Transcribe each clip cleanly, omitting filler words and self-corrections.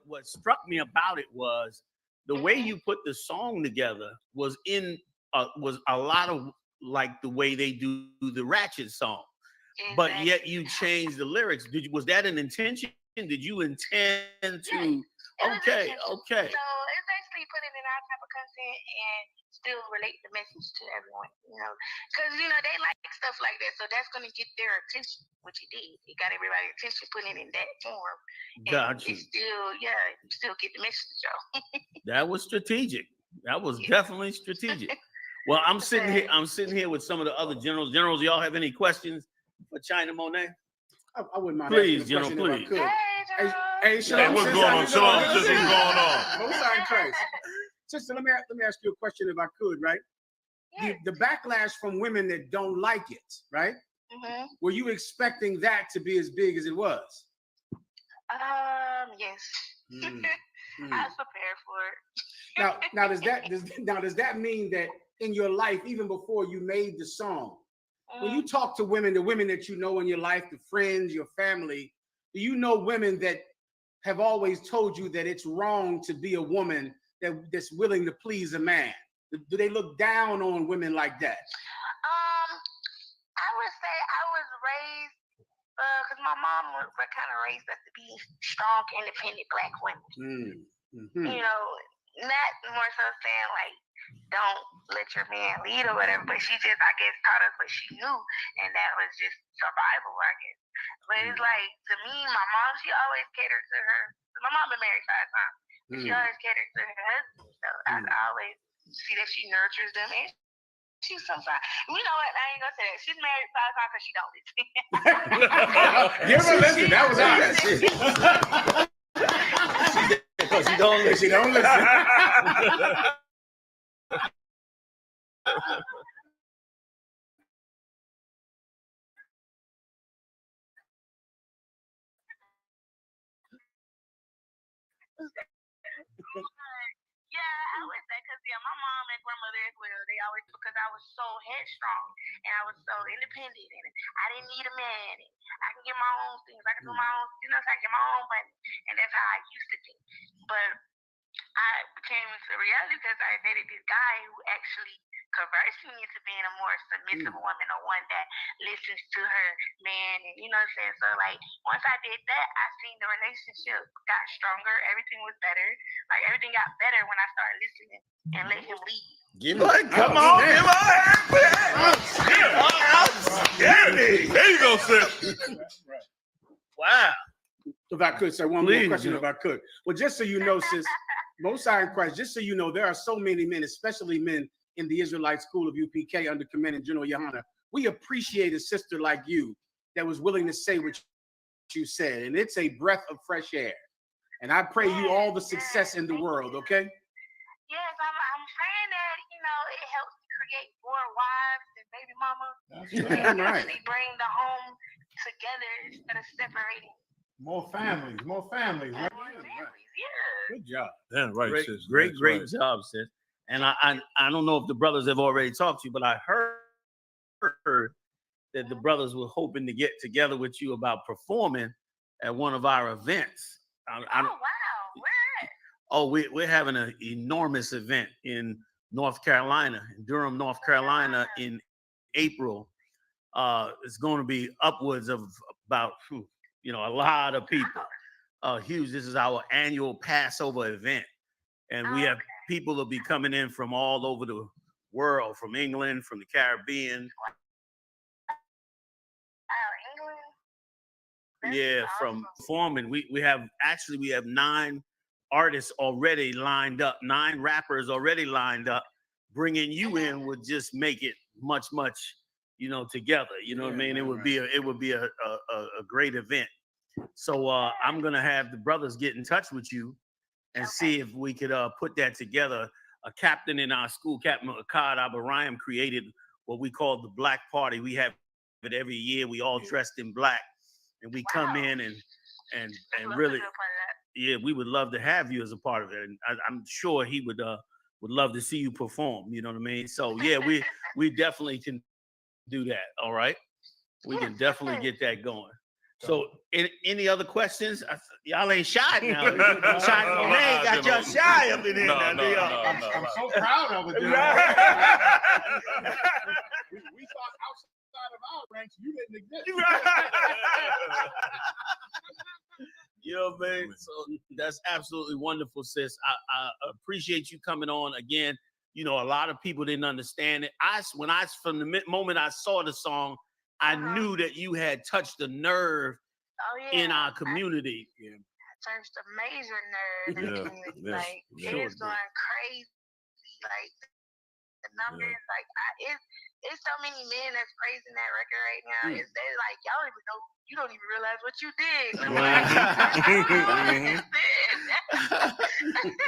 what struck me about it was the way you put the song together was was a lot of like the way they do the Ratchet song, but yet you changed the lyrics. Was that an intention? Did you intend to? Okay. So it's basically putting in our type of content and still relate the message to everyone, because they like stuff like that, so that's going to get their attention, which it did. It got everybody's attention, putting it in that form. Got you. You still get the message, y'all. That was strategic. That was definitely strategic. Well, I'm sitting here with some of the other generals. Generals, y'all have any questions for China Monet? I wouldn't mind. Please, General, please. Hey, Shalom. What's going on? Shalom. What's going on? Most High in Christ. Sister, let me ask you a question, if I could, right? Yes. The backlash from women that don't like it, right? Mm-hmm. Were you expecting that to be as big as it was? Yes. I was prepared for it. Now does that mean that in your life, even before you made the song, when you talk to women, the women that you know in your life, the friends, your family, do you know women that have always told you that it's wrong to be a woman that's willing to please a man? Do they look down on women like that? I would say I was raised, because my mom was kind of raised us to be strong, independent Black women. Mm-hmm. Not more so saying like, don't let your man lead or whatever, but she just, I guess, taught us what she knew, and that was just survival, I guess. But it's like, to me, my mom, she always catered to her. My mom been married 5 times, but she always catered to her husband. So I always see that she nurtures them, and she's sometimes, you know what? I ain't gonna say that. She's married 5 times because she don't listen. Give her a listen. That was honest. Because she don't listen. She don't listen. I would say, because my mom and grandmother as well, they always, because I was so headstrong and I was so independent and I didn't need a man and I can get my own things, I can do my own, so I can get my own money, and that's how I used to think. But I became to reality because I dated this guy who actually converts me into being a more submissive woman, or one that listens to her man, and you know what I'm saying? So like, once I did that, I seen the relationship got stronger, everything was better. Like, everything got better when I started listening and let him lead. Come on, give her a hand. There you go, sis. Wow. If I could, sir, one more question, if I could. Well, just so you know, sis, Most High in Christ, just so you know, there are so many men, especially men in the Israelite school of UPK under Commanding General YAHANNA. We appreciate a sister like you that was willing to say what you said, and it's a breath of fresh air. And I pray you all the success in the world, okay? Yes, I'm praying that, it helps create more wives and baby mamas. That's right. Actually bring the home together instead of separating. More families, right? More families, yeah. Good job. Damn right, sis. Great job, sis. And I don't know if the brothers have already talked to you, but I heard that the brothers were hoping to get together with you about performing at one of our events. Oh, wow. Where at? Oh, we're having an enormous event in North Carolina, in Durham, North Carolina, in April. It's going to be upwards of about, a lot of people. Huge. This is our annual Passover event. And we have people will be coming in from all over the world, from England, from the Caribbean. Yeah, from performing. We have 9 artists already lined up, 9 rappers already lined up. Bringing you in would just make it much, together. You know what I mean? It would be a great event. So I'm gonna have the brothers get in touch with you and see if we could put that together. A captain in our school, Captain Akkad Abarayam, created what we call the Black Party. We have it every year. We all dressed in black, and we come in and really, we would love to have you as a part of it. And I'm sure he would love to see you perform. You know what I mean? So yeah, we definitely can do that. All right, we can definitely get that going. So, any other questions? Y'all ain't shy now. Monet got y'all shy up in here now. I'm so proud of it. We thought outside of our ranks, you didn't exist. Man. So that's absolutely wonderful, sis. I appreciate you coming on again. A lot of people didn't understand it. From the moment I saw the song, I knew that you had touched a nerve in our community. I touched a major nerve in the community. Like, it is going crazy. Like, the numbers, like, it's so many men that's praising that record right now. They're like, y'all don't even know, you don't even realize what you did.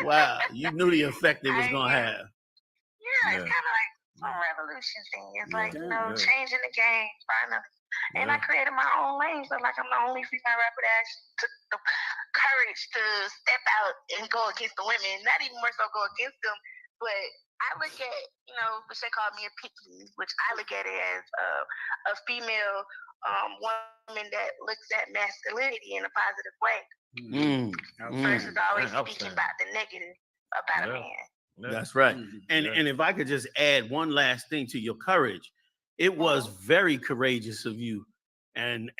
Wow, you knew the effect it was going to have. Yeah, it's kind of like a revolution thing. It's like, changing the game, finally. And I created my own lane, so like I'm the only female rapper that actually took the courage to step out and go against the women. Not even more so go against them, but I look at, which they call me a picky, which I look at it as a female woman that looks at masculinity in a positive way. Versus always speaking about the negative about a man. That's right. And if I could just add one last thing to your courage, it was very courageous of you. And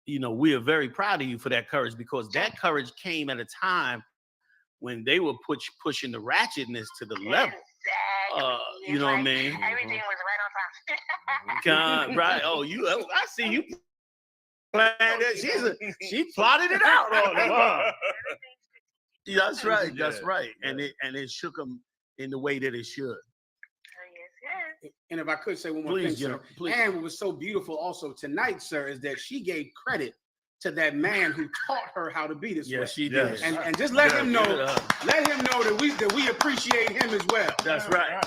we are very proud of you for that courage, because that courage came at a time when they were pushing the ratchetness to the level. Exactly. You know what I mean? Everything was right on time. Right. Oh, I see you planned that. She plotted it out on him. That's right. That's right. And it shook them in the way that it should. And if I could say one more thing, sir, and what was so beautiful also tonight, sir, is that she gave credit to that man who taught her how to be this way. Yes, she did. And just let him know that we appreciate him as well. That's right.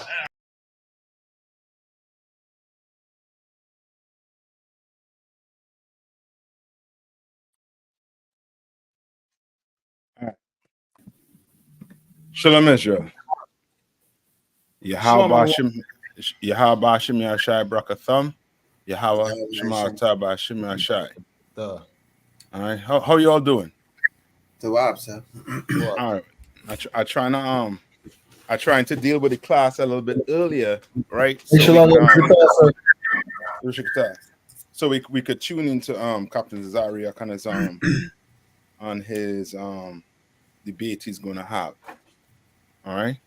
Shalom Israel. Yahweh Bashim Yashai Brakatham. Yahweh Shema Taba Shim Yashai. All right. How you all doing? The WAP, sir. All right. I trying to deal with the class a little bit earlier, right? So we could tune into Captain Zaria kind of on his debate he's gonna have. All right.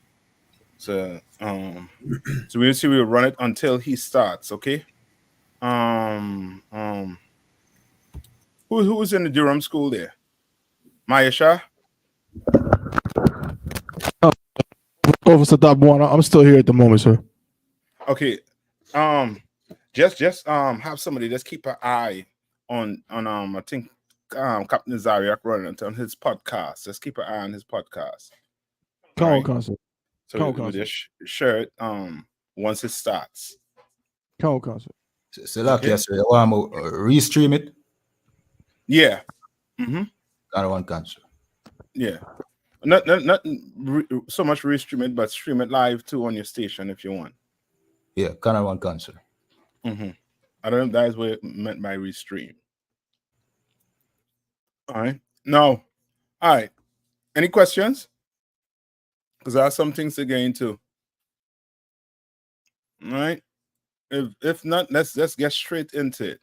So we'll run it until he starts, okay? Who's in the Durham school there? Maya Shah? Officer Top One, I'm still here at the moment, sir. Okay. Just have somebody just keep an eye on I think Captain Zariak running on his podcast. Just keep an eye on his podcast. Concert. So we just share it once it starts. Concert. So like yes, sir. You want to restream it? Yeah. Got one concert. Yeah. Not so much restream it, but stream it live too on your station if you want. Yeah, kind of one concert. I don't know if that is what it meant by restream. All right. No. All right. Any questions? Because I have some things to get into. All right. If not, let's get straight into it.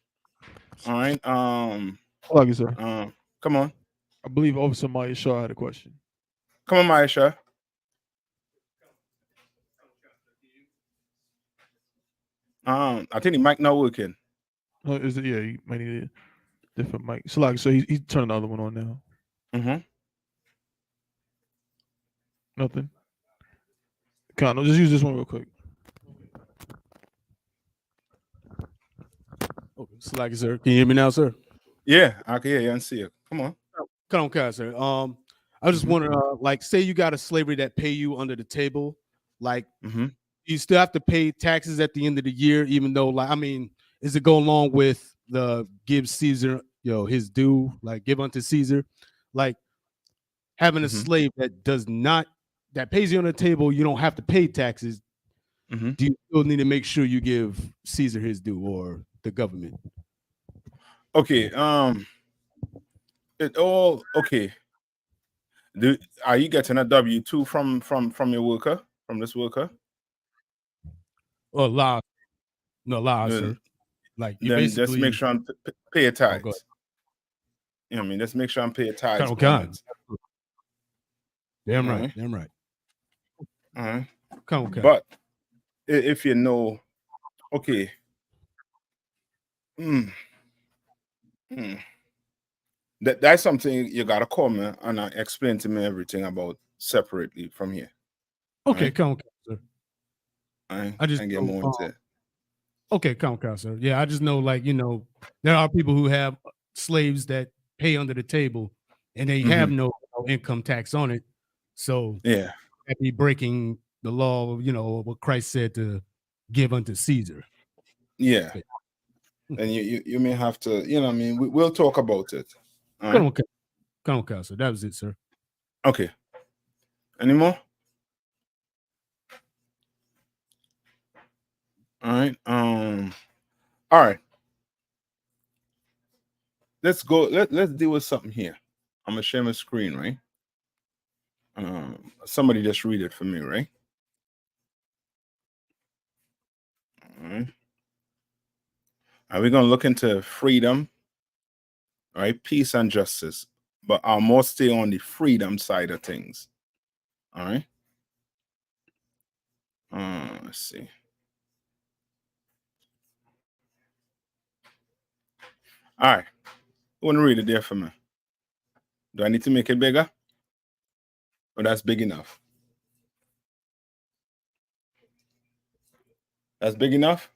All right. Like you, sir. Come on. I believe Officer Maya Shaw had a question. Come on, Maya Shaw. I think the mic not working. Is it? Yeah, you might need a different mic. So like, so he turned the other one on now. Nothing. I'll just use this one real quick. Okay, so like, sir, can you hear me now, sir? Yeah, I can hear you and see you. Come on. Come on, sir. I just wondering, like, say you got a slavery that pay you under the table, like, you still have to pay taxes at the end of the year, even though, like, I mean, is it go along with the give Caesar, his due, like give unto Caesar, like having a slave that pays you on the table, you don't have to pay taxes. Do you still need to make sure you give Caesar his due or the government? Okay. it all okay. Are you getting a W-2 from your worker, from this worker? Or law? No, law, sir. Like you Then basically just make sure I'm pay a tithes. ahead. You know what I mean? Just make sure I'm paying tithes. Damn right. Damn right. But if you know, okay. That's something you gotta call me and explain to me everything about separately from here. Okay, right? come on, sir. I just get more into it. Okay, come on, sir. Yeah, I just know, like, you know, there are people who have slaves that pay under the table and they have no income tax on it. So yeah, that'd be breaking the law, you know, what Christ said to give unto Caesar. Yeah. And you may have to, you know what I mean? We'll talk about it. Come on, sir. That was it, sir. Okay. Any more? All right. All right. Let's go. Let's deal with something here. I'm gonna share my screen, right? Somebody just read it for me, right? All right. Are we gonna look into freedom, right? Peace and justice, but I'll more stay on the freedom side of things. All right. Let's see. All right. I want to read it there for me. Do I need to make it bigger? Or that's big enough? That's big enough?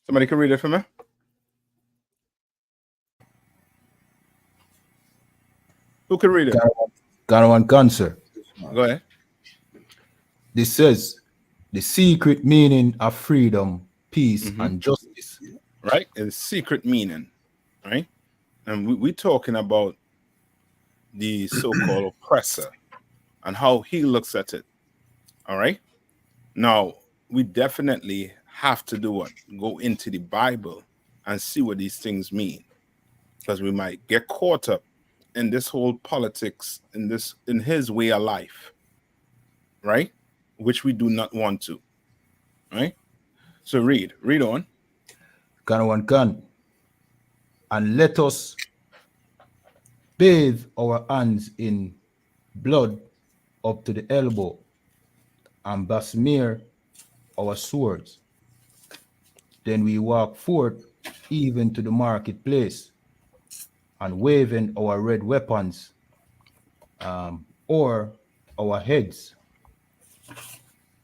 Somebody can read it for me? Who can read it? Got one cancer. Go ahead. This says the secret meaning of freedom, peace, and justice. Right? It's secret meaning, right? And we're talking about the so-called oppressor and how he looks at it. All right. Now, we definitely have to do what? Go into the Bible and see what these things mean. Because we might get caught up in this whole politics, in his way of life, right? Which we do not want to. Right? So read on. Can. And let us bathe our hands in blood up to the elbow and besmear our swords. Then we walk forth even to the marketplace and waving our red weapons or our heads.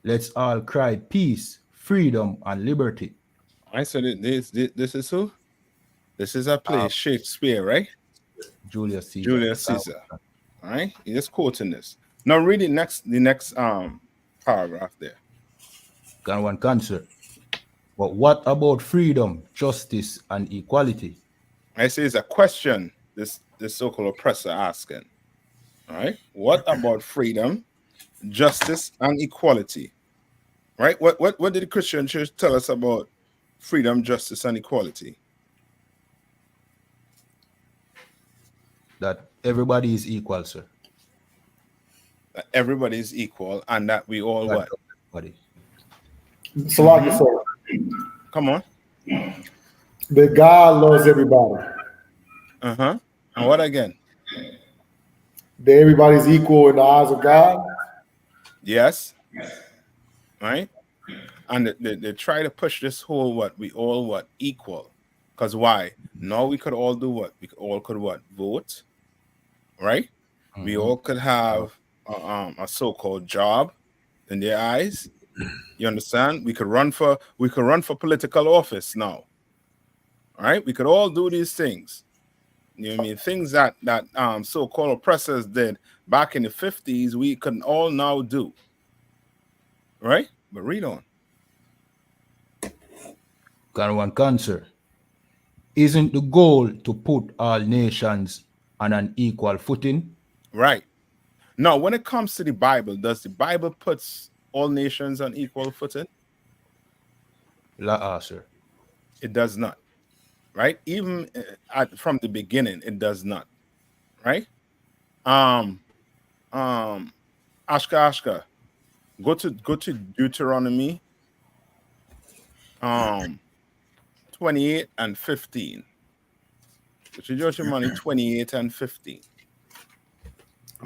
Let's all cry peace, freedom, and liberty. I said this is who? This is a play, Shakespeare, right? Julius Caesar. Julius Caesar. All right, you're just quoting this. Now read the next paragraph there. Got one cancer. But what about freedom, justice, and equality? I say it's a question this so-called oppressor asking. All right, what about freedom, justice, and equality? Right? What did the Christian church tell us about freedom, justice, and equality? That everybody is equal, sir. That everybody is equal, and that we all what? Everybody. Salaki, sir. Come on. That God loves everybody. And what again? That everybody's equal in the eyes of God. Yes. Right? And they try to push this whole what? We all what? Equal. Because why? Now we could all do what? We all could what? Vote. Right? We all could have a so-called job in their eyes. You understand? We could run for political office now. All right? We could all do these things. You know what I mean? Things that so-called oppressors did back in the 50s, we can all now do. Right? But read on. Got one cancer. Isn't the goal to put all nations on an equal footing? Right. Now, when it comes to the Bible, does the Bible puts all nations on equal footing? La sir. It does not, right? Even from the beginning, it does not, right? Ashka, go to Deuteronomy 28 and 15. Which is Joshua money 28 and 15.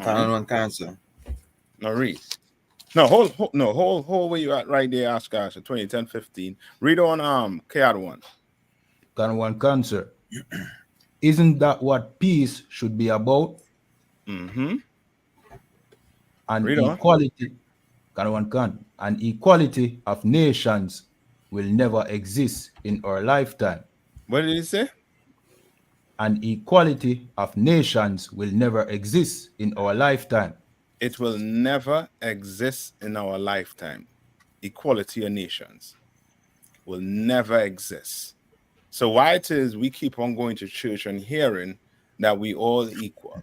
Canon one cancer. No, read. No, hold where you at right there, Ashka. 28 and 15. Read on KR 1. Canon 1 cancer. Isn't that what peace should be about? Mm-hmm. And Read on. equality. Canon 1 can. And equality of nations will never exist in our lifetime. What did he say? And equality of nations will never exist in our lifetime. It will never exist in our lifetime. Equality of nations will never exist. So why it is we keep on going to church and hearing that we all equal?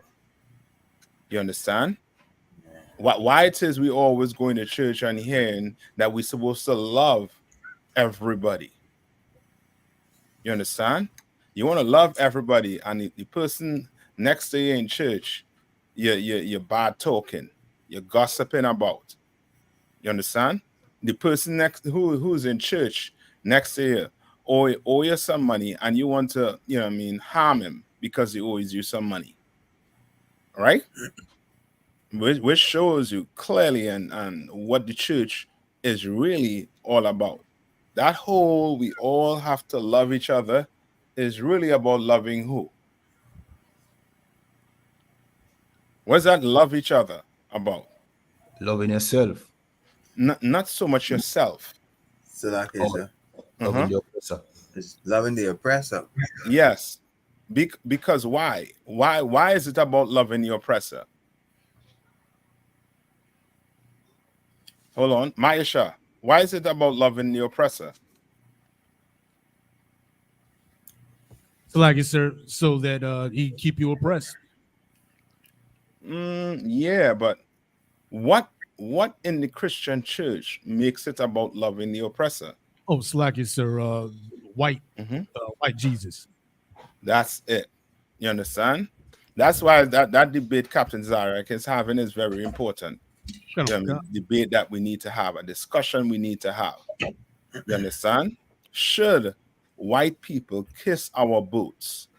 You understand? Why it is we always going to church and hearing that we're supposed to love everybody? You understand? You want to love everybody, and the person next to you in church, you're bad talking, you're gossiping about. You understand? The person next who's in church next to you owe you some money, and you want to, harm him because he owes you some money. Right? Which shows you clearly and what the church is really all about. That whole we all have to love each other is really about loving who? What's that love each other about? Loving yourself. Not so much yourself. So that is Loving the oppressor. It's loving the oppressor. Yes. Because why? Why is it about loving the oppressor? Hold on. Maisha, why is it about loving the oppressor? So like it, sir, so that he keep you oppressed. Yeah, but what in the Christian church makes it about loving the oppressor? Oh, slack it, sir. White Jesus. That's it. You understand? That's why that debate Captain Zarek is having is very important. Debate that we need to have, a discussion we need to have. You understand? Should white people kiss our boots?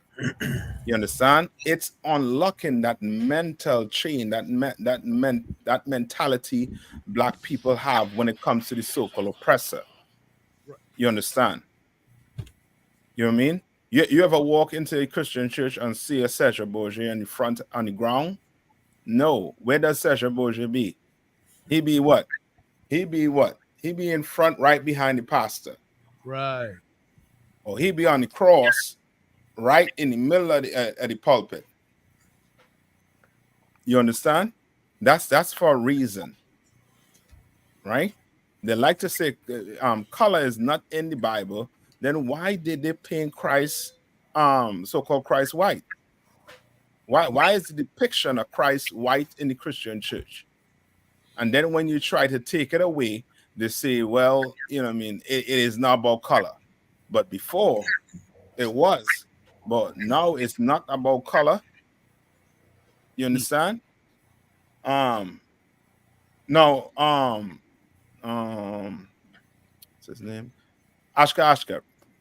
You understand? It's unlocking that mental chain, that mentality black people have when it comes to the so-called oppressor. You understand? You know what I mean? You ever walk into a Christian church and see a Serge Bourget in the front on the ground? No. Where does Serge Bourget be? He be what? He be in front right behind the pastor. Right. Or he be on the cross right in the middle of the pulpit. You understand? That's for a reason. Right? They like to say color is not in the Bible. Then why did they paint Christ, so-called Christ white? Why is the depiction of Christ white in the Christian church? And then when you try to take it away, they say, well, it is not about color. But before it was, but now it's not about color. You understand? What's his name? Ashka.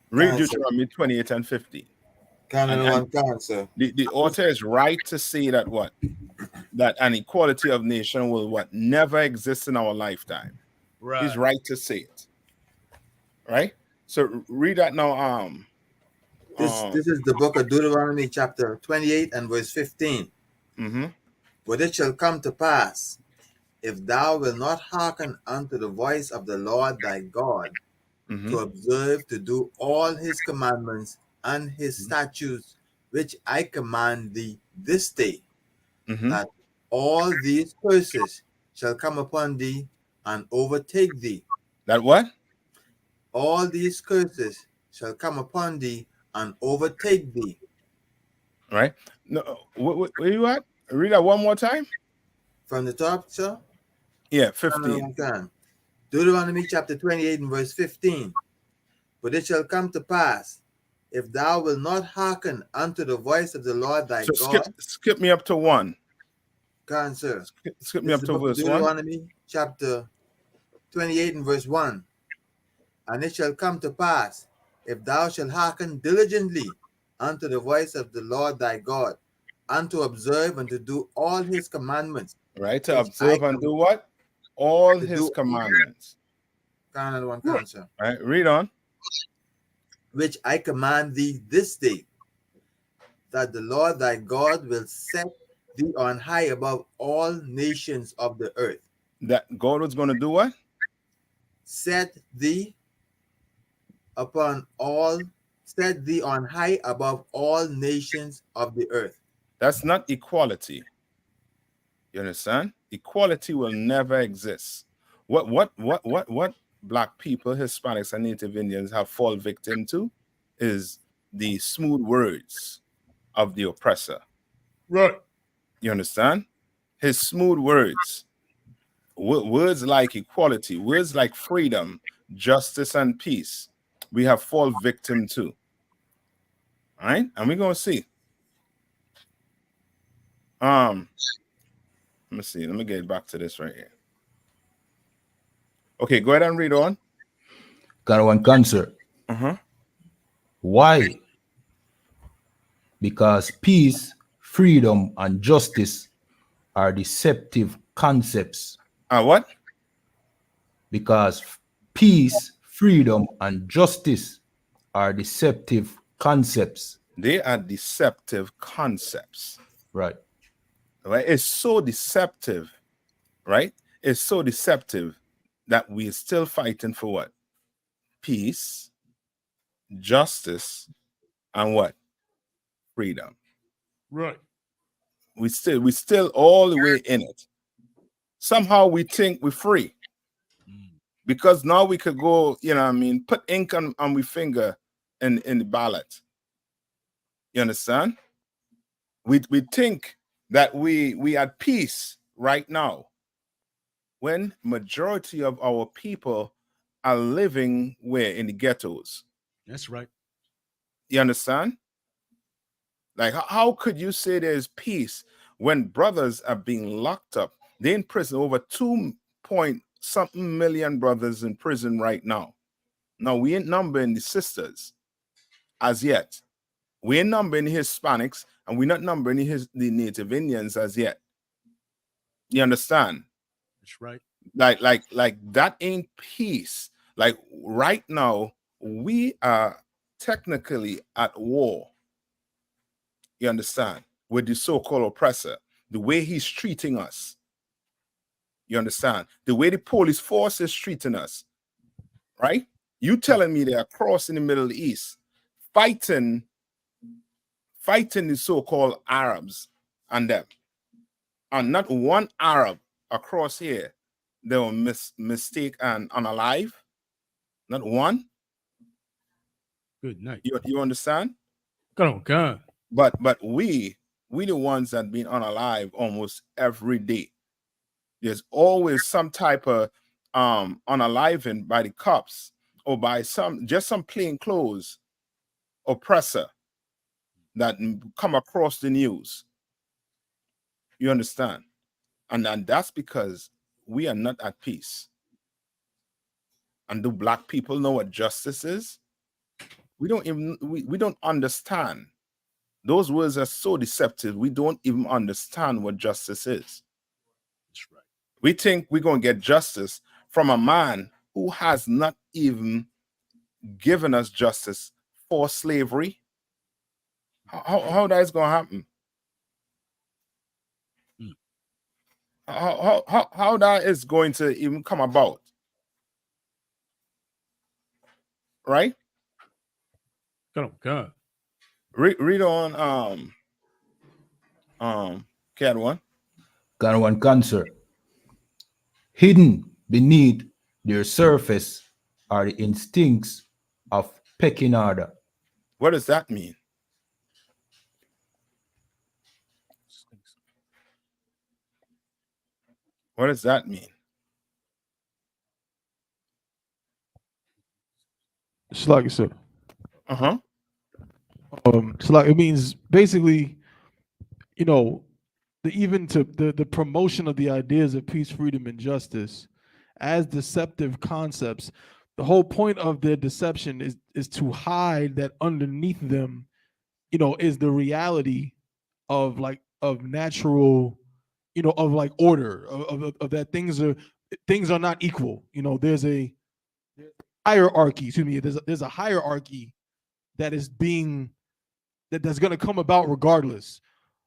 Read Deuteronomy 28 and 50. The author is right to say that that an equality of nation will never exist in our lifetime. Right. He's right to say it. Right? So read that now. This is the book of Deuteronomy, chapter 28 and verse 15. But it shall come to pass, if thou wilt not hearken unto the voice of the Lord thy God, to observe to do all his commandments and his statutes, which I command thee this day, that all these curses shall come upon thee and overtake thee. That what? All these curses shall come upon thee and overtake thee. Right? No, where you at? Read that one more time. From the top, sir? Yeah, 15. Deuteronomy chapter 28 and verse 15. But it shall come to pass, if thou wilt not hearken unto the voice of the Lord thy God. Skip me up to 1. Come, sir. Skip me up to verse 1. Deuteronomy chapter 28 and verse 1. And it shall come to pass, if thou shalt hearken diligently unto the voice of the Lord thy God, and to observe and to do all his commandments. Right, to observe and do what? All his commandments. One cancer. Right, read on. Which I command thee this day, that the Lord thy God will set thee on high above all nations of the earth. That God was going to do what? Set thee on high above all nations of the earth. That's not equality. You understand? Equality will never exist. What Black people, Hispanics, and Native Indians have fallen victim to is the smooth words of the oppressor. Right. You understand? His smooth words. Words like equality, words like freedom, justice, and peace, we have fallen victim to. All right? And we're going to see. Let me see. Let me get back to this right here. Okay, go ahead and read on. Got one cancer. Why? Because peace, freedom, and justice are deceptive concepts. What? Because peace, freedom, and justice are deceptive concepts. They are deceptive concepts. Right. Right? It's so deceptive, right? It's so deceptive that we're still fighting for what? Peace, justice, and what? Freedom. Right. We still all the way in it. Somehow we think we're free. Because now we could go, you know what I mean, put ink on we finger in the ballot. You understand? We think that we at peace right now, when majority of our people are living where? In the ghettos. That's right. You understand? Like, how could you say there's peace when brothers are being locked up? They're in prison. Over 2-point-something million brothers in prison right now. Now, we ain't numbering the sisters as yet. We ain't numbering the Hispanics, and we're not numbering the Native Indians as yet. You understand? That's right. Like that ain't peace. Like right now, we are technically at war. You understand? With the so-called oppressor, the way he's treating us. You understand? The way the police force is treating us. Right? You telling me they're crossing the Middle East, fighting the so-called Arabs and them. And not one Arab across here they will mistake and unalive. Not one. Good night. You understand? God. But we the ones that been unalive almost every day. There's always some type of unaliving by the cops or by some plain clothes oppressor that come across the news. You understand? And that's because we are not at peace. And do Black people know what justice is? We don't understand. Those words are so deceptive. We don't even understand what justice is. That's right. We think we're going to get justice from a man who has not even given us justice for slavery. How that is going to happen? How that is going to even come about? Right? God. Read on Cat one. Got one cancer. Hidden beneath their surface are the instincts of pecking order. What does that mean? What does that mean? Like you said. Uh-huh. So like it means basically, you know, the promotion of the ideas of peace, freedom, and justice as deceptive concepts. The whole point of their deception is to hide that underneath them, you know, is the reality of natural, you know, of like order, of that things are not equal. You know, there's a hierarchy. Excuse me. There's a hierarchy that is being that's going to come about regardless,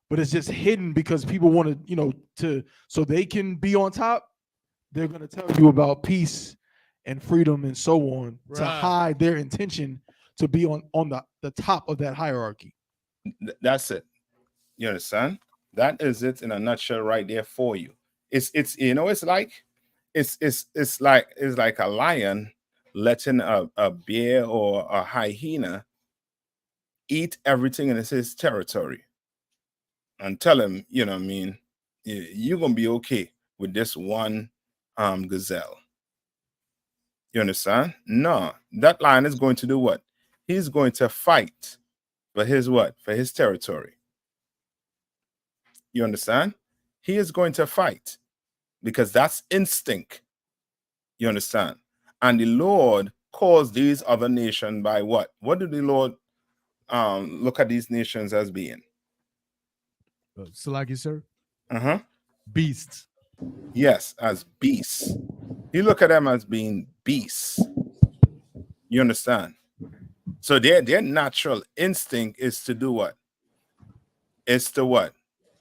but it's just hidden because people want to, you know, so they can be on top. They're going to tell you about peace and freedom and so on to hide their intention to be on the top of that hierarchy. That's it. You understand? That is it in a nutshell right there for you. It's you know, it's like it's like a lion letting a bear or a hyena eat everything in his territory and tell him, you know what I mean, you're gonna be okay with this one gazelle. You understand? No, that lion is going to do what? He's going to fight for his what? For his territory. You understand? He is going to fight because that's instinct. You understand? And the Lord calls these other nations by what? What do the Lord look at these nations as being? Salaki, sir? Uh-huh. Beasts. Yes, as beasts. You look at them as being beasts. You understand? So their natural instinct is to do what? It's to what?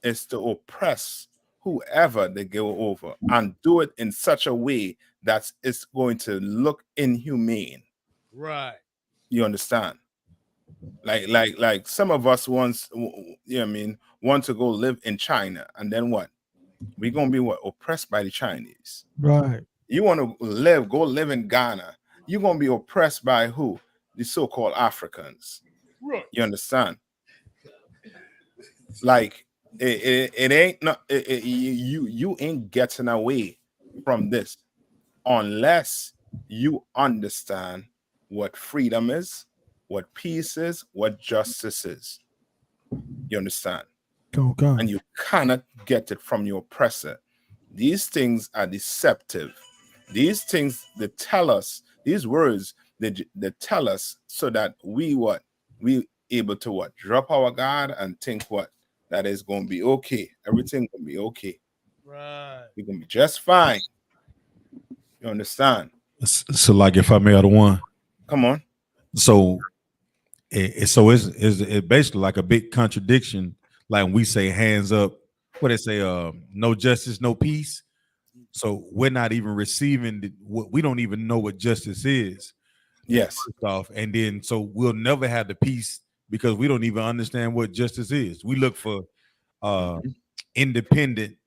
It's to oppress whoever they go over and do it in such a way that it's going to look inhumane. Right. You understand? Like some of us once, you know what I mean, want to go live in China, and then what? We're gonna be what? Oppressed by the Chinese. Right. You want to go live in Ghana, you're gonna be oppressed by who? The so-called Africans. Right. You understand? Like it ain't not you ain't getting away from this unless you understand what freedom is, what peace is, what justice is. You understand? Okay. And you cannot get it from your oppressor. These things are deceptive. These things that tell us, these words that tell us so that we able to what? Drop our guard and think what? That is going to be okay. Everything going to be okay. Right. We're going to be just fine. You understand? So like if I may add one. Come on. So it's basically like a big contradiction. Like when we say hands up, what they say, no justice, no peace. So we're not even receiving we don't even know what justice is. Yes. First off, and then so we'll never have the peace because we don't even understand what justice is. We look for independent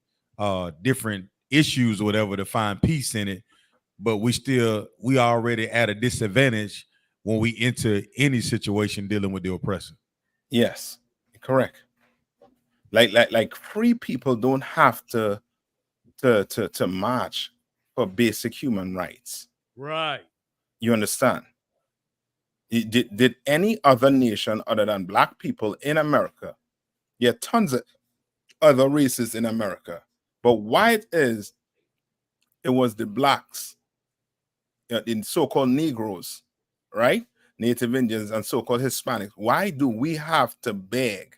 different issues or whatever to find peace in it, but we already at a disadvantage when we enter any situation dealing with the oppressor. Yes, correct. Like free people don't have to march for basic human rights. Right. You understand? Did any other nation other than black people in America? Yeah, tons of other races in America. But why it was the blacks, in so-called Negroes, right? Native Indians and so-called Hispanics. Why do we have to beg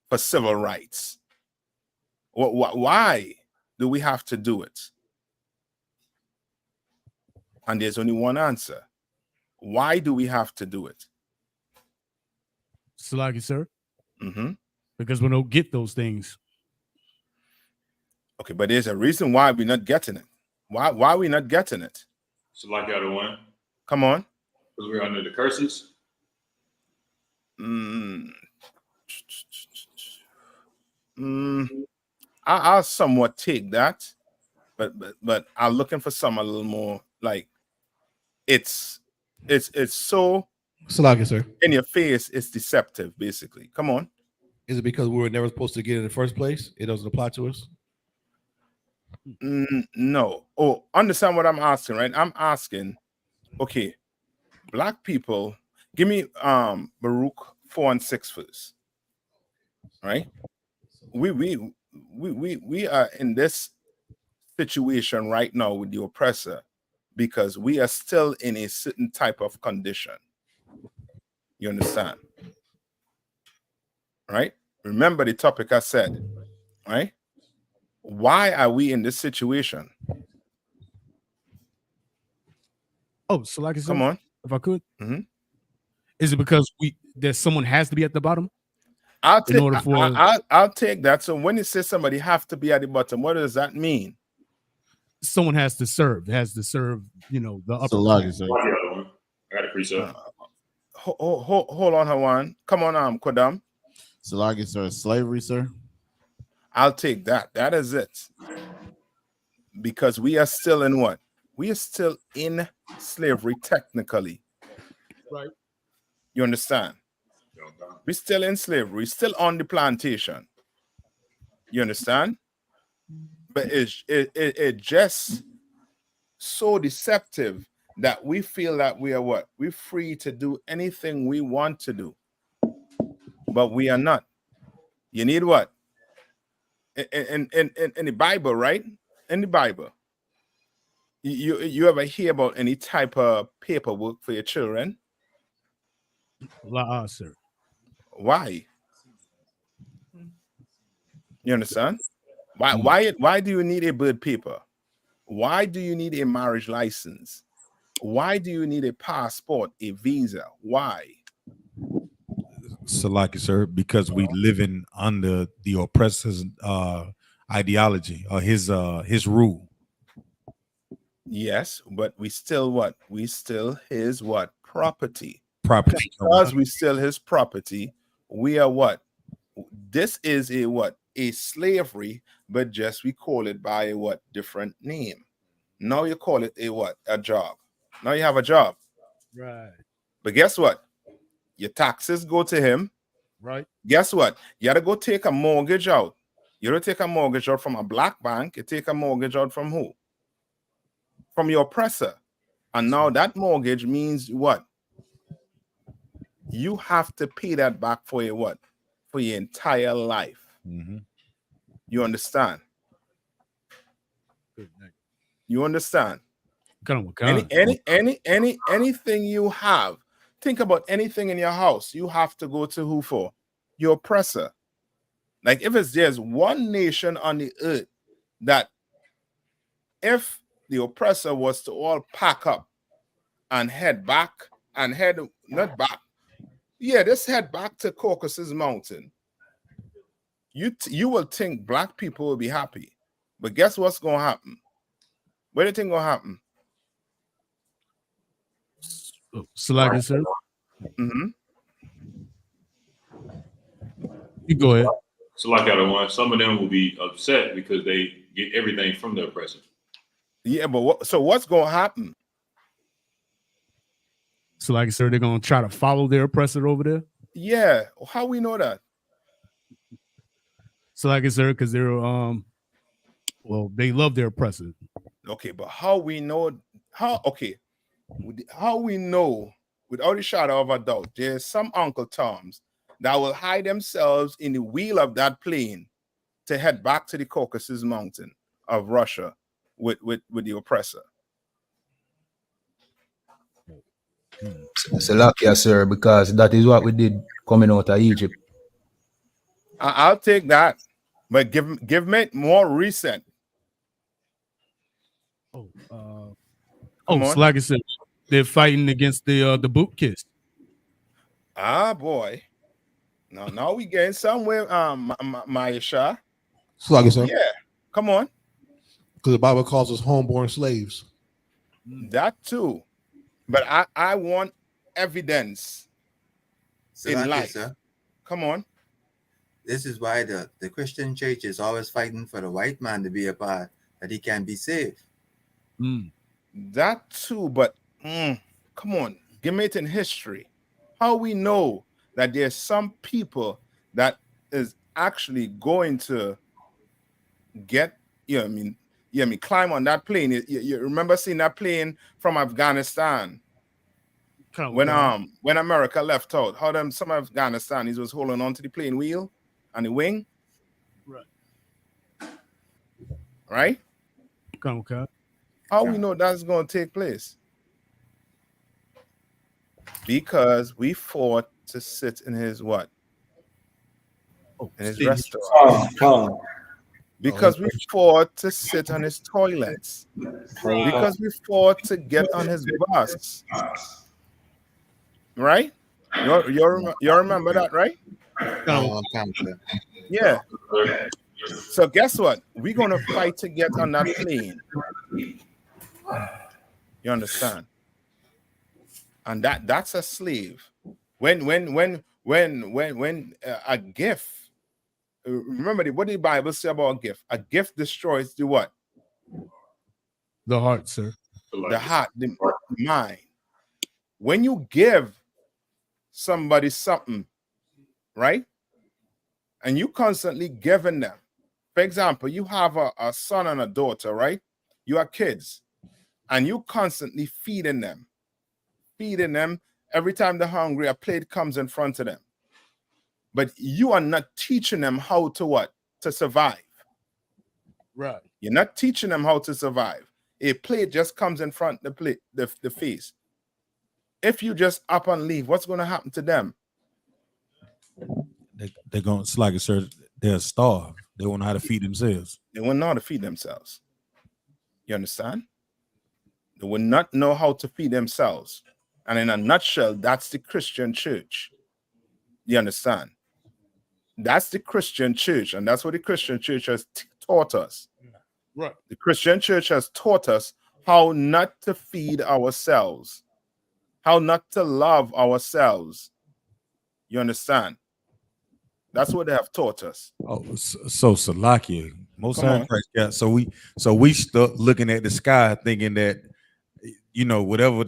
for civil rights? Why do we have to do it? And there's only one answer. Why do we have to do it? Salaki, sir? Mm-hmm. Because we don't get those things. Okay, but there's a reason why we're not getting it. Why are we not getting it? So like the other one. Come on. Because we're under the curses. I'll somewhat take that, but I'm looking for some a little more like it's so Salaki, sir. In your face. It's deceptive, basically. Come on. Is it because we were never supposed to get it in the first place? It doesn't apply to us? No. Oh, understand what I'm asking, right? I'm asking, okay, black people, give me Baruch 4 and 6 first. Right? We are in this situation right now with the oppressor because we are still in a certain type of condition. You understand? Right? Remember the topic I said, right? Why are we in this situation? Oh, so like I said, come on, if I could, is it because that someone has to be at the bottom? I'll in order for I'll take that. So when you say somebody have to be at the bottom, what does that mean? Someone has to serve, the upper class. I got a precept. Hold on, Hawan. Come on, Kodam. Salagi, sir, slavery, sir. I'll take that. That is it. Because we are still in what? We are still in slavery technically. Right. You understand? We're still in slavery. We're still on the plantation. You understand? But it just so deceptive that we feel that we are what? We're free to do anything we want to do. But we are not. You need what? In the Bible, right? In the Bible. You ever hear about any type of paperwork for your children? Sir. Why? You understand? Why do you need a birth paper? Why do you need a marriage license? Why do you need a passport, a visa? Why? Salaki, sir, because we living under the oppressor's ideology or his rule. Yes, but we still what? We still his what? Property. Property. Because we still his property, we are what? This is a what? A slavery, but just we call it by a what? Different name. Now you call it a what? A job. Now you have a job. Right. But guess what? Your taxes go to him. Right. Guess what? You gotta go take a mortgage out. You don't take a mortgage out from a black bank. You take a mortgage out from who? From your oppressor. And now that mortgage means what? You have to pay that back for your what? For your entire life. You understand? You understand? Anything you have. Think about anything in your house. You have to go to who for? Your oppressor. Like if there's one nation on the earth that if the oppressor was to all pack up and head back and not back. Yeah, just head back to Caucasus Mountain. You will think black people will be happy. But guess what's going to happen? What do you think going to happen? Salagi, sir. You go ahead. So like out of one, some of them will be upset because they get everything from the oppressor. Yeah, but what's going to happen? So like I said, they're going to try to follow their oppressor over there? Yeah. How we know that? So like I said, because they're, they love their oppressor. Okay, but how we know, how we know without a shadow of a doubt, there's some Uncle Toms that will hide themselves in the wheel of that plane to head back to the Caucasus Mountain of Russia with the oppressor. Salakia, sir, because that is what we did coming out of Egypt. I'll take that, but give me more recent. So like I said, they're fighting against the boot kiss. Ah, boy. Now we getting somewhere, Maisha. Sluggy, sir. Yeah, come on. Because the Bible calls us homeborn slaves. That too. But I want evidence in life. Sir. Come on. This is why the Christian church is always fighting for the white man to be a part, that he can be saved. That too, but come on, give me it in history. How we know that there's some people that is actually going to get, climb on that plane. You remember seeing that plane from Afghanistan? When America left out, how them some of Afghanistan was holding on to the plane wheel and the wing. Right? How we know that's going to take place? Because we fought to sit in his what? In his restaurant. Because we fought to sit on his toilets. Because we fought to get on his bus. Right? You remember that, right? Yeah. So guess what? We're gonna fight to get on that plane. You understand? And that's a slave. When a gift. Remember what the Bible say about a gift? A gift destroys the what? The heart, sir. The heart, the mind. When you give somebody something, right? And you constantly giving them. For example, you have a son and a daughter, right? You are kids, and you constantly feeding them. Every time they're hungry, a plate comes in front of them. But you are not teaching them how to what? To survive. Right. You're not teaching them how to survive. A plate just comes in front of the face. If you just up and leave, what's going to happen to them? They're going to, like, sir, they're starved. They won't know how to feed themselves. They won't know how to feed themselves. You understand? They will not know how to feed themselves. And in a nutshell, that's the Christian church. You understand? That's the Christian church. And that's what the Christian church has taught us. Right. The Christian church has taught us how not to feed ourselves, how not to love ourselves. You understand? That's what they have taught us. Oh, so Salakia, Most High Christ got so we stuck looking at the sky thinking that, you know, whatever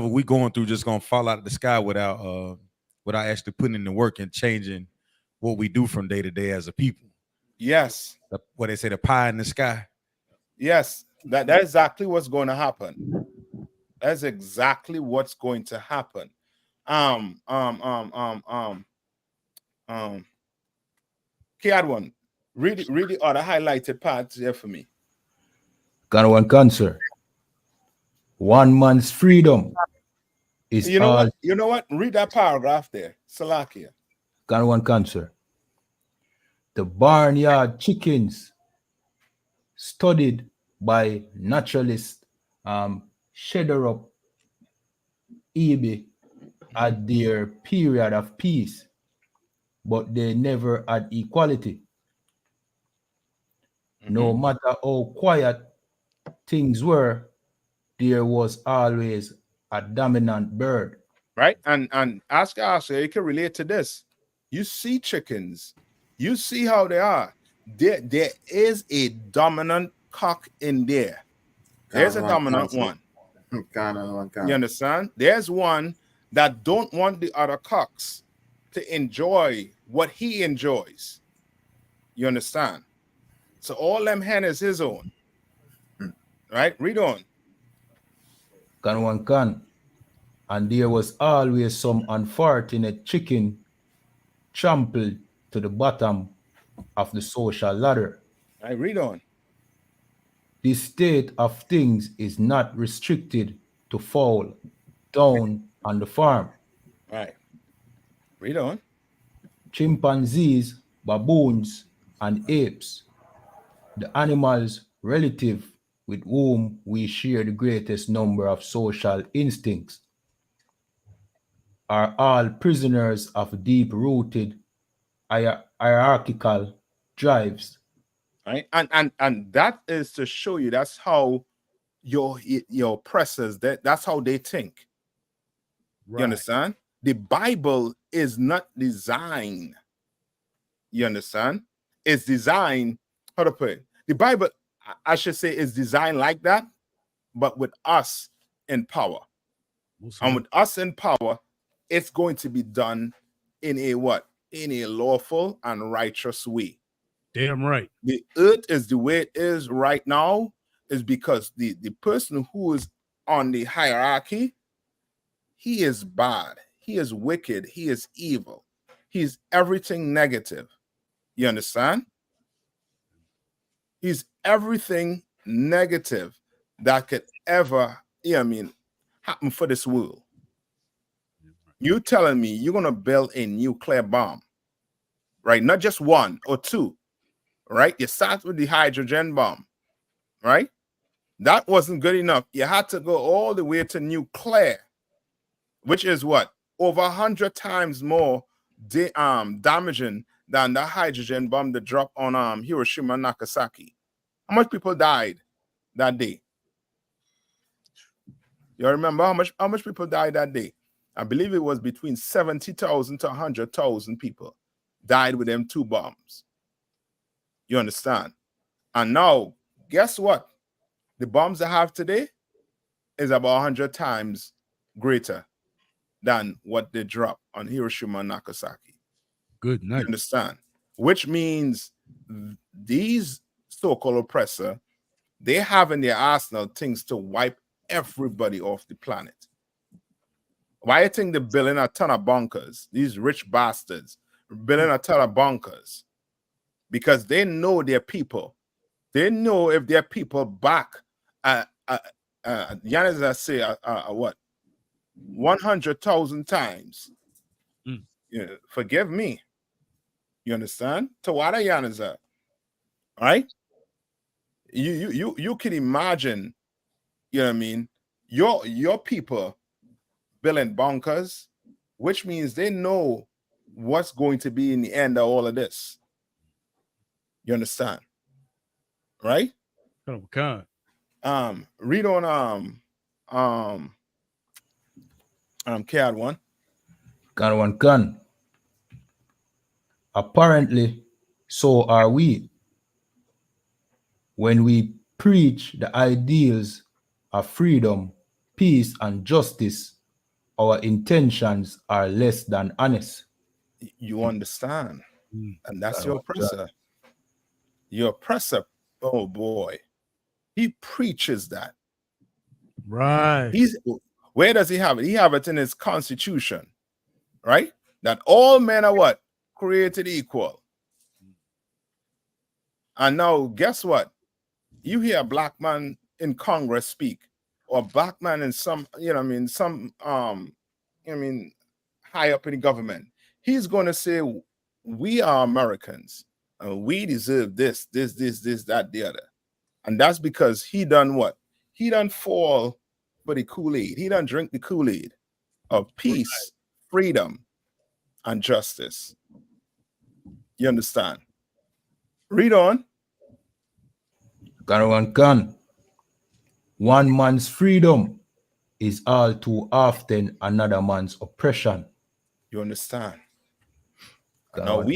we going through just gonna fall out of the sky without actually putting in the work and changing what we do from day to day as a people. Yes. What they say, the pie in the sky. Yes, that's exactly what's going to happen. That's exactly what's going to happen. Kid one, read the other highlighted parts here for me. One cancer. One man's freedom is you know all. what? You know what? Read that paragraph there. Salakia. One cancer. The barnyard chickens, studied by naturalist Shedderup Ebe at their period of peace, but they never had equality. No matter how quiet things were, there was always a dominant bird. Right? And ask you can relate to this. You see chickens, you see how they are. There is a dominant cock in there. There's a dominant one. You understand? There's one that don't want the other cocks to enjoy what he enjoys. You understand? So all them hen is his own. Right? Read on. Can. And there was always some unfortunate chicken trampled to the bottom of the social ladder. I read on. This state of things is not restricted to fowl down on the farm. Right. Read on. Chimpanzees, baboons, and apes, the animals relative with whom we share the greatest number of social instincts, are all prisoners of deep-rooted hierarchical drives. Right? And that is to show you that's how your oppressors, that's how they think. Right. You understand? The Bible is not designed. You understand? It's designed, how to put it? The Bible, I should say, is designed like that, but with us in power. And with us in power, it's going to be done in a what? In a lawful and righteous way. Damn right. The earth is the way it is right now is because the person who is on the hierarchy, he is bad. He is wicked. He is evil. He's everything negative. You understand? He's everything negative that could ever, happen for this world. You telling me you're going to build a nuclear bomb, right? Not just one or two, right? You start with the hydrogen bomb, right? That wasn't good enough. You had to go all the way to nuclear, which is what? Over 100 times more damaging than the hydrogen bomb that dropped on Hiroshima and Nagasaki. How much people died that day? You remember how much people died that day? I believe it was between 70,000 to 100,000 people died with them two bombs. You understand? And now, guess what? The bombs I have today is about 100 times greater than what they dropped on Hiroshima and Nagasaki. Good night. You understand? Which means these so-called oppressors, they have in their arsenal things to wipe everybody off the planet. Why do you think they're building a ton of bunkers? These rich bastards building a ton of bunkers because they know their people. They know if their people back, Yanis say, what, 100,000 times. Yeah, forgive me. You understand? Tawada Yanis, right? You can imagine. You know what I mean? Your people building bunkers, which means they know what's going to be in the end of all of this. You understand? Right? Oh God. Read on CAD one. Gun. Apparently, so are we. When we preach the ideals of freedom, peace, and justice, our intentions are less than honest. You understand? And that's your Gun. oppressor. Your oppressor, oh boy, he preaches that. Right. Where does he have it? He have it in his constitution, right? That all men are what? Created equal. And now, guess what? You hear a black man in Congress speak, or a black man in some, high up in the government. He's going to say, we are Americans, and we deserve this, that, the other. And that's because he done what? He done fall for the Kool-Aid. He done drink the Kool-Aid of peace, freedom, and justice. You understand? Read on. Gun. One man's freedom is all too often another man's oppression. You understand? Gun.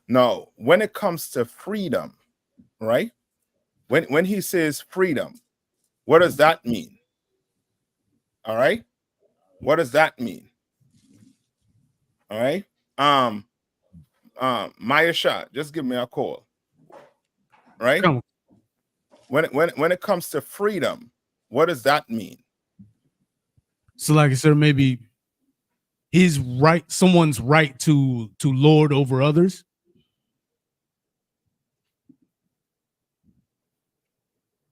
Now when it comes to freedom, right? When he says freedom, what does that mean? All right. What does that mean? All right. Maya Shah, just give me a call. Right? When it comes to freedom, what does that mean? So, like I said, maybe his right, someone's right to lord over others.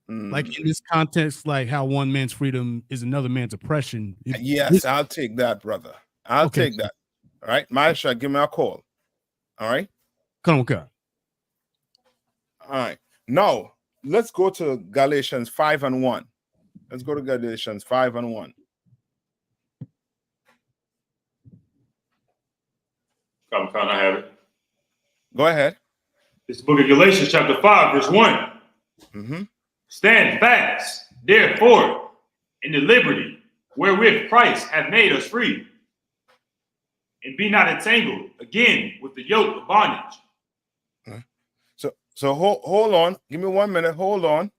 Like in this context, like how one man's freedom is another man's oppression. Yes, I'll take that, brother. I'll take that. All right. Maya Shah, give me a call. All right. Come on. All right. Now, let's go to Galatians 5:1. Let's go to Galatians 5:1. Come, I have it. Go ahead. It's the book of Galatians, chapter 5, verse 1. Stand fast, therefore, in the liberty wherewith Christ hath made us free, and be not entangled again with the yoke of bondage. So hold on. Give me 1 minute. Hold on.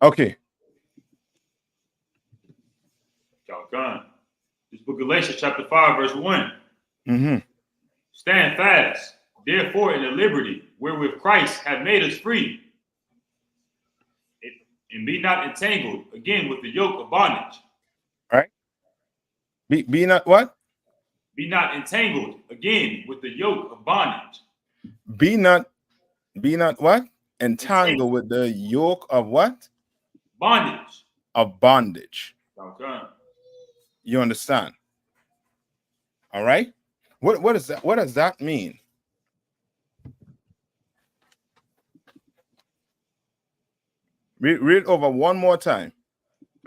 Okay. Y'all this book of Galatians, chapter 5, verse 1. Mm-hmm. Stand fast, therefore, in the liberty wherewith Christ hath made us free, and be not entangled again with the yoke of bondage. All right. Be not what? Be not entangled again with the yoke of bondage. Be not what? Entangled with the yoke of what? Bondage. Of bondage. Okay. You understand? All right. What is that? What does that mean? Read over one more time.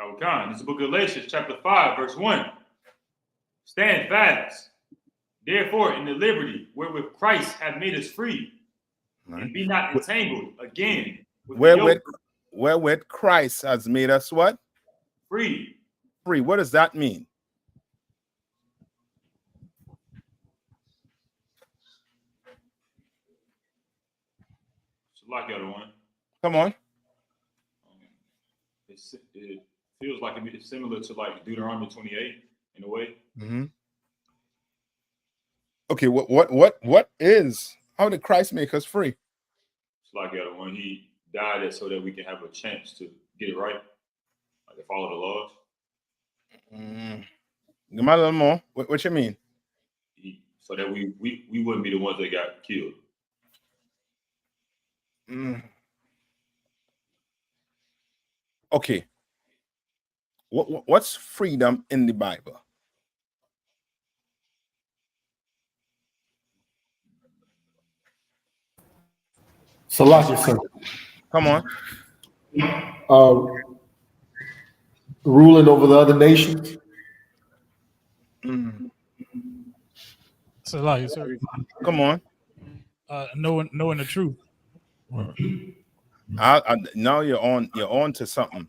Okay. This is the book of Galatians, chapter 5, verse 1. Stand fast, therefore, in the liberty wherewith Christ hath made us free, and be not entangled again with wherewith Christ has made us what? Free. Free. What does that mean? It's like the other one. Come on. It feels like it's similar to like Deuteronomy 28 in a way. Mm-hmm. Okay, what is? How did Christ make us free? It's like the other one. He died so that we can have a chance to get it right, like to follow the laws. Give me a little more. What you mean? So that we wouldn't be the ones that got killed. Okay. What's freedom in the Bible? Salakia, sir. Come on. Ruling over the other nations. Salakia, sir. Come on. Knowing the truth. Now you're on to something.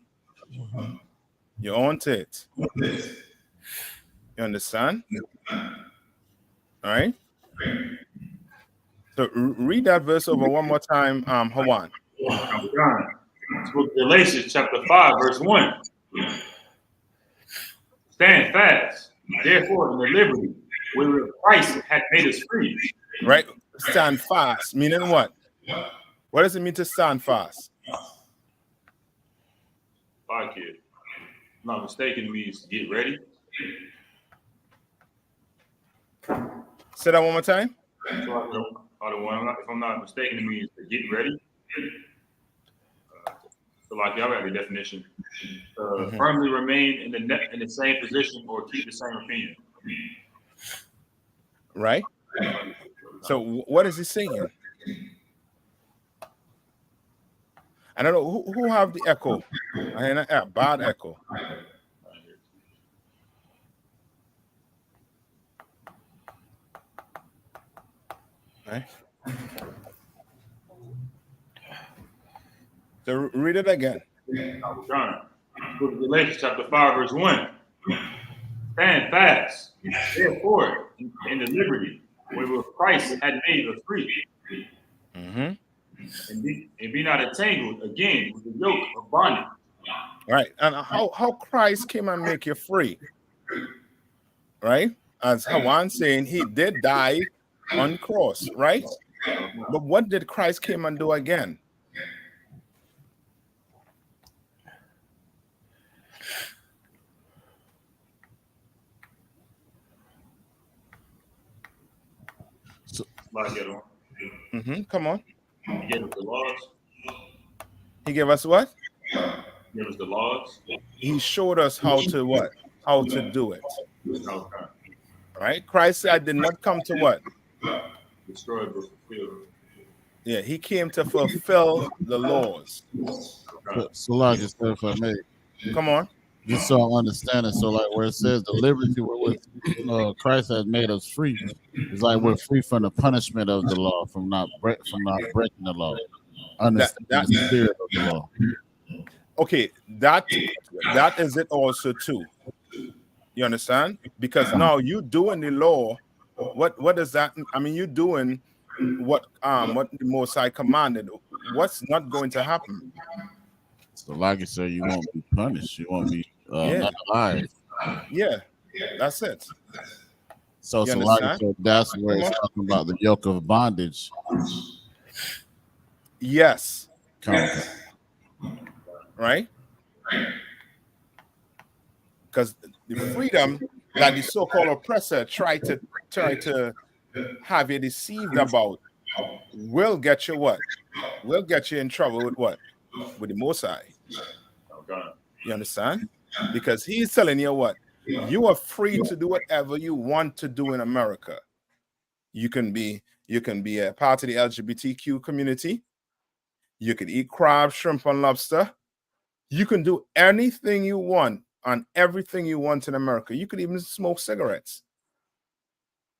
You're on to it. You understand? All right. So read that verse over one more time, Hawan. Galatians chapter 5, verse 1. Stand fast, therefore, in the liberty wherewith Christ hath made us free. Right? Stand fast, meaning what? What does it mean to stand fast? If I'm not mistaken, it means get ready. Say that one more time. If I'm not mistaken, it means to get ready. So like y'all got the definition. Firmly remain in the same position or keep the same opinion. Right? So what is he saying? I don't know who have the echo. I had a bad echo. Right. So read it again. Galatians chapter 5, verse 1. Stand fast, therefore, in the liberty wherewith Christ had made us free. And be not entangled again with the yoke of bondage. Right. And how Christ came and make you free. Right? As Hawan saying, he did die on the cross, right? But what did Christ came and do again? Come on. He gave us the laws. He gave us what? He gave us the laws. He showed us how to what? How to do it. Okay. Right? Christ said, I did not come to what? Destroy but fulfill. Yeah, he came to fulfill the laws. Salakia, if I may. Come on. Just so I understand it. So like where it says the liberty with Christ has made us free, it's like we're free from the punishment of the law, from not breaking the law. Understand the spirit of the law. Okay, that is it also too. You understand? Because now you doing the law. What does that? I mean, you doing what the Most High commanded. What's not going to happen? So like you said, you won't be punished. You won't be Yeah. alive. Yeah, that's it. So You so like understand? so that's where it's talking about the yoke of bondage. Yes. Come. Right? Because the freedom that the so-called oppressor try to have you deceived about will get you what? Will get you in trouble with what? With the Most High. You understand? Because he's telling you what? You are free to do whatever you want to do in America. You can be a part of the LGBTQ community. You can eat crab, shrimp, and lobster. You can do anything you want on everything you want in America. You could even smoke cigarettes,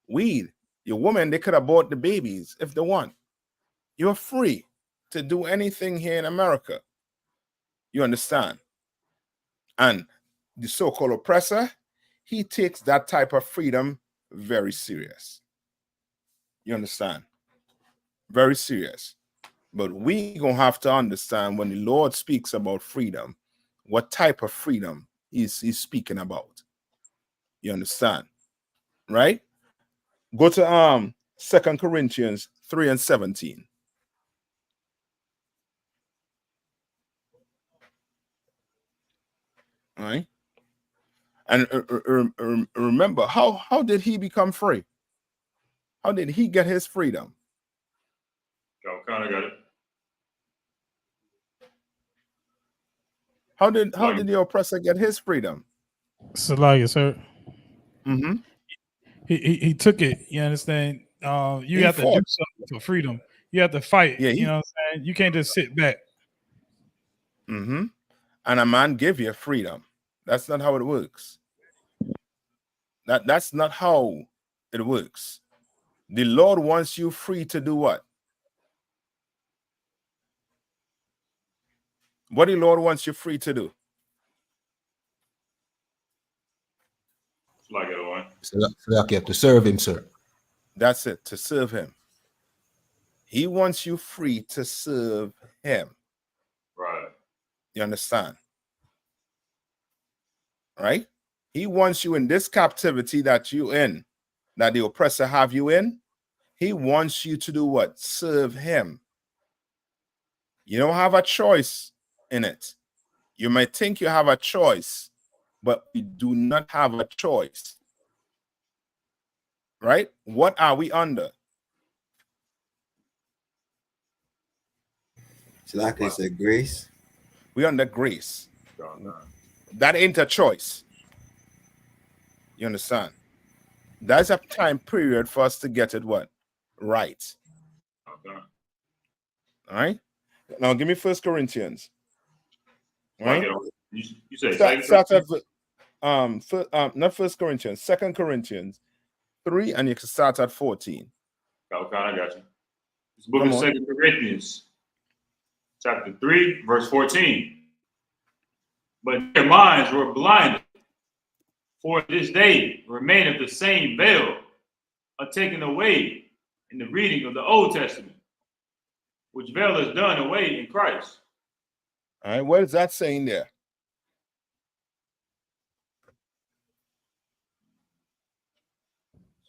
weed. Your woman, they could have bought the babies if they want. You're free to do anything here in America. You understand? And the so-called oppressor, he takes that type of freedom very serious. You understand? Very serious. But we gonna have to understand when the Lord speaks about freedom, what type of freedom he's speaking about. You understand? Right? Go to 2 Corinthians 3:17. All right. And remember, how did he become free? How did he get his freedom? Kind of got it. How did the oppressor get his freedom? Salakia, sir. Mm-hmm. He took it. You understand? You have to do something for freedom. You have to fight. Yeah, you know what I'm saying? You can't just sit back. Mm-hmm. And a man give you freedom. That's not how it works. That's not how it works. The Lord wants you free to do what? What the Lord wants you free to do? Like it one. So you have to serve him, sir. That's it, to serve him. He wants you free to serve him. Right. You understand? Right? He wants you in this captivity that you in, that the oppressor have you in. He wants you to do what? Serve him. You don't have a choice in it. You might think you have a choice, but we do not have a choice. Right? What are we under? So like I said, grace. We're under grace. That ain't a choice. You understand? That's a time period for us to get it what? Right. Okay. All right. Now give me 1 Corinthians. All right. You say start at not 1 Corinthians, 2 Corinthians 3, and you can start at 14. Okay, I got you. It's the book of 2 Corinthians, chapter 3, verse 14. But their minds were blinded, for this day remaineth the same veil taken away in the reading of the Old Testament, which veil is done away in Christ. All right, what is that saying there?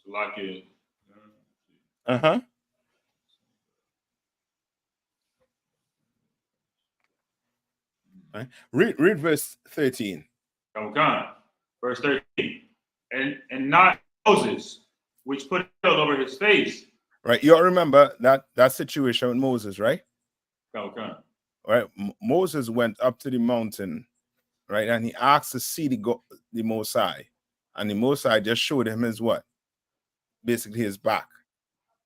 Like it. Uh-huh. All right. Read verse 13. Okay. Verse 13. And not Moses, which put a veil over his face. Right. You all remember that situation with Moses, right? Okay. Right. Moses went up to the mountain, right? And he asked to see the Most High. And the Most High just showed him his what? Basically his back.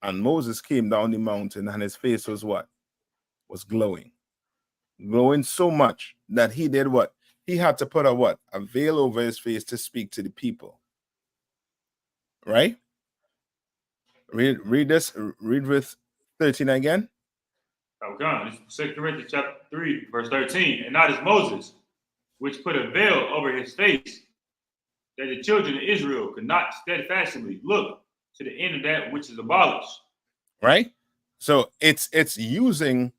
And Moses came down the mountain and his face was what? Was glowing. Glowing so much that he did what? He had to put a what? A veil over his face to speak to the people. Right? Read this. Read verse 13 again. Okay. This is 2 Corinthians chapter 3, verse 13. And not as Moses, which put a veil over his face, that the children of Israel could not steadfastly look to the end of that which is abolished. Right? So it's using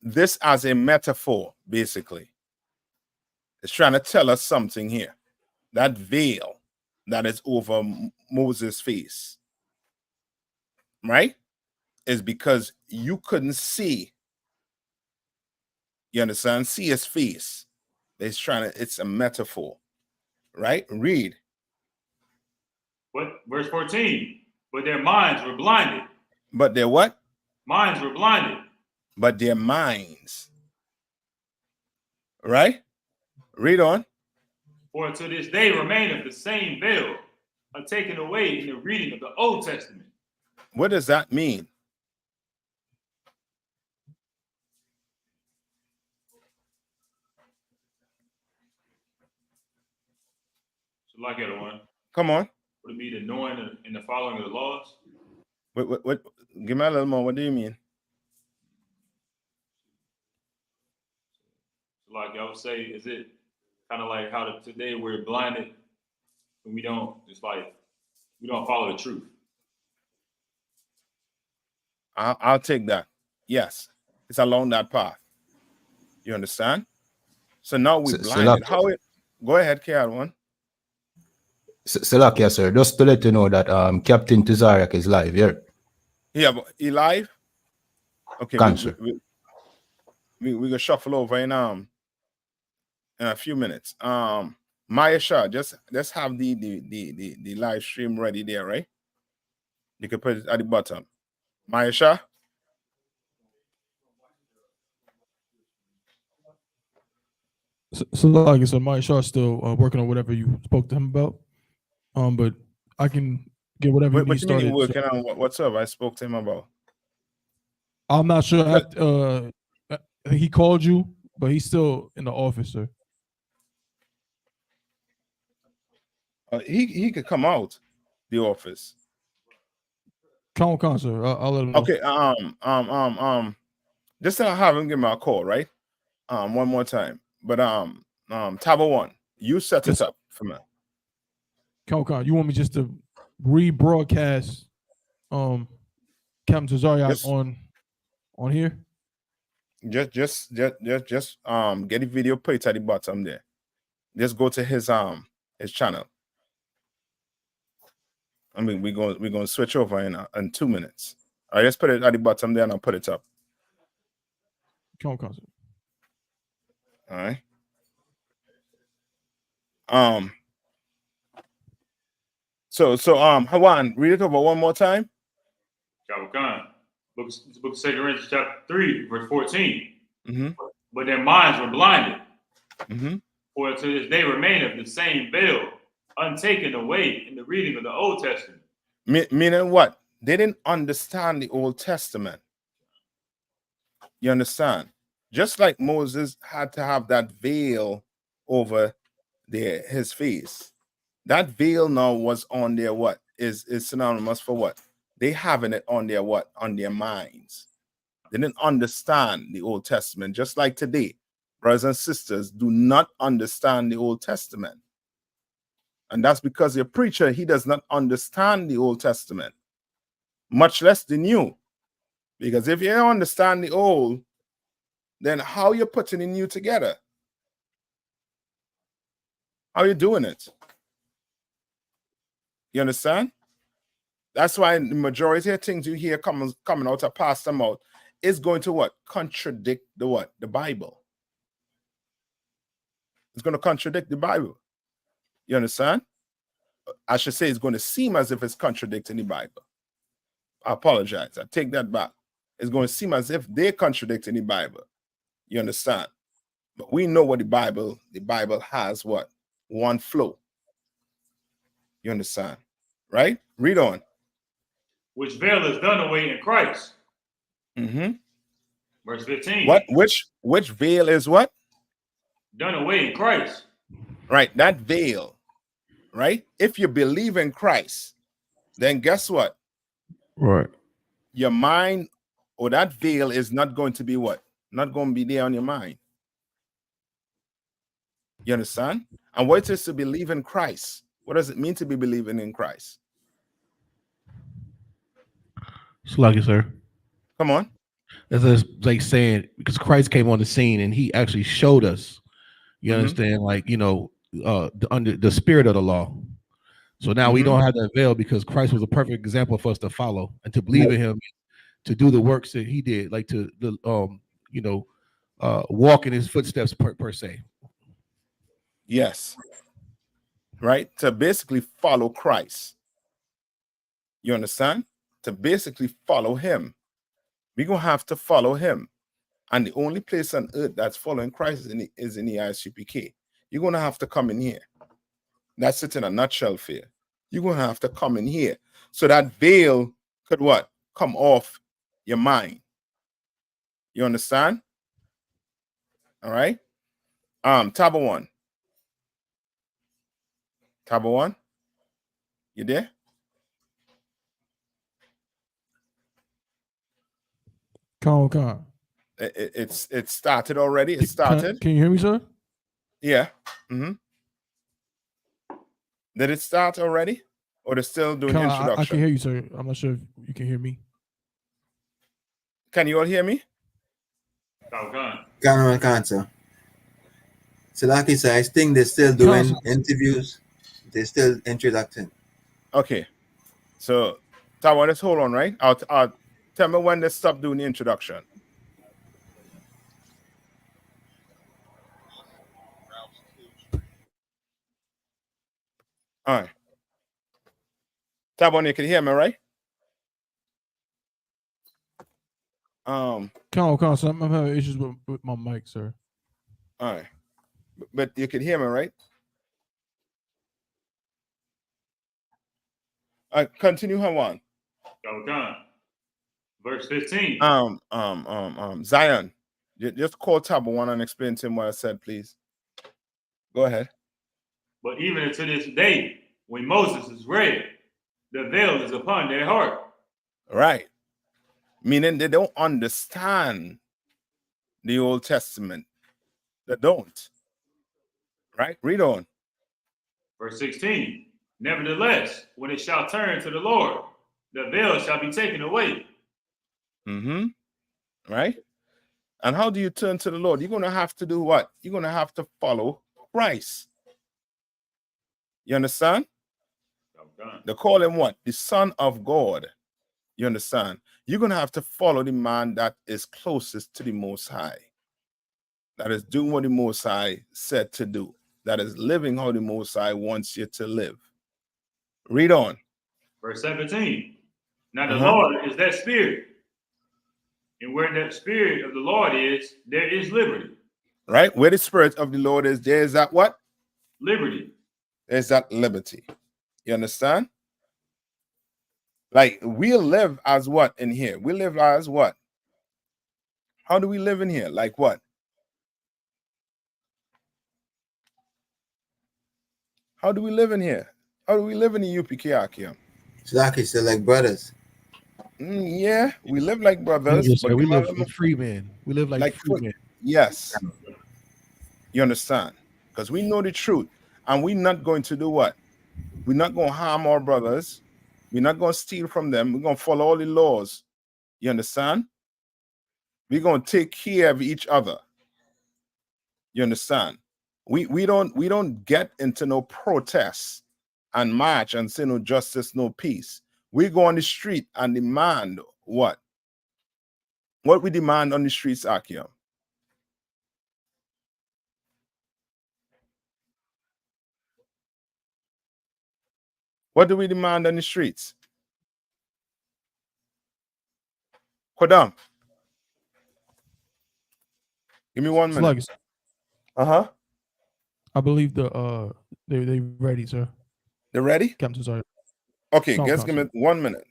this as a metaphor, basically. It's trying to tell us something here. That veil that is over Moses' face, right, is because you couldn't see. You understand? See his face. It's trying to, it's a metaphor, right? Read. What? Verse 14. But their minds were blinded. But their what? Minds were blinded. But their minds. Right? Read on. For to this day remaineth the same veil, taken away in the reading of the Old Testament. What does that mean? So like that one. Come on. Would it be the knowing and the following of the laws? What? Give me a little more. What do you mean? So like I would say, is it kind of like how today we're blinded and we don't, it's like we don't follow the truth. I'll take that. Yes, it's along that path. You understand? So now we're blinded. How it? Go ahead, K1. Salakia, sir. Just to let you know that Captain Tizariak is live here. Yeah, but he live. Okay, we're gonna shuffle over in a few minutes. Maya Shah, just have the live stream ready there, right? You can put it at the bottom. Maya Shah. So like I said, Mike Shaw's still working on whatever you spoke to him about. But I can get whatever you need started. Mean working on what's up? I spoke to him about. I'm not sure. He called you, but he's still in the office, sir. He could come out the office. Come on, sir. I'll let him know. Okay. Just have him give me a call, right? One more time. But Tabo 1, you set it up for me. Con, you want me just to rebroadcast Captain Tazariak on here? Just get the video, put it at the bottom there. Just go to his channel. I mean, we're going to switch over in 2 minutes. All right, just put it at the bottom there and I'll put it up. Con. All right. So Hawan, read it over one more time. Khan. Book of 2 Corinthians chapter 3, verse 14. Mm-hmm. But their minds were blinded. Mm-hmm. For to this day remaineth the same veil, untaken away in the reading of the Old Testament. Meaning what? They didn't understand the Old Testament. You understand? Just like Moses had to have that veil over his face. That veil now was on their what? Is synonymous for what? They having it on their what? On their minds. They didn't understand the Old Testament. Just like today, brothers and sisters do not understand the Old Testament. And that's because your preacher, he does not understand the Old Testament, much less the New. Because if you don't understand the Old, then how you putting the New together? How you doing it? You understand? That's why the majority of things you hear coming out of pastor mouth is going to what? Contradict the what? The Bible. It's going to contradict the Bible. You understand? I should say it's going to seem as if it's contradicting the Bible. I apologize. I take that back. It's going to seem as if they're contradicting the Bible. You understand? But we know what the Bible has what? One flow. You understand? Right? Read on. Which veil is done away in Christ. Mm-hmm. Verse 15. What? Which veil is what? Done away in Christ. Right, that veil. Right? If you believe in Christ, then guess what? Right. Your mind or that veil is not going to be what? Not going to be there on your mind. You understand? And what it is to believe in Christ? What does it mean to be believing in Christ? Sluggy, sir. Come on. That's just like saying because Christ came on the scene and he actually showed us. You understand, like under the spirit of the law. So now we don't have that veil because Christ was a perfect example for us to follow and to believe in him, to do the works that he did, like to walk in his footsteps per se. Yes. Right? To basically follow Christ. You understand? To basically follow him. We're going to have to follow him. And the only place on earth that's following Christ is in the I.S.U.P.K. You're going to have to come in here. That's it in a nutshell for you. You're going to have to come in here. So that veil could what? Come off your mind. You understand? All right? Tab 1. Tab 1. You there? Con. It started already. It started. Can you hear me, sir? Yeah. Did it start already? Or they're still doing the introduction? I can hear you, sir. I'm not sure if you can hear me. Can you all hear me? Can't, sir. So like I said, I think they're still doing interviews. They're still introducing. Okay. So, Tawa, let's hold on, right? I'll tell me when they stop doing the introduction. All right. Tawa, you can hear me, right? Con, so I'm having issues with my mic, sir. All right. But you can hear me, right? Continue, Hawan. Verse 15. Zion, just call tab 1 and explain to him what I said, please. Go ahead. But even unto this day, when Moses is read, the veil is upon their heart. Right. Meaning they don't understand the Old Testament. They don't. Right? Read on. Verse 16. Nevertheless, when it shall turn to the Lord, the veil shall be taken away. Right? And how do you turn to the Lord? You're going to have to do what? You're going to have to follow Christ. You understand? They call him what? The Son of God. You understand? You're going to have to follow the man that is closest to the Most High. That is doing what the Most High said to do. That is living how the Most High wants you to live. Read on. Verse 17. Now the Lord is that spirit. And where that spirit of the Lord is, there is liberty. Right? Where the spirit of the Lord is, there is that what? Liberty. There's that liberty. You understand? Like we live as what in here? We live as what? How do we live in here? Like what? How do we live in here? How do we live in the UPK Akim? So like I said, like brothers. Yeah, we live like brothers. Yes, but we live like free men. We live like free men. Yes. You understand? Because we know the truth. And we're not going to do what? We're not going to harm our brothers. We're not going to steal from them. We're going to follow all the laws. You understand? We're going to take care of each other. You understand? We don't get into no protests and march and say no justice, no peace. We go on the street and demand what? What we demand on the streets, Akim? What do we demand on the streets? Kodam. Give me 1 minute. I believe they ready, sir. They're ready? Captain, sorry. Okay, guys, give me 1 minute.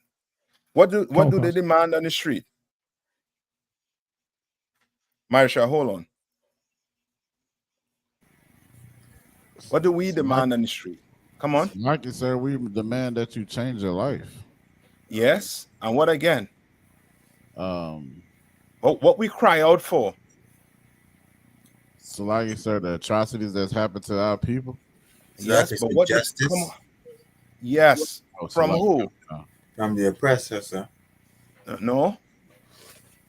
What do they demand on the street? Marsha, hold on. What do we demand on the street? Come on. Like you said, we demand that you change your life. Yes. And what again? What we cry out for? So like you said, the atrocities that's happened to our people. Yes, but what justice? Come on. Yes. From who? From the oppressor, sir. No.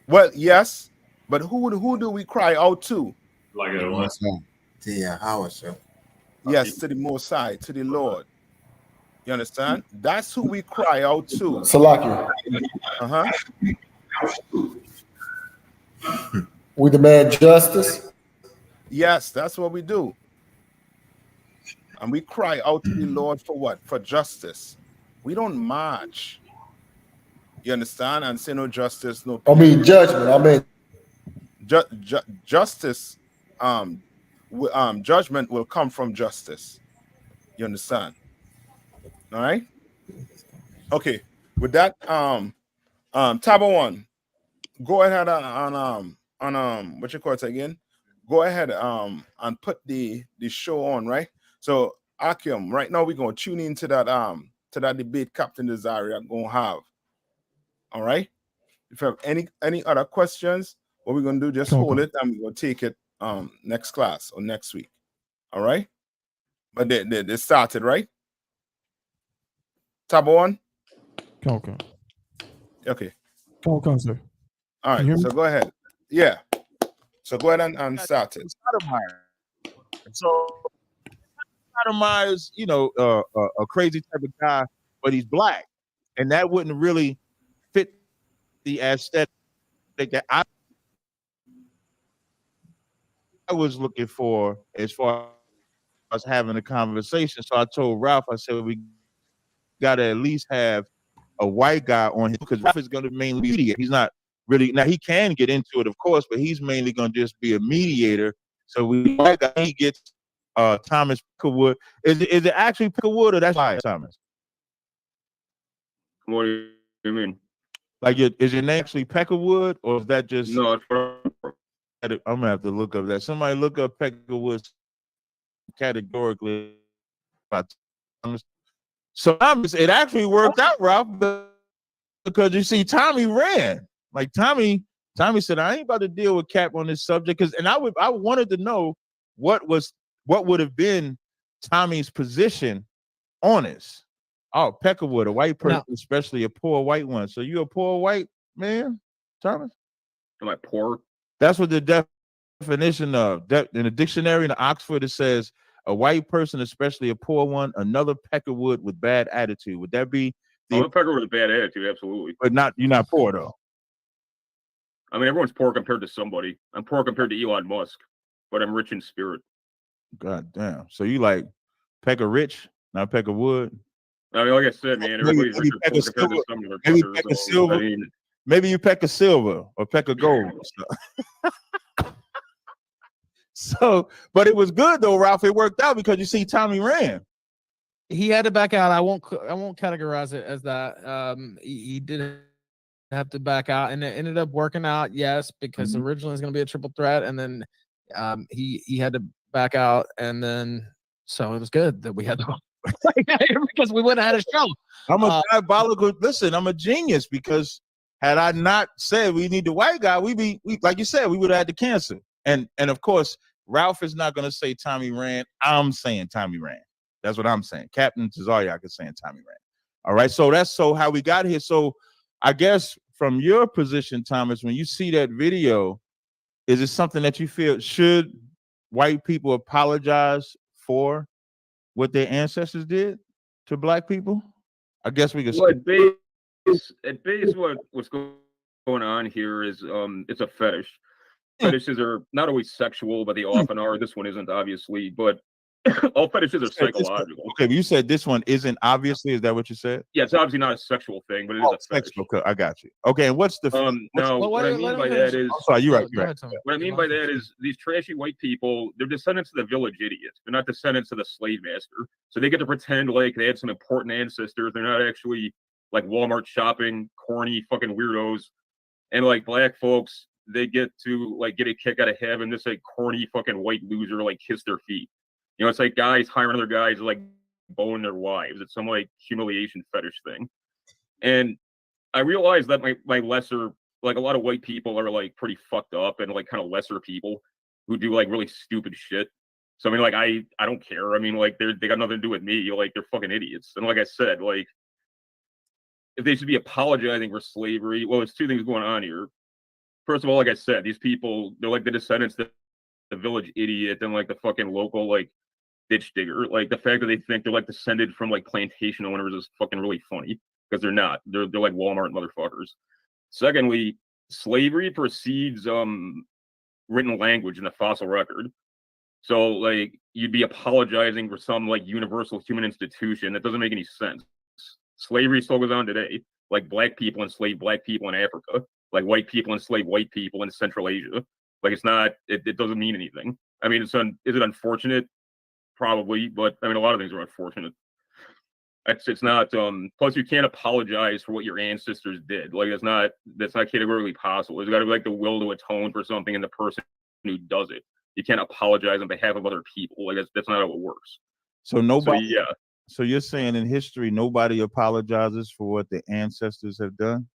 Well, yes, but who do we cry out to? Like The a Most High. Yahweh. Yes, to the Most High, to the Lord. You understand? That's who we cry out to. Salakia. Uh-huh. We demand justice. Yes, that's what we do. And we cry out to the Lord for what? For justice. We don't march. You understand? And say no justice, no peace. I mean judgment. I mean justice, judgment will come from justice. You understand? All right. Okay. With that, Tabo one, go ahead on what you call it again? Go ahead and put the show on, right? So Akim, right now we're gonna tune into that debate Captain Desire gonna have. All right. If you have any other questions, what we're gonna do, just hold it and we're gonna take it next class or next week. All right. But they started, right? Tabo one? Okay. Okay, sir. All right, so go ahead. Yeah. So go ahead and start it. So Sotomayor is, a crazy type of guy, but he's black, and that wouldn't really fit the aesthetic that I was looking for as far as having a conversation. So I told Ralph, I said we got to at least have a white guy on here because Ralph is going to mainly be mediator. He's not really, now he can get into it, of course, but he's mainly going to just be a mediator. So we white guy, he gets Thomas Peckerwood. Is it actually Peckerwood or that's why Thomas? What do you mean? Like, is your name actually Peckerwood, or is that just? No, I'm gonna have to look up that. Somebody look up Peckerwood categorically. So it actually worked out, Ralph, because you see, Tommy ran. Like Tommy said, I ain't about to deal with Cap on this subject, and I wanted to know what would have been Tommy's position on this. Oh, Peckerwood, a white person, especially a poor white one. So you a poor white man, Thomas? Am I poor? That's what the definition of in the dictionary in Oxford, it says a white person, especially a poor one, another Peckerwood with bad attitude. Would that be I'm a Peckerwood with a bad attitude, absolutely. But you're not poor though. I mean, everyone's poor compared to somebody. I'm poor compared to Elon Musk, but I'm rich in spirit. God damn. So you like Pecker rich, not Peckerwood? I mean, like I said, man, everybody's rich or poor compared to some other maybe fuckers. Pecker So, Silver. I mean, Maybe you Pecker Silver or Pecker Gold. So, but it was good though, Ralph. It worked out because you see, Tommy ran. He had to back out. I won't categorize it as that. He did have to back out, and it ended up working out. Yes, because originally it was going to be a triple threat, and then he had to back out, and then so it was good that we had to because we wouldn't have had a show. I'm a diabolical. Listen, I'm a genius because had I not said we need the white guy, we like you said, we would have had to cancel. And of course, Ralph is not going to say Tommy ran. I'm saying Tommy ran. That's what I'm saying. Captain Tazariak is saying Tommy ran. All right. So that's how we got here. So I guess from your position, Thomas, when you see that video, is it something that you feel should white people apologize for what their ancestors did to black people? I guess we could. Well, at base, what's going on here is it's a fetish. Fetishes are not always sexual, but they often are. This one isn't, obviously, but all fetishes are psychological. Okay, but you said this one isn't, obviously. Is that what you said? Yeah, it's obviously not a sexual thing, but it is a fetish. Okay, I got you. Okay, and what's the what I mean by that is, sorry, you're right. What I mean by that is these trashy white people, they're descendants of the village idiots. They're not descendants of the slave master. So they get to pretend like they had some important ancestors. They're not actually like Walmart shopping, corny fucking weirdos. And like black folks, they get to like get a kick out of having this like corny fucking white loser like kiss their feet. You know, it's like guys hiring other guys to like bone their wives. It's some like humiliation fetish thing. And I realized that my lesser, like a lot of white people are like pretty fucked up and like kind of lesser people who do like really stupid shit. So I mean, like I don't care. I mean, like they got nothing to do with me. Like they're fucking idiots. And like I said, like if they should be apologizing for slavery, well, there's two things going on here. First of all, like I said, these people, they're like the descendants of the village idiot and like the fucking local like ditch digger. Like the fact that they think they're like descended from like plantation owners is fucking really funny because they're not. They're like Walmart motherfuckers. Secondly, slavery precedes written language in the fossil record. So like you'd be apologizing for some like universal human institution. That doesn't make any sense. Slavery still goes on today. Like black people enslaved black people in Africa. Like white people enslaved white people in Central Asia. Like it's not. It doesn't mean anything. I mean, is it unfortunate? Probably, but I mean, a lot of things are unfortunate. It's not. Plus, you can't apologize for what your ancestors did. Like that's not categorically possible. There's got to be like the will to atone for something in the person who does it. You can't apologize on behalf of other people. Like that's not how it works. So nobody. So, yeah. So you're saying in history nobody apologizes for what the ancestors have done?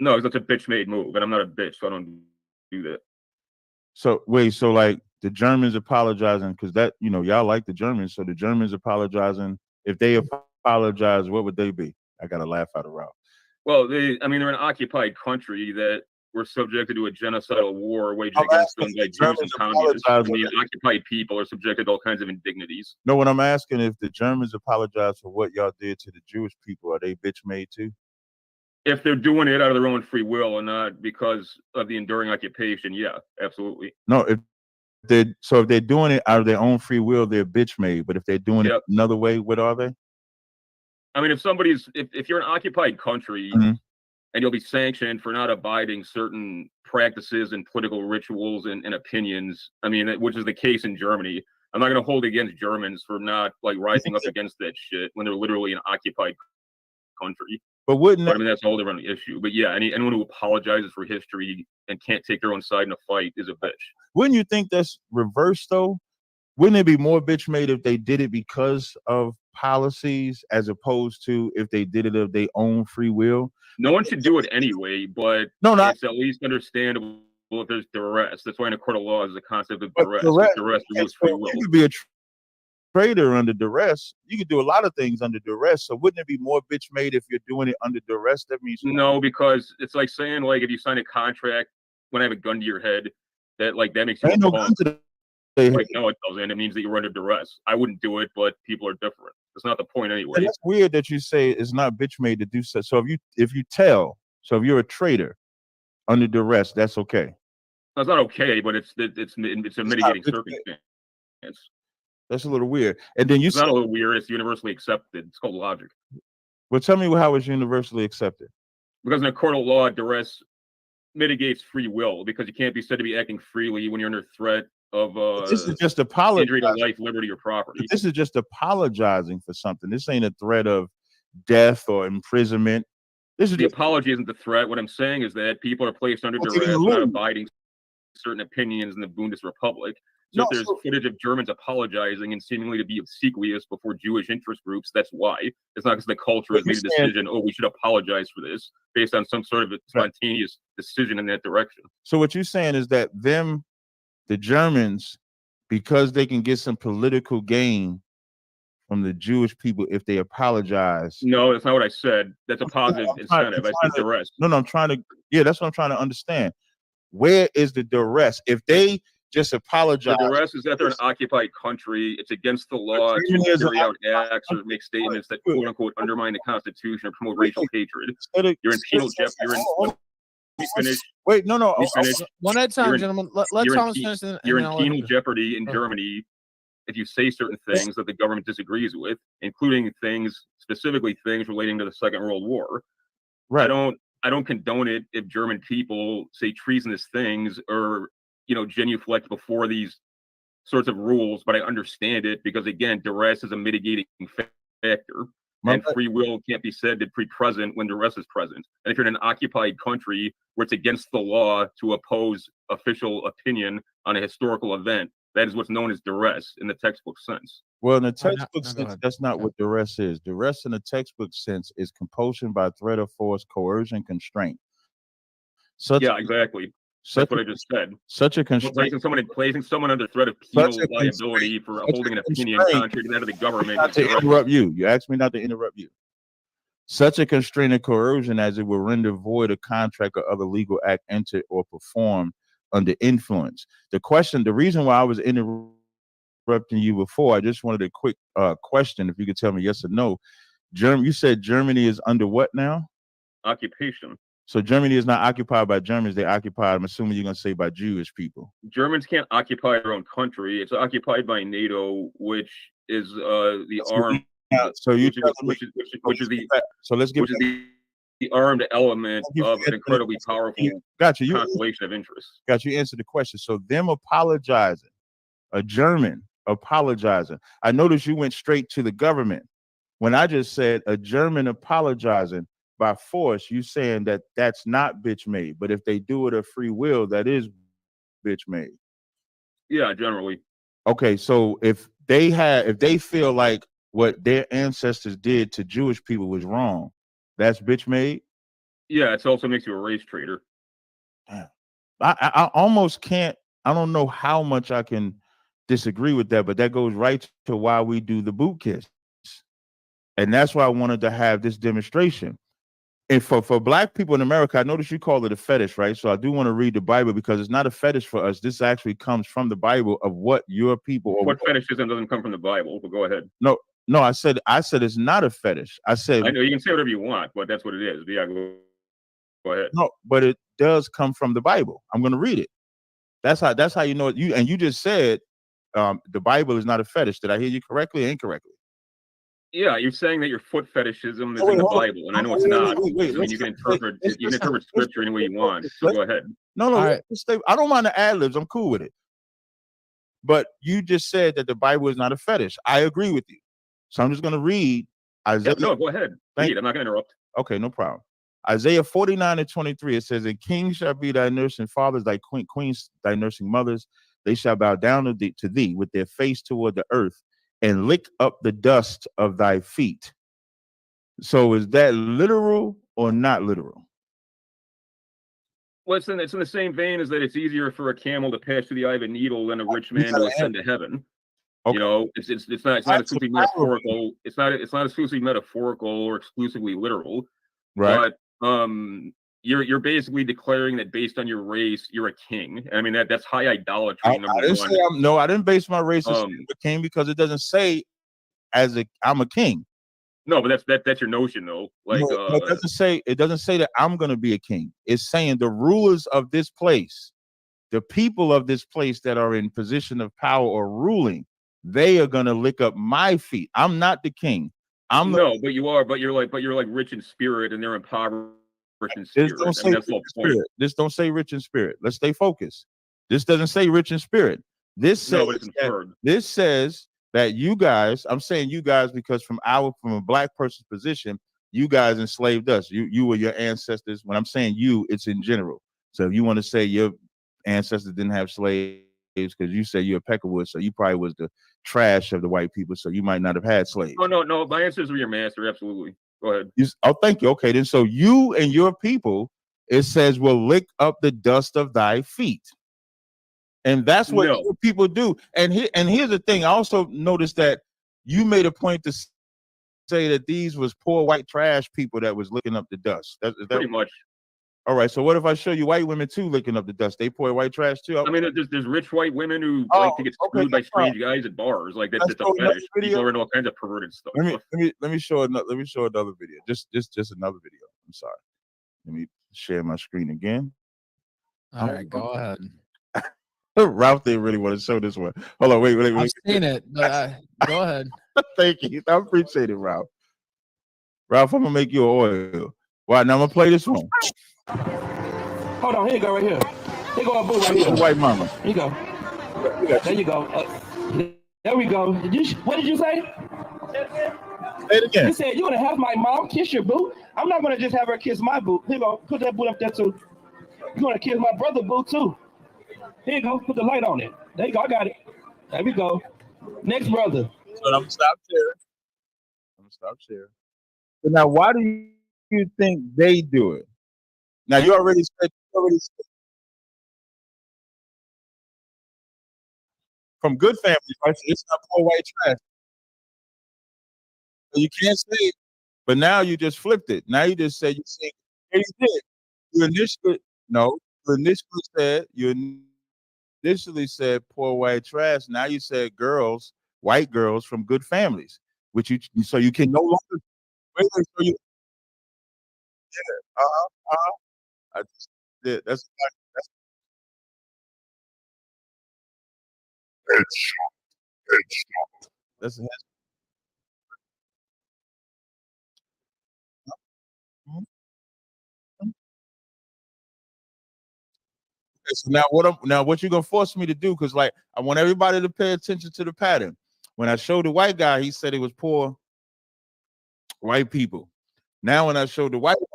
No, that's a bitch-made move, and I'm not a bitch, so I don't do that. So wait, so like the Germans apologizing because that y'all like the Germans, so the Germans apologizing. If they apologize, what would they be? I got to laugh out of route. Well, they're an occupied country that were subjected to a genocidal war waged against them by Jews and communists. I mean, occupied people are subjected to all kinds of indignities. No, what I'm asking, if the Germans apologize for what y'all did to the Jewish people, are they bitch made too? If they're doing it out of their own free will and not because of the enduring occupation, yeah, absolutely. No, if they're doing it out of their own free will, they're bitch made. But if they're doing it another way, what are they? I mean, if you're an occupied country and you'll be sanctioned for not abiding certain practices and political rituals and opinions, I mean, which is the case in Germany. I'm not going to hold against Germans for not like rising up against that shit when they're literally an occupied country. But wouldn't I mean, that's a whole different issue. But yeah, anyone who apologizes for history and can't take their own side in a fight is a bitch. Wouldn't you think that's reversed though? Wouldn't it be more bitch made if they did it because of policies as opposed to if they did it of their own free will? No one should do it anyway, but it's at least understandable if there's duress. That's why in a court of law is the concept of duress. Duress removes free will. You could be a traitor under duress. You could do a lot of things under duress. So wouldn't it be more bitch made if you're doing it under duress? That means no, because it's like saying like if you sign a contract when I have a gun to your head, that makes you a punk. Like, no, it doesn't. It means that you're under duress. I wouldn't do it, but people are different. That's not the point anyway. And it's weird that you say it's not bitch made to do so. So if you're a traitor under duress, that's okay. That's not okay, but it's a mitigating circumstance. That's a little weird. And then it's not a little weird. It's universally accepted. It's called logic. Well, tell me how it's universally accepted. Because in a court of law, duress mitigates free will because you can't be said to be acting freely when you're under threat of this is just apologizing. Injury to life, liberty, or property. But this is just apologizing for something. This ain't a threat of death or imprisonment. The apology isn't the threat. What I'm saying is that people are placed under duress for not abiding certain opinions in the Bundesrepublic. So if there's footage of Germans apologizing and seemingly to be obsequious before Jewish interest groups, that's why. It's not because the culture has made a decision, we should apologize for this, based on some sort of a spontaneous decision in that direction. So what you're saying is that the Germans, because they can get some political gain from the Jewish people if they apologize. No, that's not what I said. That's a positive incentive. I said duress. No, that's what I'm trying to understand. Where is the duress? If they just apologize. The duress is that they're an occupied country. It's against the law to carry out acts or make statements that quote unquote undermine the Constitution or promote racial hatred. You're in penal jeopardy. Wait, no. One at a time, gentlemen. Let Thomas finish. You're in penal jeopardy in Germany if you say certain things that the government disagrees with, including specifically things relating to the Second World War. Right. I don't condone it if German people say treasonous things or genuflect before these sorts of rules, but I understand it because again, duress is a mitigating factor. And free will can't be said to be present when duress is present. And if you're in an occupied country where it's against the law to oppose official opinion on a historical event, that is what's known as duress in the textbook sense. Well, in the textbook sense, that's not what duress is. Duress in the textbook sense is compulsion by threat of force, coercion, constraint. Yeah, exactly. That's what I just said. Such a constraint. Placing someone under threat of penal liability for holding an opinion contrary to that of the government. Not to interrupt you. You asked me not to interrupt you. such a constraint of coercion as it will render void a contract or other legal act entered or performed under influence. The reason why I was interrupting you before, I just wanted a quick question, if you could tell me yes or no. You said Germany is under what now? Occupation. So Germany is not occupied by Germans, they're occupied, I'm assuming you're going to say, by Jewish people. Germans can't occupy their own country. It's occupied by NATO, which is the armed. So you which is the armed element of an incredibly powerful constellation of interests. Got you. Answer the question. So them apologizing, a German apologizing. I noticed you went straight to the government. When I just said a German apologizing by force, you saying that that's not bitch made. But if they do it of free will, that is bitch made. Yeah, generally. Okay, so if they feel like what their ancestors did to Jewish people was wrong, that's bitch made? Yeah, it also makes you a race traitor. I almost can't, I don't know how much I can disagree with that, but that goes right to why we do the boot kiss. And that's why I wanted to have this demonstration. And for Black people in America, I notice you call it a fetish, right? So I do want to read the Bible because it's not a fetish for us. This actually comes from the Bible of what your people. What fetishism doesn't come from the Bible? But go ahead. No, I said it's not a fetish. I know you can say whatever you want, but that's what it is. Yeah, go ahead. No, but it does come from the Bible. I'm going to read it. That's how you know it. You just said the Bible is not a fetish. Did I hear you correctly or incorrectly? Yeah, you're saying that your foot fetishism is in the Bible, and I know it's not. I mean, you can interpret scripture any way you want. So go ahead. No, I don't mind the ad-libs. I'm cool with it. But you just said that the Bible is not a fetish. I agree with you. So I'm just going to read Isaiah. Yeah, no, go ahead. Read. I'm not going to interrupt. Okay, no problem. Isaiah 49:23, it says, "And kings shall be thy nursing fathers, thy queens thy nursing mothers. They shall bow down to thee with their face toward the earth, and lick up the dust of thy feet." So is that literal or not literal? Well, it's in the same vein as that it's easier for a camel to pass through the eye of a needle than a rich man to ascend to heaven. Okay. You know, it's not exclusively metaphorical. It's not exclusively metaphorical or exclusively literal. Right. But you're basically declaring that based on your race, you're a king. I mean, that's high idolatry. I didn't base my race as a king because it doesn't say I'm a king. No, but that's your notion though. Like it doesn't say that I'm going to be a king. It's saying the rulers of this place, the people of this place that are in position of power or ruling, they are going to lick up my feet. I'm not the king. But you are. But you're like rich in spirit, and they're impoverished in spirit. This don't say rich in spirit. Let's stay focused. This doesn't say rich in spirit. This says that you guys, I'm saying you guys because from a Black person's position, you guys enslaved us. You were your ancestors. When I'm saying you, it's in general. So if you want to say your ancestors didn't have slaves, because you say you're a Peckerwood, so you probably was the trash of the white people, so you might not have had slaves. Oh no, my ancestors were your master, absolutely. Go ahead. Thank you. Okay, then so you and your people, it says, will lick up the dust of thy feet. And that's what people do. And here's the thing. I also noticed that you made a point to say that these was poor white trash people that was licking up the dust. Is that pretty much? All right. So what if I show you white women too licking up the dust? They poor white trash too. I mean, there's rich white women who like to get screwed by strange guys at bars. Like that's a fetish. People are into all kinds of perverted stuff. Let me show another video. Just another video. I'm sorry. Let me share my screen again. All right, go ahead. Ralph didn't really want to show this one. Hold on, wait. I've seen it, but go ahead. Thank you. I appreciate it, Ralph. Ralph, I'm gonna make you an oil. Wow, now I'm gonna play this one. Hold on, here you go, right here. Here go a boo right here. White mama. Here you go. There you go. There we go. What did you say? Say it again. You said you're gonna have my mom kiss your boo. I'm not gonna just have her kiss my boo. Here you go. Put that boo up there too. You're gonna kiss my brother boo too. Here you go. Put the light on it. There you go. I got it. There we go. Next brother. So I'm gonna stop sharing. So now, why do you think they do it? Now you already said from good families, right? So it's not poor white trash. So you can't say it, But now you just flipped it. Now you just said you see. You did. You initially said poor white trash. Now you said girls, white girls from good families, which you so you can no longer. Wait, so you. Yeah. I just did. That's headshot. That's a headshot. So what you're gonna force me to do? Because like I want everybody to pay attention to the pattern. When I showed the white guy, he said it was poor white people. Now when I showed the white woman,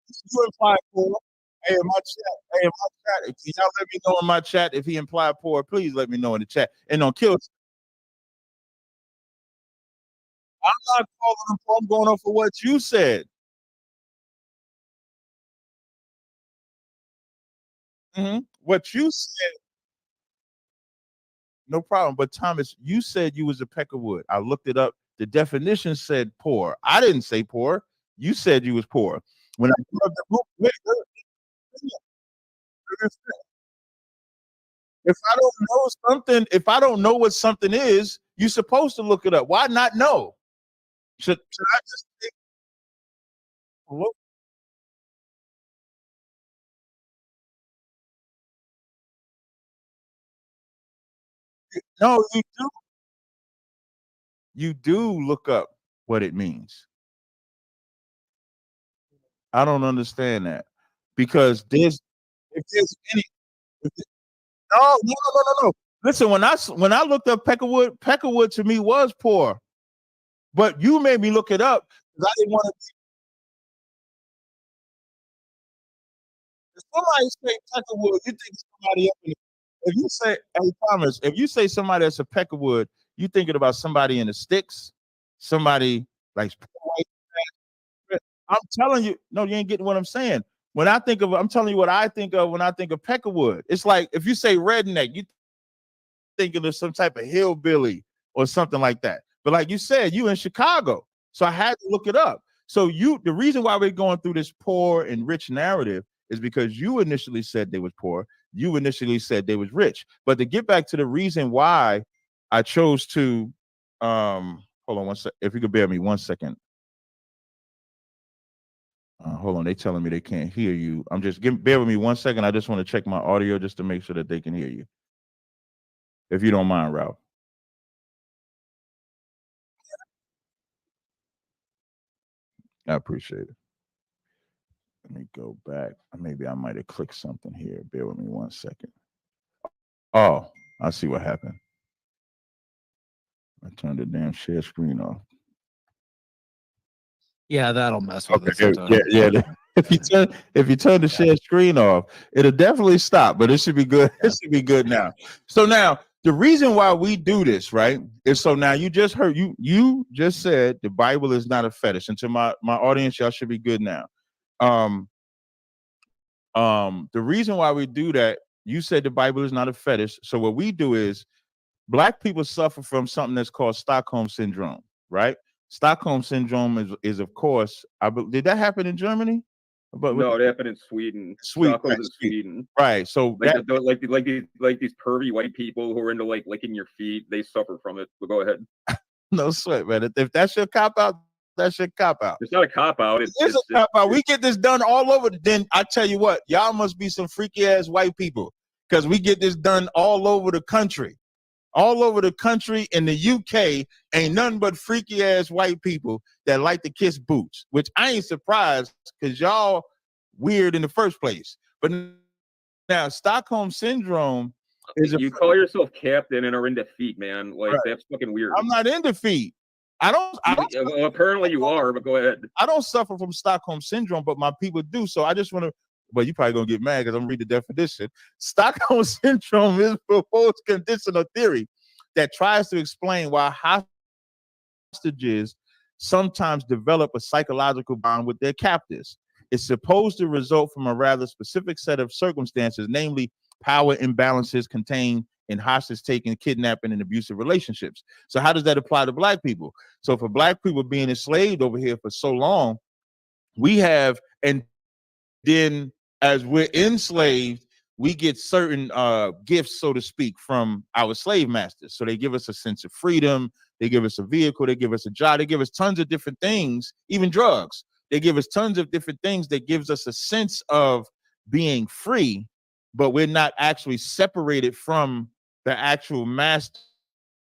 you imply poor. Hey, in my chat, can y'all let me know in my chat if he implied poor? Please let me know in the chat. And don't kill. I'm not calling him poor. I'm going off of what you said. What you said. No problem. But Thomas, you said you was a peckerwood. I looked it up. The definition said poor. I didn't say poor. You said you was poor. When I put up the book, if I don't know something, if I don't know what something is, you're supposed to look it up. Why not know? Should I just think, look? No, you do. You do look up what it means. I don't understand that because if there's any, no. Listen, when I looked up Peckerwood to me was poor, but you made me look it up because I didn't want to. If somebody say Peckerwood, you think somebody up in it. If you say, hey Thomas, if you say somebody that's a Peckerwood, you thinking about somebody in the sticks, somebody like. I'm telling you, no, you ain't getting what I'm saying. When I think of, I'm telling you what I think of when I think of Peckerwood. It's like if you say redneck, you thinking of some type of hillbilly or something like that. But like you said, you in Chicago, so I had to look it up. So the reason why we're going through this poor and rich narrative is because you initially said they was poor. You initially said they was rich. But to get back to the reason why I chose to, hold on one second. If you could bear me 1 second. Hold on, they telling me they can't hear you. Bear with me 1 second. I just want to check my audio just to make sure that they can hear you. If you don't mind, Ralph. I appreciate it. Let me go back. Maybe I might have clicked something here. Bear with me 1 second. Oh, I see what happened. I turned the damn share screen off. Yeah, that'll mess with it Okay, sometimes. yeah. If you turn the share screen off, it'll definitely stop, but it should be good. It should be good now. So now the reason why we do this, right, is so now you just heard you just said the Bible is not a fetish. And to my audience, y'all should be good now. The reason why we do that, you said the Bible is not a fetish. So what we do is Black people suffer from something that's called Stockholm syndrome, right? Stockholm syndrome is of course, did that happen in Germany? But no, it happened in Sweden. Stockholm's in Sweden. Right. So like these pervy white people who are into like licking your feet, they suffer from it. But go ahead. No sweat, man. If that's your cop out, that's your cop out. It's not a cop out. It's a cop out. We get this done all over. Then I tell you what, y'all must be some freaky ass white people because we get this done all over the country. All over the country. In the UK, ain't nothing but freaky ass white people that like to kiss boots, which I ain't surprised because y'all weird in the first place. But now Stockholm syndrome is you call yourself captain and are into feet, man. Like that's fucking weird. I'm not into feet. I don't well, apparently you are, but go ahead. I don't suffer from Stockholm syndrome, but my people do. So I just want to. But you probably gonna get mad because I'm gonna read the definition. Stockholm syndrome is a proposed conditional theory that tries to explain why hostages sometimes develop a psychological bond with their captors. It's supposed to result from a rather specific set of circumstances, namely power imbalances contained in hostage taking, kidnapping, and abusive relationships. So how does that apply to black people? So for black people being enslaved over here for so long, we have, and then as we're enslaved, we get certain gifts, so to speak, from our slave masters. So they give us a sense of freedom, they give us a vehicle, they give us a job, they give us tons of different things, even drugs. They give us tons of different things that gives us a sense of being free, but we're not actually separated from the actual master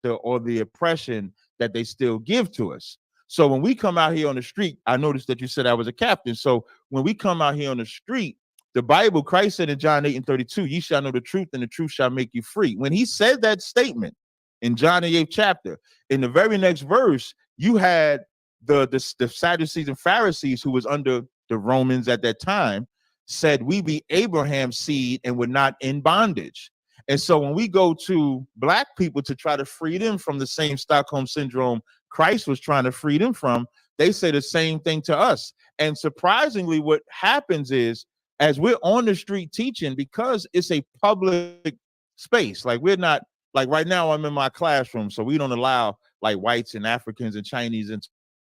or the oppression that they still give to us. So when we come out here on the street, I noticed that you said I was a captain. So when we come out here on the street, the Bible, Christ said in John 8:32, ye shall know the truth and the truth shall make you free. When he said that statement in John the 8th chapter, in the very next verse, you had the Sadducees and Pharisees who was under the Romans at that time said, we be Abraham's seed and we're not in bondage. And so when we go to black people to try to free them from the same Stockholm syndrome Christ was trying to free them from, they say the same thing to us. And surprisingly, what happens is, as we're on the street teaching, because it's a public space, like we're not, like right now I'm in my classroom, so we don't allow like whites and Africans and Chinese into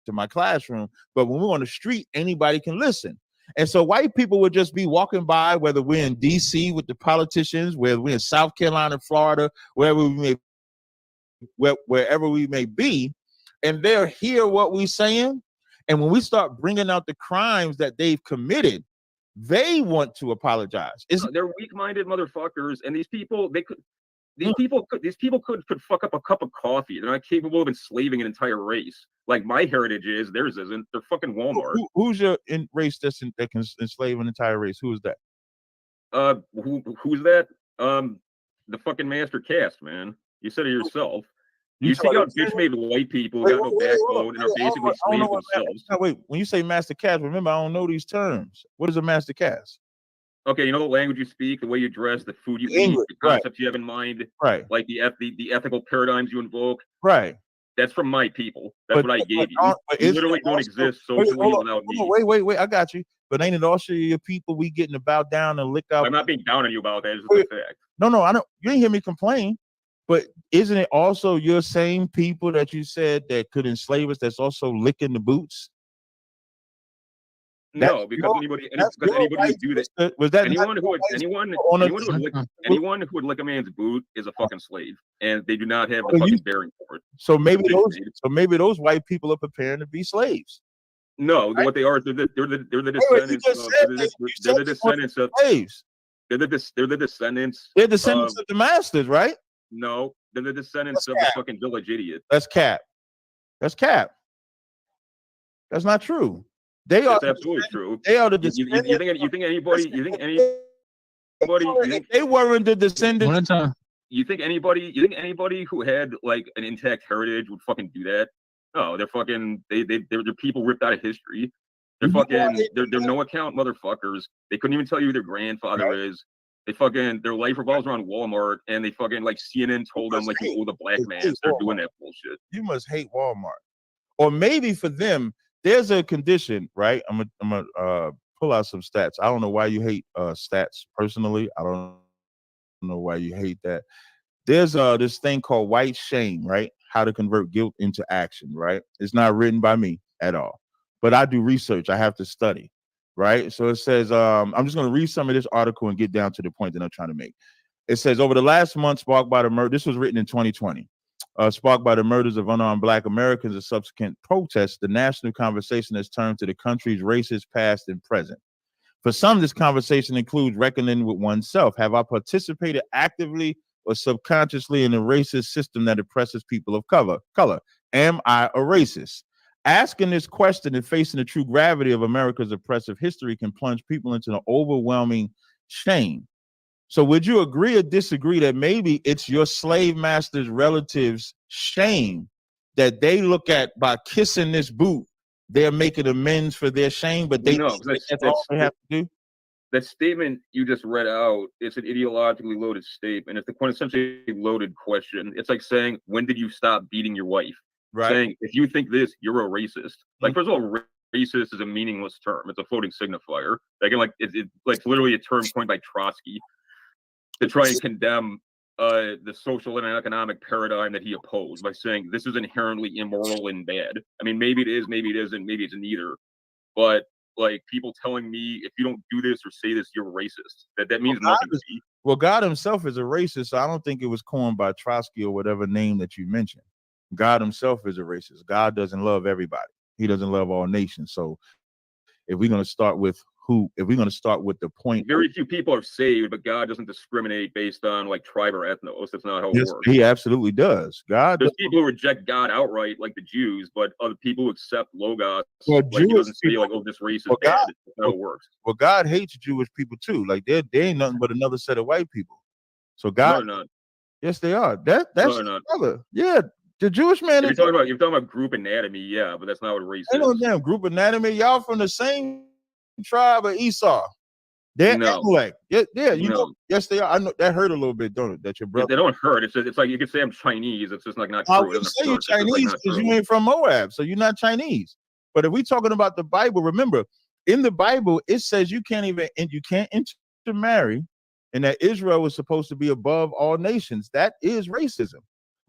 my classroom, but when we're on the street, anybody can listen. And so white people would just be walking by, whether we're in DC with the politicians, whether we're in South Carolina, Florida, wherever we may be, and they'll hear what we're saying. And when we start bringing out the crimes that they've committed, they want to apologize. They're weak-minded motherfuckers, and these people could fuck up a cup of coffee. They're not capable of enslaving an entire race. Like my heritage is, theirs isn't. They're fucking Walmart. Who's your race that can enslave an entire race? Who is that? Who's that? The fucking master caste, man. You said it yourself. You see how bitch-made white people got no backbone and are basically slaves themselves. Wait, when you say master caste, remember, I don't know these terms. What is a master caste? Okay, you know the language you speak, the way you dress, the food you eat, the concepts you have in mind, right? Like the ethical paradigms you invoke, right? That's from my people. That's what I gave you. You literally don't exist socially without me. Wait, I got you. But ain't it also your people we getting to bow down and lick out? I'm not being down on you about that. It's just a fact. No, I don't. You didn't hear me complain. But isn't it also your same people that you said that could enslave us that's also licking the boots? No, because anybody would do that. Was that anyone who would lick a man's boot is a fucking slave, and they do not have the fucking bearing for it. So maybe those white people are preparing to be slaves. No, what they are, they're the descendants of slaves. They're the descendants. They're descendants of the masters, right? No, they're the descendants of the fucking village idiot. That's cap. That's not true. That's absolutely true. They are the descendants. You think anybody they weren't the descendants. You think anybody who had like an intact heritage would fucking do that? No, they're fucking they're people ripped out of history. They're fucking they're no account motherfuckers. They couldn't even tell you who their grandfather is. They fucking their life revolves around Walmart, and they fucking like CNN told them like you owe the black man. So they're doing that bullshit. You must hate Walmart, or maybe for them there's a condition, right? I'm gonna pull out some stats. I don't know why you hate stats personally. I don't know why you hate that. There's this thing called white shame, right? How to convert guilt into action, right? It's not written by me at all, but I do research. I have to study. Right. So it says, I'm just going to read some of this article and get down to the point that I'm trying to make. It says, over the last month, sparked by the murder, this was written in 2020, sparked by the murders of unarmed Black Americans and subsequent protests, the national conversation has turned to the country's racist past and present. For some, this conversation includes reckoning with oneself. Have I participated actively or subconsciously in a racist system that oppresses people of color? Am I a racist? Asking this question and facing the true gravity of America's oppressive history can plunge people into an overwhelming shame. So would you agree or disagree that maybe it's your slave master's relatives' shame that they look at by kissing this boot, they're making amends for their shame, but that's all they have to do? That statement you just read out, it's an ideologically loaded statement. It's the quintessentially loaded question. It's like saying, when did you stop beating your wife? Right. Saying, if you think this, you're a racist. Like, first of all, racist is a meaningless term. It's a floating signifier. It's literally a term coined by Trotsky to try and condemn the social and economic paradigm that he opposed by saying this is inherently immoral and bad. I mean, maybe it is, maybe it isn't, maybe it's neither. But like people telling me if you don't do this or say this, you're racist. That means nothing to me. Well, God himself is a racist, so I don't think it was coined by Trotsky or whatever name that you mentioned. God himself is a racist. God doesn't love everybody. He doesn't love all nations. So if we're going to start with the point, very few people are saved, but God doesn't discriminate based on like tribe or ethnos. That's not how it works. He absolutely does. There's people who reject God outright, like the Jews, but other people who accept Logos, like he doesn't say like, oh, this race is bad. That's not how it works. Well, God hates Jewish people too. Like they ain't nothing but another set of white people. So God, no, not. Yes, they are. That's not. brother. Yeah, the Jewish man. If you're talking about group anatomy, yeah, but that's not what race is. Ain't no damn group anatomy. Y'all from the same tribe of Esau. They're Amalek. Yeah, you know. Yes, they are. I know that hurt a little bit, don't it? That your brother. They don't hurt. It's like you could say I'm Chinese. It's just like not true. I would say you're Chinese because you ain't from Moab, so you're not Chinese. But if we're talking about the Bible, remember, in the Bible it says you can't intermarry, and that Israel was supposed to be above all nations. That is racism.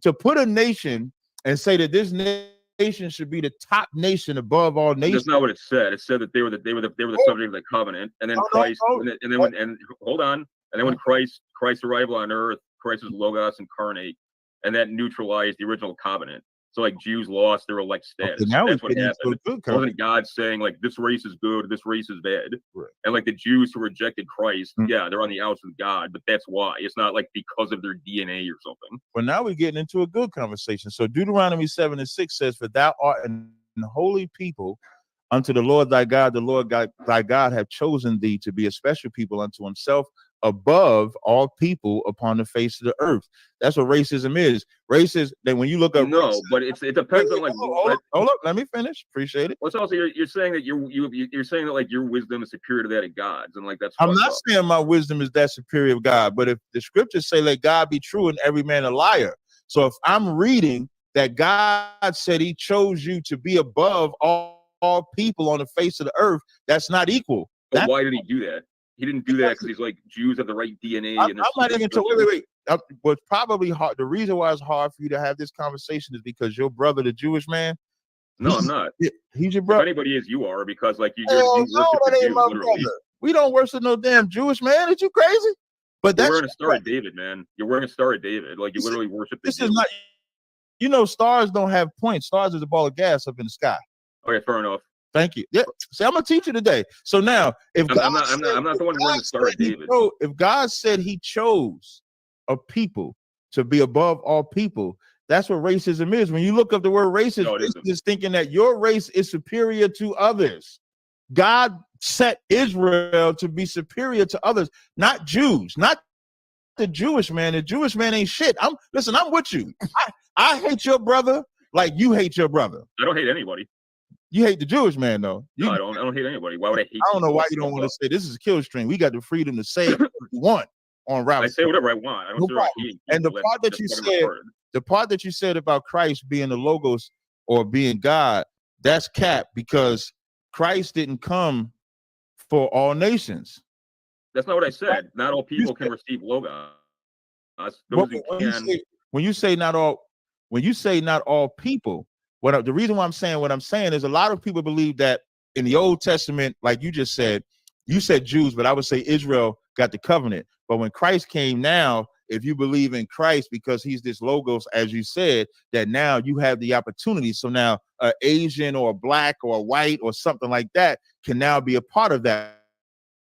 To put a nation and say that this nation should be the top nation above all nations. That's not what it said. It said that they were the subject of the covenant, and then Christ, and then when Christ's arrival on earth, Christ's Logos incarnate, and that neutralized the original covenant. So like Jews lost their elect status. Okay, that's what happened. It wasn't God saying like this race is good, this race is bad. Right. And like the Jews who rejected Christ, yeah, they're on the outs with God, but that's why. It's not like because of their DNA or something. Well, now we're getting into a good conversation. So Deuteronomy 7:6 says, "For thou art an holy people unto the Lord thy God. The Lord thy God have chosen thee to be a special people unto himself, above all people upon the face of the earth." That's what racism is. Racist. Then when you look up, but it depends on like. Hold up, let me finish. Appreciate it. Well, it's also you're saying that you're saying that like your wisdom is superior to that of God's, and like that's. I'm not saying my wisdom is that superior of God, but if the scriptures say let God be true and every man a liar, so if I'm reading that God said He chose you to be above all people on the face of the earth, that's not equal. But why did He do that? He didn't do that because he's like Jews have the right DNA. I'm not even wait. What's probably hard. The reason why it's hard for you to have this conversation is because your brother, the Jewish man. No, I'm not. He's your brother. If anybody is, you are, because like you worship the Jews, literally. Brother. We don't worship no damn Jewish man. Are you crazy? But you're wearing a Star of David, man. You're wearing a Star of David. Like you literally worship the Jews. Is not. You know, stars don't have points. Stars is a ball of gas up in the sky. Okay, fair enough. Thank you. Yeah. See, I'm a teacher today. So now, if I'm not the one wearing the Star of David. If God said He chose a people to be above all people, that's what racism is. When you look up the word racist, it's thinking that your race is superior to others. God set Israel to be superior to others, not Jews, not the Jewish man. The Jewish man ain't shit. I'm with you. I hate your brother like you hate your brother. I don't hate anybody. You hate the Jewish man, though. No, I don't hate anybody. Why would I hate? I don't know why you don't want to say this is a kill stream. We got the freedom to say what we want on Ralph. I say whatever I want. I don't say and the part that you said about Christ being the Logos or being God, that's cap, because Christ didn't come for all nations. That's not what I said. Not all people can receive Logos. When you say not all people. The reason why I'm saying what I'm saying is a lot of people believe that in the Old Testament, like you just said, you said Jews, but I would say Israel got the covenant. But when Christ came now, if you believe in Christ because He's this Logos, as you said, that now you have the opportunity. So now an Asian or a black or a white or something like that can now be a part of that.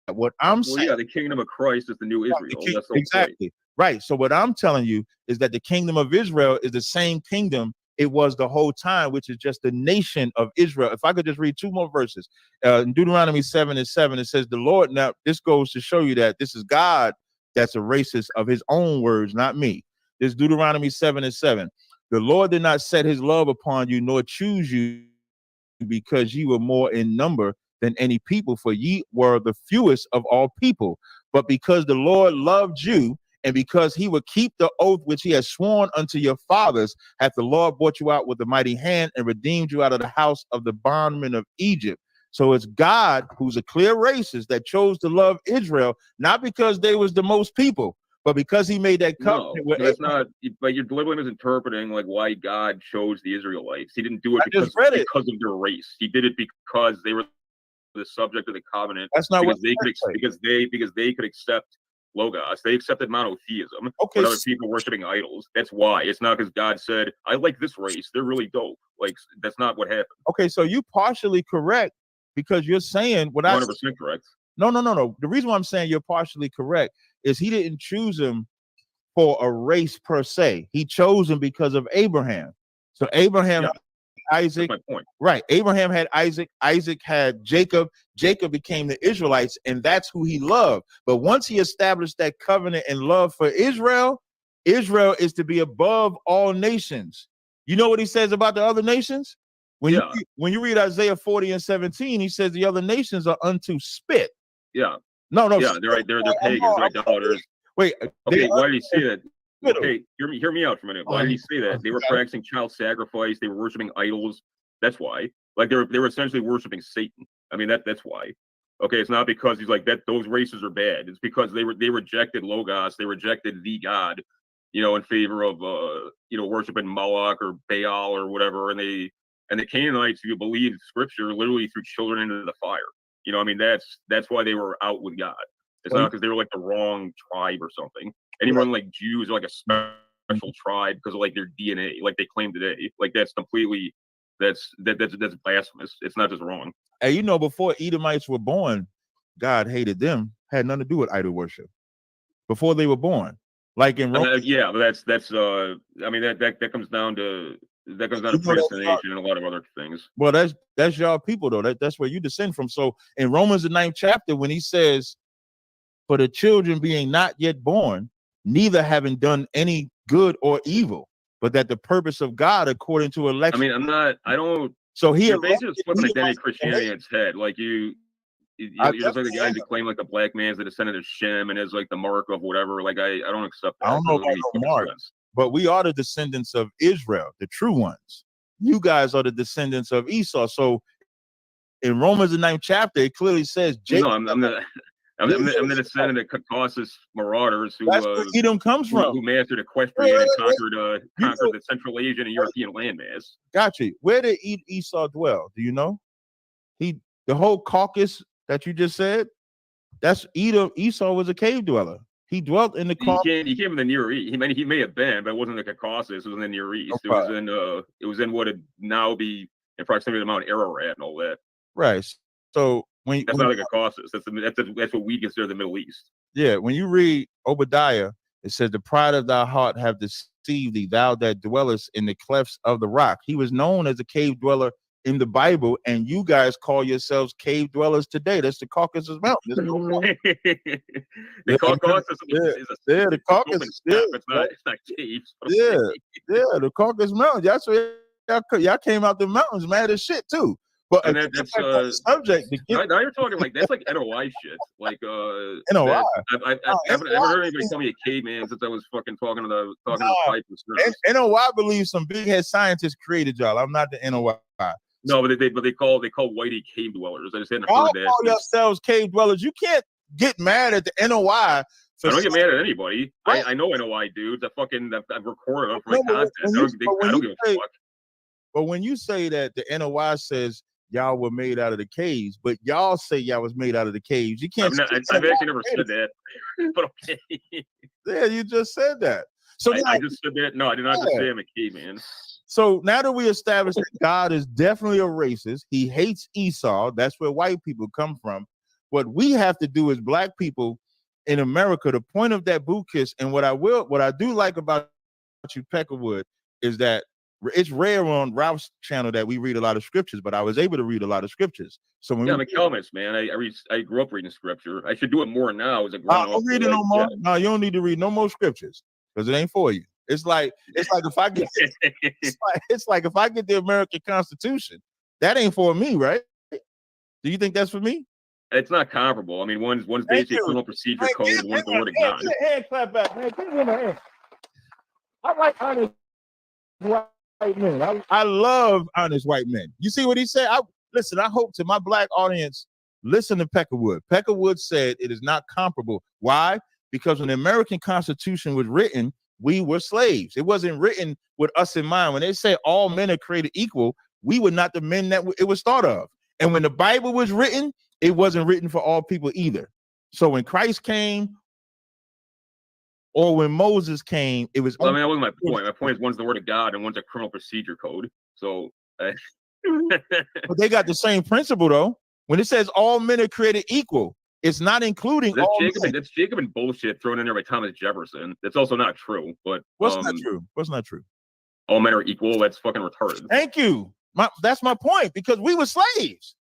What I'm saying, yeah, the kingdom of Christ is the new Israel. That's the exactly point. Right. So what I'm telling you is that the kingdom of Israel is the same kingdom it was the whole time, which is just the nation of Israel. If I could just read two more verses. In Deuteronomy 7:7, it says, the Lord, now this goes to show you that this is God that's a racist of His own words, not me. This Deuteronomy 7:7. The Lord did not set His love upon you, nor choose you because ye were more in number than any people, for ye were the fewest of all people. But because the Lord loved you, and because He would keep the oath which He has sworn unto your fathers, hath the Lord brought you out with a mighty hand and redeemed you out of the house of the bondmen of Egypt. So it's God, who's a clear racist, that chose to love Israel, not because they was the most people, But because he made that No, covenant with that's Abraham, not. But you're literally misinterpreting like why God chose the Israelites. He didn't do it I just because read it. of their race. He did it because they were the subject of the covenant. That's not because what they could say. because they could accept Logos. They accepted monotheism. Okay, But other people worshiping idols. That's why. It's not because God said, "I like this race. They're really dope." Like that's not what happened. Okay, so you partially correct because you're saying what I 100% correct. No. The reason why I'm saying you're partially correct is he didn't choose him for a race per se. He chose him because of Abraham. So Abraham had Isaac. That's my point. Right. Abraham had Isaac. Isaac had Jacob. Jacob became the Israelites, and that's who he loved. But once he established that covenant and love for Israel, Israel is to be above all nations. You know what he says about the other nations? When you read Isaiah 40 and 17, he says the other nations are unto spit. Yeah. No. Yeah, they're pagans, they're idolaters. Wait. Okay, why did he say that? Okay, hear me out for a minute. Why did he say that? They were practicing child sacrifice. They were worshiping idols. That's why. Like they were essentially worshiping Satan. I mean that's why. Okay, it's not because he's like that. Those races are bad. It's because they rejected Logos. They rejected the God, in favor of worshiping Moloch or Baal or whatever. And the Canaanites, if you believe Scripture, literally threw children into the fire. I mean that's why they were out with God. It's not because they were like the wrong tribe or something. Anyone like Jews are like a special tribe because of like their DNA, like they claim today. Like that's completely that's blasphemous. It's not just wrong. And before Edomites were born, God hated them. Had nothing to do with idol worship. Before they were born, like in Rome. Yeah, but that's I mean that comes down to predestination and a lot of other things. Well, that's y'all people though. That's where you descend from. So in Romans the 9th chapter, when he says, "For the children being not yet born, neither having done any good or evil, but that the purpose of God according to election." I mean, I don't. So you're basically just flipping identity Christianity in its head. Like you're just like the guys that claim like the black man's the descendant of Shem and is like the mark of whatever. Like I don't accept that. I don't know about no mark, but we are the descendants of Israel, the true ones. You guys are the descendants of Esau. So in Romans the 9th chapter, it clearly says Jacob. No, I'm the descendant of Caucasus marauders who that's where Edom comes from. Who mastered Equestrian and conquered the Central Asian and European landmass. Gotcha. Where did Esau dwell? Do you know? The whole Caucasus that you just said, that's Edom. Esau was a cave dweller. He dwelt in the Caucasus. He came from the Near East. He may have been, but it wasn't the Caucasus. It was in the Near East. Okay. It was in what would now be in proximity to Mount Ararat and all that. Right. So that's not like a Caucasus. That's what we consider the Middle East. Yeah. When you read Obadiah, it says, "The pride of thy heart have deceived thee, thou that dwellest in the clefts of the rock." He was known as a cave dweller in the Bible, and you guys call yourselves cave dwellers today. That's the Caucasus Mountain. The Caucasus is the Caucasus. It's not caves. Yeah, the Caucasus Mountain. That's where y'all came out the mountains mad as shit too. But and that's subject. Now you're talking like that's like NOI shit. Like NOI. I haven't heard anybody call me a caveman since I was fucking talking to the pipe. NOI believes some big head scientists created y'all. I'm not the NOI. No, but they call whitey cave dwellers. I just hadn't Y'all heard that. Call yourselves cave dwellers. You can't get mad at the NOI. I don't get mad at anybody. Right. I know NOI dudes. I've recorded them for my content. I don't give a fuck. But when you say that the NOI says y'all were made out of the caves, but y'all say y'all was made out of the caves, you can't. I've actually never said that. But okay. Yeah, you just said that. So I just said that. No, I did not just say I'm a caveman. So now that we established that God is definitely a racist, he hates Esau. That's where white people come from. What we have to do as black people in America, the point of that boot kiss, and what I do like about you, Peckerwood, is that it's rare on Ralph's channel that we read a lot of scriptures, but I was able to read a lot of scriptures. So when I'm a Calvinist, man. I grew up reading scripture. I should do it more now as a grown up. Don't read it no more. No, you don't need to read no more scriptures because it ain't for you. It's like if I get it's like if I get the American Constitution, that ain't for me, right? Do you think that's for me? It's not comparable. I mean, one's basically criminal procedure code, one's the word of God. Hand clap back, man. Give me a hand. I like honest white men. I love honest white men. You see what he said? Listen, I hope to my black audience, listen to Peckerwood. Peckerwood said it is not comparable. Why? because when the American Constitution was written, we were slaves. It wasn't written with us in mind. When they say all men are created equal, we were not the men that it was thought of. And when the Bible was written, it wasn't written for all people either. So when Christ came or when Moses came, it was. Well, I mean, that wasn't my point. My point is one's the word of God and one's a criminal procedure code. So, but they got the same principle though. When it says all men are created equal, it's not including that's all Jacob. men. That's Jacob and bullshit thrown in there by Thomas Jefferson. That's also not true. But what's not true? What's not true? All men are equal. That's fucking retarded. Thank you. That's my point, because we were slaves.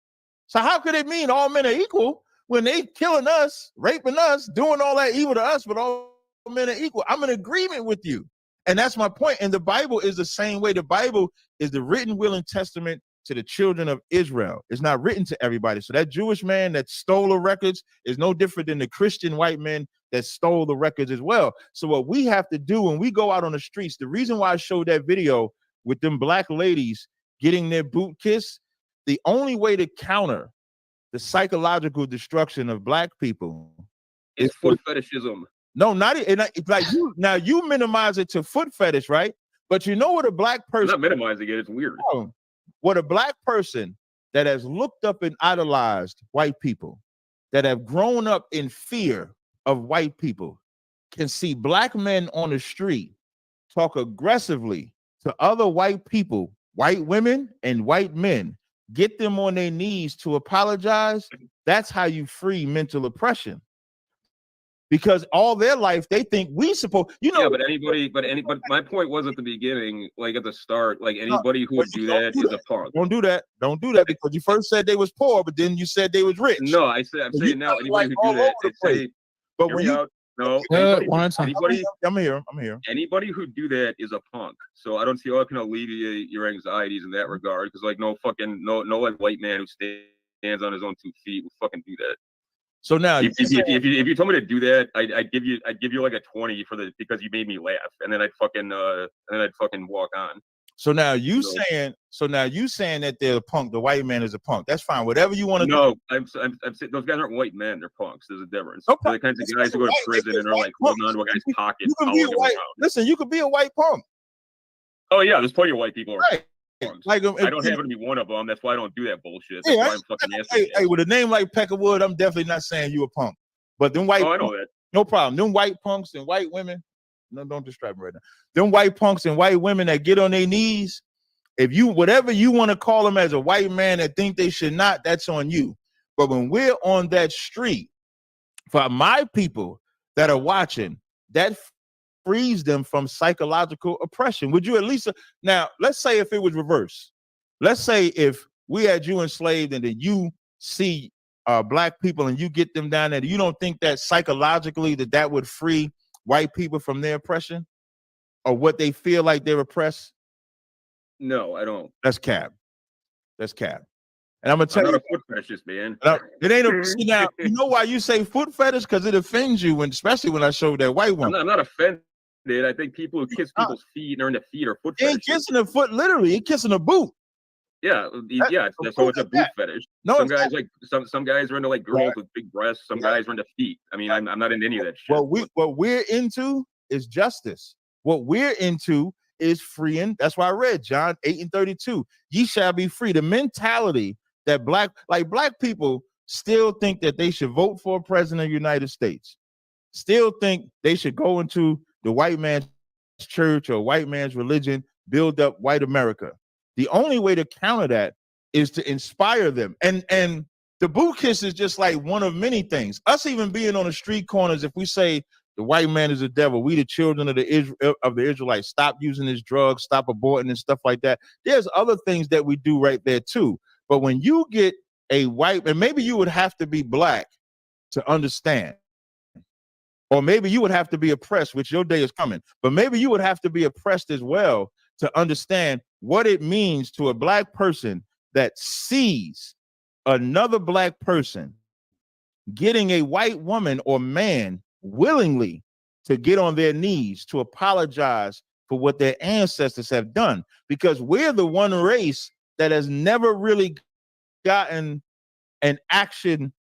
So how could it mean all men are equal when they killing us, raping us, doing all that evil to us, but all men are equal? I'm in agreement with you. And that's my point. And the Bible is the same way. The Bible is the written will and testament to the children of Israel. It's not written to everybody. So that Jewish man that stole the records is no different than the Christian white men that stole the records as well. So what we have to do when we go out on the streets, the reason why I showed that video with them black ladies getting their boot kissed, the only way to counter the psychological destruction of black people is foot fetishism. No, not like you. Now you minimize it to foot fetish, right? But you know what a black person. I'm not minimizing it. It's weird. What a black person that has looked up and idolized white people, that have grown up in fear of white people, can see black men on the street talk aggressively to other white people, white women and white men, get them on their knees to apologize. That's how you free mental oppression. Because all their life they think we supposed, Yeah, but my point was at the beginning, like at the start, like anybody who would do that is a punk. Don't do that. Don't do that, because you first said they was poor, but then you said they was rich. No, I'm saying now anybody who do that, say, but when you no, anybody, I'm here. Anybody who do that is a punk. So I don't see how it can alleviate your anxieties in that regard. Because like no white man who stands on his own 2 feet would fucking do that. So now, if you told me to do that, I'd give you like a 20 because you made me laugh, and then I'd fucking walk on. So now you saying that they're a punk. The white man is a punk. That's fine. Whatever you want to do. No, I'm saying those guys aren't white men. They're punks. There's a difference. They're the kinds of guys who go to prison and are like holding on to a guy's pocket. Listen, you could be a white punk. Oh yeah, there's plenty of white people. Right. Like, I don't happen to be one of them. That's why I don't do that bullshit. That's why I'm fucking asking. Hey, with a name like Peckerwood, I'm definitely not saying you a punk. But them white, I know that. No problem. Them white punks and white women. No, don't distract me right now. Them white punks and white women that get on their knees. If you, whatever you want to call them as a white man that think they should not, that's on you. But when we're on that street, for my people that are watching, that frees them from psychological oppression. Would you at least, now, let's say if it was reversed. Let's say if we had you enslaved and then you see black people and you get them down there, you don't think that psychologically that would free white people from their oppression or what they feel like they're oppressed? No, I don't. That's cap. That's cap. And I'm gonna tell I'm you, not a foot fetishist, man. It ain't a. See now, you know why you say foot fetish? Because it offends you, when especially when I showed that white woman. I'm not offended. I think people who kiss people's feet and are into feet are foot fetishists. Ain't kissing a foot, literally. He kissing a boot. Yeah, so it's a boot fetish. No, some guys like some guys are into like girls with big breasts. Some guys are into feet. I mean, I'm not into any of that shit. What we're into is justice. What we're into is freeing. That's why I read John 8:32. Ye shall be free. The mentality that black people still think that they should vote for a president of the United States. Still think they should go into the white man's church or white man's religion, build up white America. The only way to counter that is to inspire them. And the boot kiss is just like one of many things. Us even being on the street corners, if we say the white man is a devil, we the children of the Israelites, stop using this drug, stop aborting and stuff like that. There's other things that we do right there too. But when you get a white, and maybe you would have to be black to understand, or maybe you would have to be oppressed, which your day is coming, but maybe you would have to be oppressed as well to understand what it means to a black person that sees another black person getting a white woman or man willingly to get on their knees to apologize for what their ancestors have done, because we're the one race that has never really gotten an action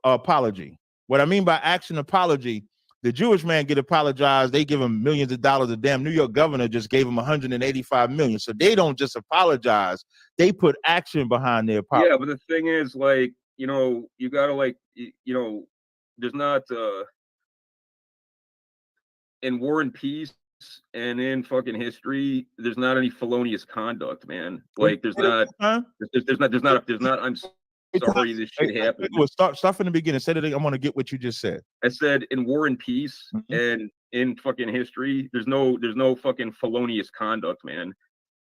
apology. What I mean by action apology, the Jewish man get apologized, they give him millions of dollars. The damn New York governor just gave him 185 million. So they don't just apologize; they put action behind their apology. Yeah, but the thing is, like, you know, you gotta like, you know, there's not in War and Peace and in fucking history, there's not any felonious conduct, man. Like, there's not. I'm sorry, this shit happened. Start from the beginning. Say that I want to get what you just said. I said in War and Peace and in fucking history, there's no fucking felonious conduct, man.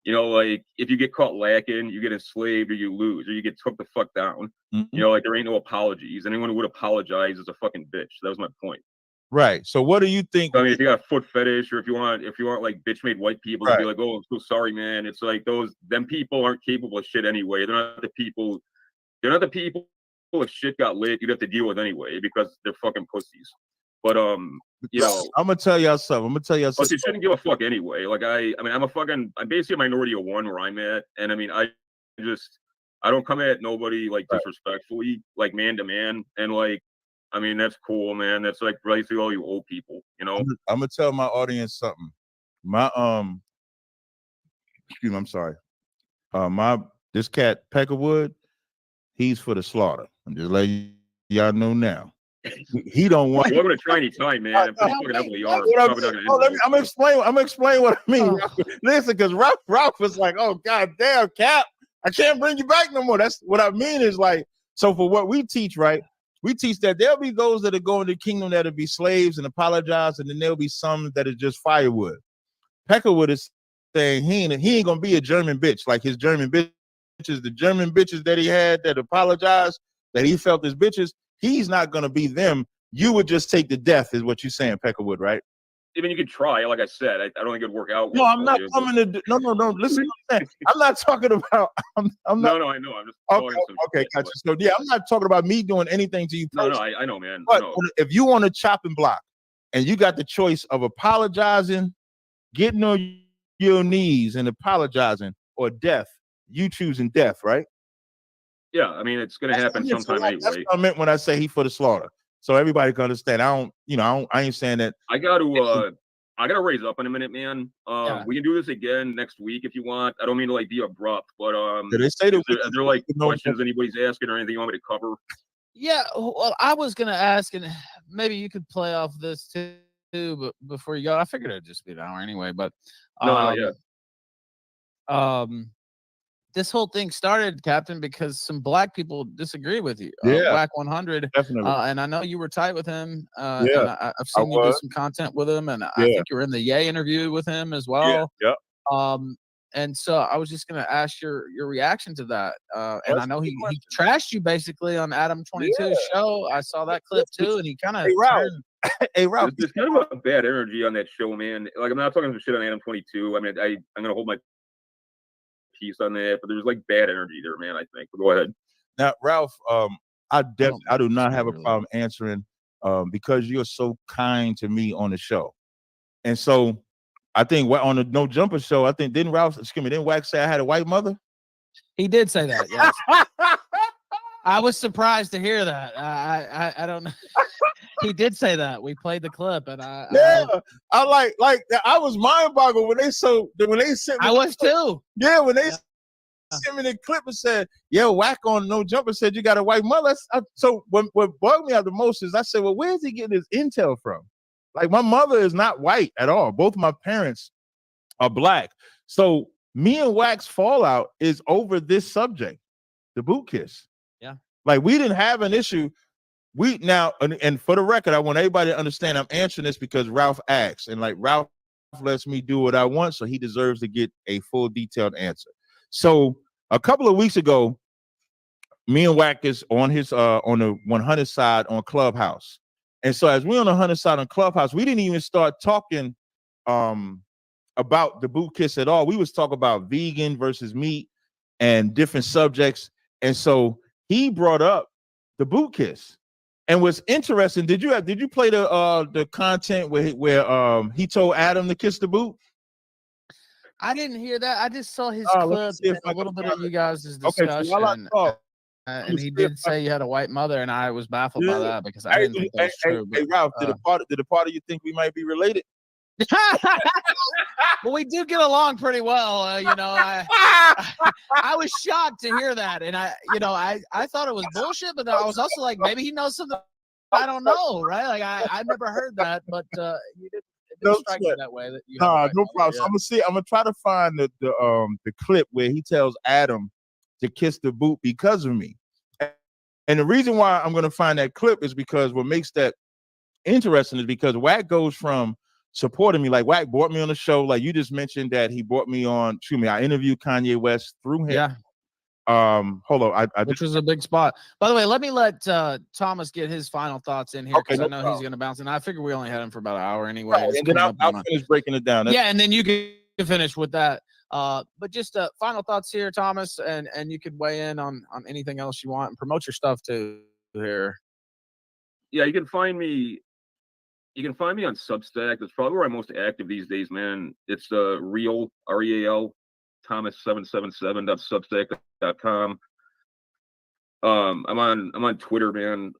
You know, like, if you get caught lacking, you get enslaved or you lose or you get took the fuck down. You know, like, there ain't no apologies. Anyone who would apologize is a fucking bitch. That was my point. Right. So what do you think? I mean, if you got a foot fetish, or if you want like bitch made white people to be like, oh, I'm so sorry, man. It's like them people aren't capable of shit anyway. They're not the people if shit got lit, you'd have to deal with anyway because they're fucking pussies. But you know, I'm gonna tell y'all something. But you shouldn't give a fuck anyway. Like, I mean, I'm basically a minority of one where I'm at, and I mean, I don't come at nobody like disrespectfully, like man to man, and like, I mean, that's cool, man. That's like basically all you old people, you know. I'm gonna tell my audience something. Excuse me, I'm sorry. This cat Peckerwood, he's for the slaughter. I'm just letting y'all know now. He don't want. Welcome to try anytime, man. I'm pretty fucking ugly. I'm gonna explain what I mean. Listen, because Ralph was like, "Oh god damn, Cap, I can't bring you back no more." That's what I mean. Is like, so for what we teach, right? We teach that there'll be those that are going to the kingdom that'll be slaves and apologize, and then there'll be some that is just firewood. Peckerwood is saying he ain't gonna be a German bitch like his German bitches, the German bitches that he had that apologized, that he felt as bitches. He's not gonna be them. You would just take the death, is what you're saying, Peckerwood, right? Even you could try. Like I said, I don't think it'd work out. No, I'm not coming to. No. Listen, I'm not talking about. I'm not. No, I know. I'm just okay, gotcha. So yeah, I'm not talking about me doing anything to you. No, I know, man. But if you want to chop and block, and you got the choice of apologizing, getting on your knees and apologizing, or death, you choosing death, right? Yeah, I mean, it's gonna happen sometime anyway. That's what I meant when I say he for the slaughter. So everybody can understand. I ain't saying that. I gotta raise up in a minute, man. We can do this again next week if you want. I don't mean to like be abrupt, but did they say are there like questions anybody's asking or anything you want me to cover? Yeah, well, I was gonna ask, and maybe you could play off this too, but before you go, I figured it'd just be an hour anyway. But this whole thing started, Captain, because some black people disagree with you. Whack 100, definitely. And I know you were tight with him. And I've seen you do some content with him, and I think you were in the Ye interview with him as well. And so I was just gonna ask your reaction to that. And I know he trashed you basically on Adam 22's show. I saw that clip too, and he kind of Ralph. There's kind of a bad energy on that show, man. Like, I'm not talking some shit on Adam 22. I mean, I'm gonna hold my piece on that, but there's like bad energy there, man. I think. But go ahead. Now, Ralph, I do not have a problem answering because you're so kind to me on the show, and so I think on the No Jumper show, I think didn't Wax say I had a white mother? He did say that. Yes. I was surprised to hear that. I don't know. He did say that. We played the clip, and I was mind boggled when they sent me. I was too. Yeah, when they sent me the clip and said, "Yeah, Whack on No Jumper said you got a white mother." So what bugged me out the most is I said, "Well, where's he getting his intel from?" Like, my mother is not white at all. Both my parents are black. So me and Wax fallout is over this subject, the boot kiss. Yeah. Like, we didn't have an issue. And for the record, I want everybody to understand I'm answering this because Ralph asked, and like Ralph lets me do what I want, so he deserves to get a full detailed answer. So a couple of weeks ago, me and Wack is on the 100 side on Clubhouse. And so as we're on the 100 side on Clubhouse, we didn't even start talking about the boot kiss at all. We was talking about vegan versus meat and different subjects. And so he brought up the boot kiss. And what's interesting, did you play the content where he told Adam to kiss the boot? I didn't hear that. I just saw his clip and a little bit of you guys' discussion. Okay, so And he did say you had a white mother, and I was baffled by that because I didn't think that was true. Hey, Ralph, did a part of you think we might be related? Well, we do get along pretty well. You know, I was shocked to hear that, and I thought it was bullshit, but I was also like, maybe he knows something I don't know, right? Like I've never heard that, but you did. It didn't strike me that way. That you no have problem. So I'm gonna try to find the clip where he tells Adam to kiss the boot because of me. And the reason why I'm gonna find that clip is because what makes that interesting is because Wack goes from supporting me, like Wack brought me on the show, like you just mentioned that he brought me on. I interviewed Kanye West through him. Yeah. Hold on, which was a big spot. By the way, let me let Thomas get his final thoughts in here because I know he's going to bounce. And I figure we only had him for about an hour anyway. Right, and then I'll finish breaking it down. Yeah, and then you can finish with that. But just final thoughts here, Thomas, and you could weigh in on anything else you want and promote your stuff too here. Yeah, you can find me. You can find me on Substack. That's probably where I'm most active these days, man. It's real REAL Thomas777.substack.com. I'm on Twitter, man.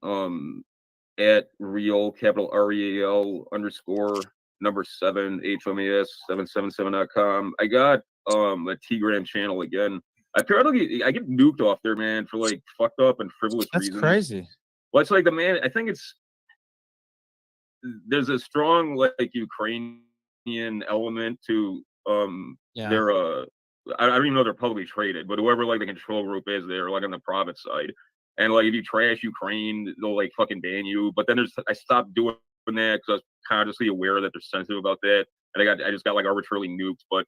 At real capital REAL _7 HMAS777.com. I got a T-Gram channel again. I get nuked off there, man, for like fucked up and frivolous reasons. That's crazy. Well, it's like I think there's a strong like Ukrainian element to their I don't even know they're publicly traded, but whoever like the control group is, they're like on the profit side. And like if you trash Ukraine, they'll like fucking ban you. But then I stopped doing that because I was consciously aware that they're sensitive about that. And I just got like arbitrarily nuked. But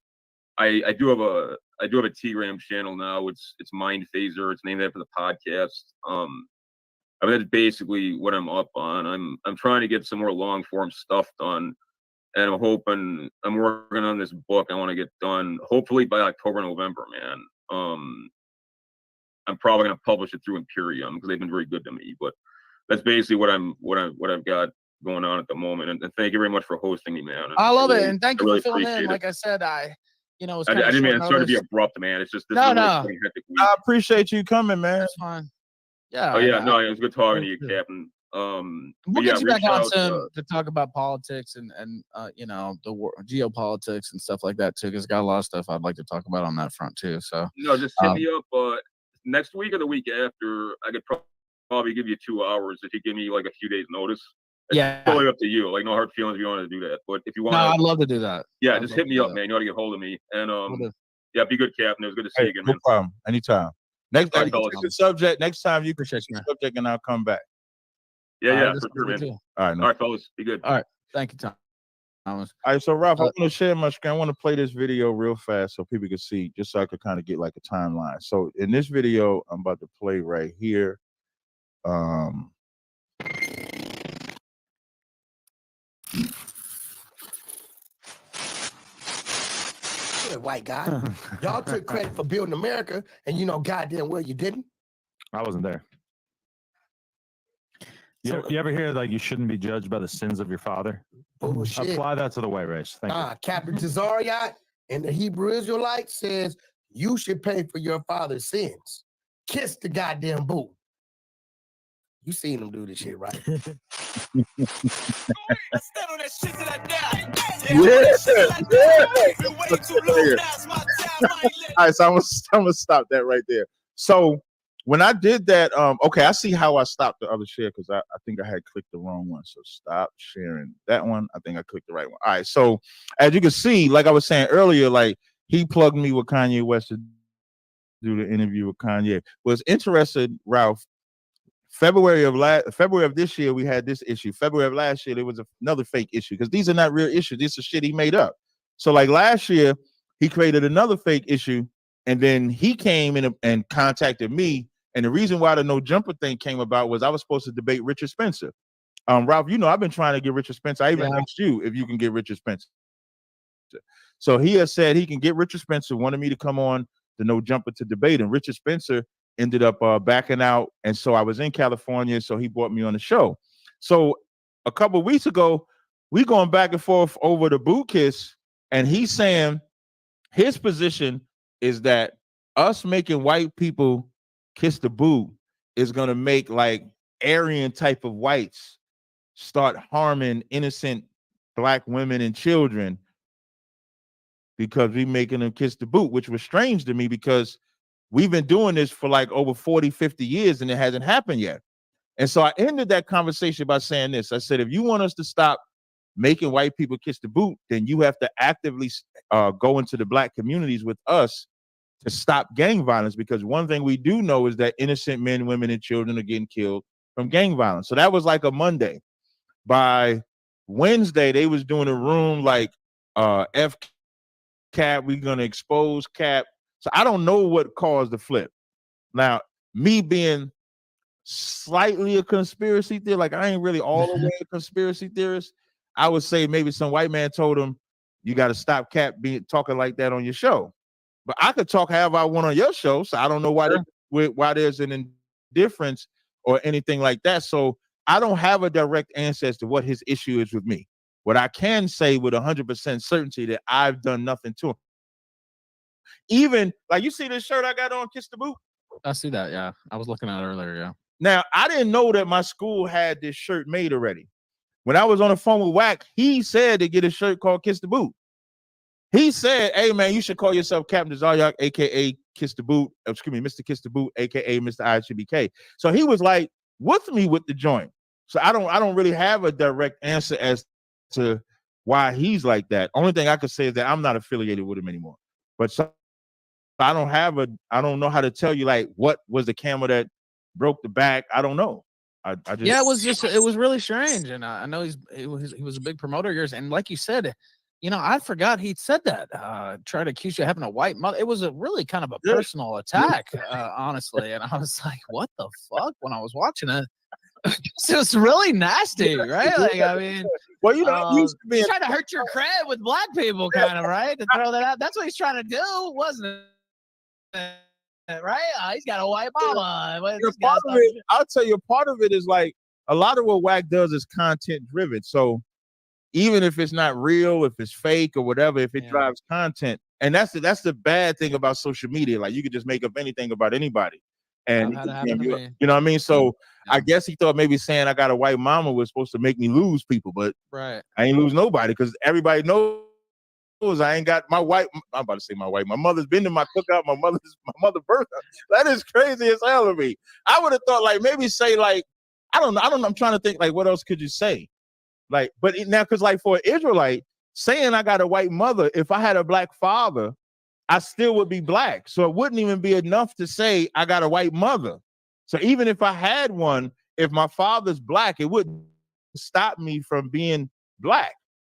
I do have a T-Gram channel now. It's Mind Phaser. It's named after the podcast. I mean, that's basically what I'm up on. I'm trying to get some more long form stuff done. And I'm working on this book I want to get done hopefully by October, November, man. I'm probably going to publish it through Imperium because they've been very good to me, but that's basically what I've got going on at the moment. And thank you very much for hosting me, man. I love it. And thank you for filling in. Like I said, I didn't mean, it's starting to be abrupt, man. It's just, no. I appreciate you coming, man. That's fine. Yeah. Oh yeah. No, it was good talking to you, Captain. We'll get you back on soon to talk about politics and the geopolitics and stuff like that too, because I got a lot of stuff I'd like to talk about on that front too. So no, just hit me up next week or the week after. I could probably give you 2 hours if you give me like a few days notice. It's totally up to you. Like no hard feelings if you want to do that. But if you want, I'd love to do that. Yeah, just hit me up, man. You know how to get hold of me. And yeah, be good, Captain. It was good to see you again, man. No problem. Anytime. Next time, the subject. Next time you appreciate the subject, and I'll come back. Yeah, for sure, man. All right, fellas, be good. All right, thank you, Tom. All right, so Ralph, I want to share my screen. I want to play this video real fast so people can see, just so I could kind of get like a timeline. So in this video, I'm about to play right here. White guy, y'all took credit for building America, and goddamn well you didn't. I wasn't there. You ever hear like you shouldn't be judged by the sins of your father? Bullshit. Apply that to the white race. Thank you. Captain Tazariot and the Hebrew Israelite says you should pay for your father's sins. Kiss the goddamn boot. You seen them do this shit, right? All right, so I'm gonna stop that right there. So when I did that, okay, I see how I stopped the other share because I think I had clicked the wrong one. So stop sharing that one. I think I clicked the right one. All right, so as you can see, like I was saying earlier, like he plugged me with Kanye West to do the interview with Kanye. Was interested, Ralph. February of this year, we had this issue. February of last year, there was another fake issue because these are not real issues. This is shit he made up. So like last year, he created another fake issue, and then he came in and contacted me. And the reason why the no jumper thing came about was I was supposed to debate Richard Spencer. Ralph, I've been trying to get Richard Spencer. I even asked you if you can get Richard Spencer. So he has said he can get Richard Spencer, wanted me to come on the no jumper to debate, and Richard Spencer ended up backing out. And so I was in California, so he brought me on the show. So a couple of weeks ago, we going back and forth over the boot kiss, and he's saying his position is that us making white people kiss the boot is gonna make like Aryan type of whites start harming innocent black women and children because we making them kiss the boot, which was strange to me because we've been doing this for like over 40, 50 years and it hasn't happened yet. And so I ended that conversation by saying this. I said, if you want us to stop making white people kiss the boot, then you have to actively go into the black communities with us to stop gang violence, because one thing we do know is that innocent men, women, and children are getting killed from gang violence. So that was like a Monday. By Wednesday, they was doing a room like F Cap, we're gonna expose Cap. So I don't know what caused the flip. Now, me being slightly a conspiracy theorist, like I ain't really all the way a conspiracy theorist, I would say maybe some white man told him, you got to stop Cap being talking like that on your show. But I could talk however I want on your show, so I don't know why there's an indifference or anything like that. So I don't have a direct answer as to what his issue is with me. What I can say with 100% certainty that I've done nothing to him. Even like you see this shirt I got on, Kiss the Boot. I see that. Yeah, I was looking at it earlier. Yeah. Now I didn't know that my school had this shirt made already. When I was on the phone with Wack, he said to get a shirt called Kiss the Boot. He said, hey, man, you should call yourself Captain Zaryak, a.k.a. Kiss the Boot. Excuse me, Mr. Kiss the Boot, a.k.a. Mr. I.S.U.P.K. So he was like with me with the joint. So I don't really have a direct answer as to why he's like that. Only thing I could say is that I'm not affiliated with him anymore. But so I don't know how to tell you, like, what was the camera that broke the back. I don't know. I just it was really strange. And I know he was a big promoter of yours. And like you said, I forgot he said that. Try to accuse you of having a white mother. It was a really kind of a personal attack, honestly. And I was like, what the fuck when I was watching it? It was really nasty, right? Like, I mean, well, used to be he's trying to hurt your cred with black people, kind of, right? To throw that out. That's what he's trying to do, wasn't it? Right? He's got a white mama. I'll tell you, part of it is like a lot of what Wack does is content driven. So even if it's not real, if it's fake or whatever, if it drives content, and that's the bad thing about social media. Like you could just make up anything about anybody, and you know what I mean. So I guess he thought maybe saying I got a white mama was supposed to make me lose people, but right, I ain't lose nobody because everybody knows I ain't got my white. I'm about to say my white. My mother's been to my cookout. My mother birthday. That is crazy as hell to me. I would have thought like maybe say like I don't know. I'm trying to think like what else could you say? Like, but now because like for an Israelite saying I got a white mother, if I had a black father, I still would be black. So it wouldn't even be enough to say I got a white mother. So even if I had one, if my father's black, it wouldn't stop me from being black.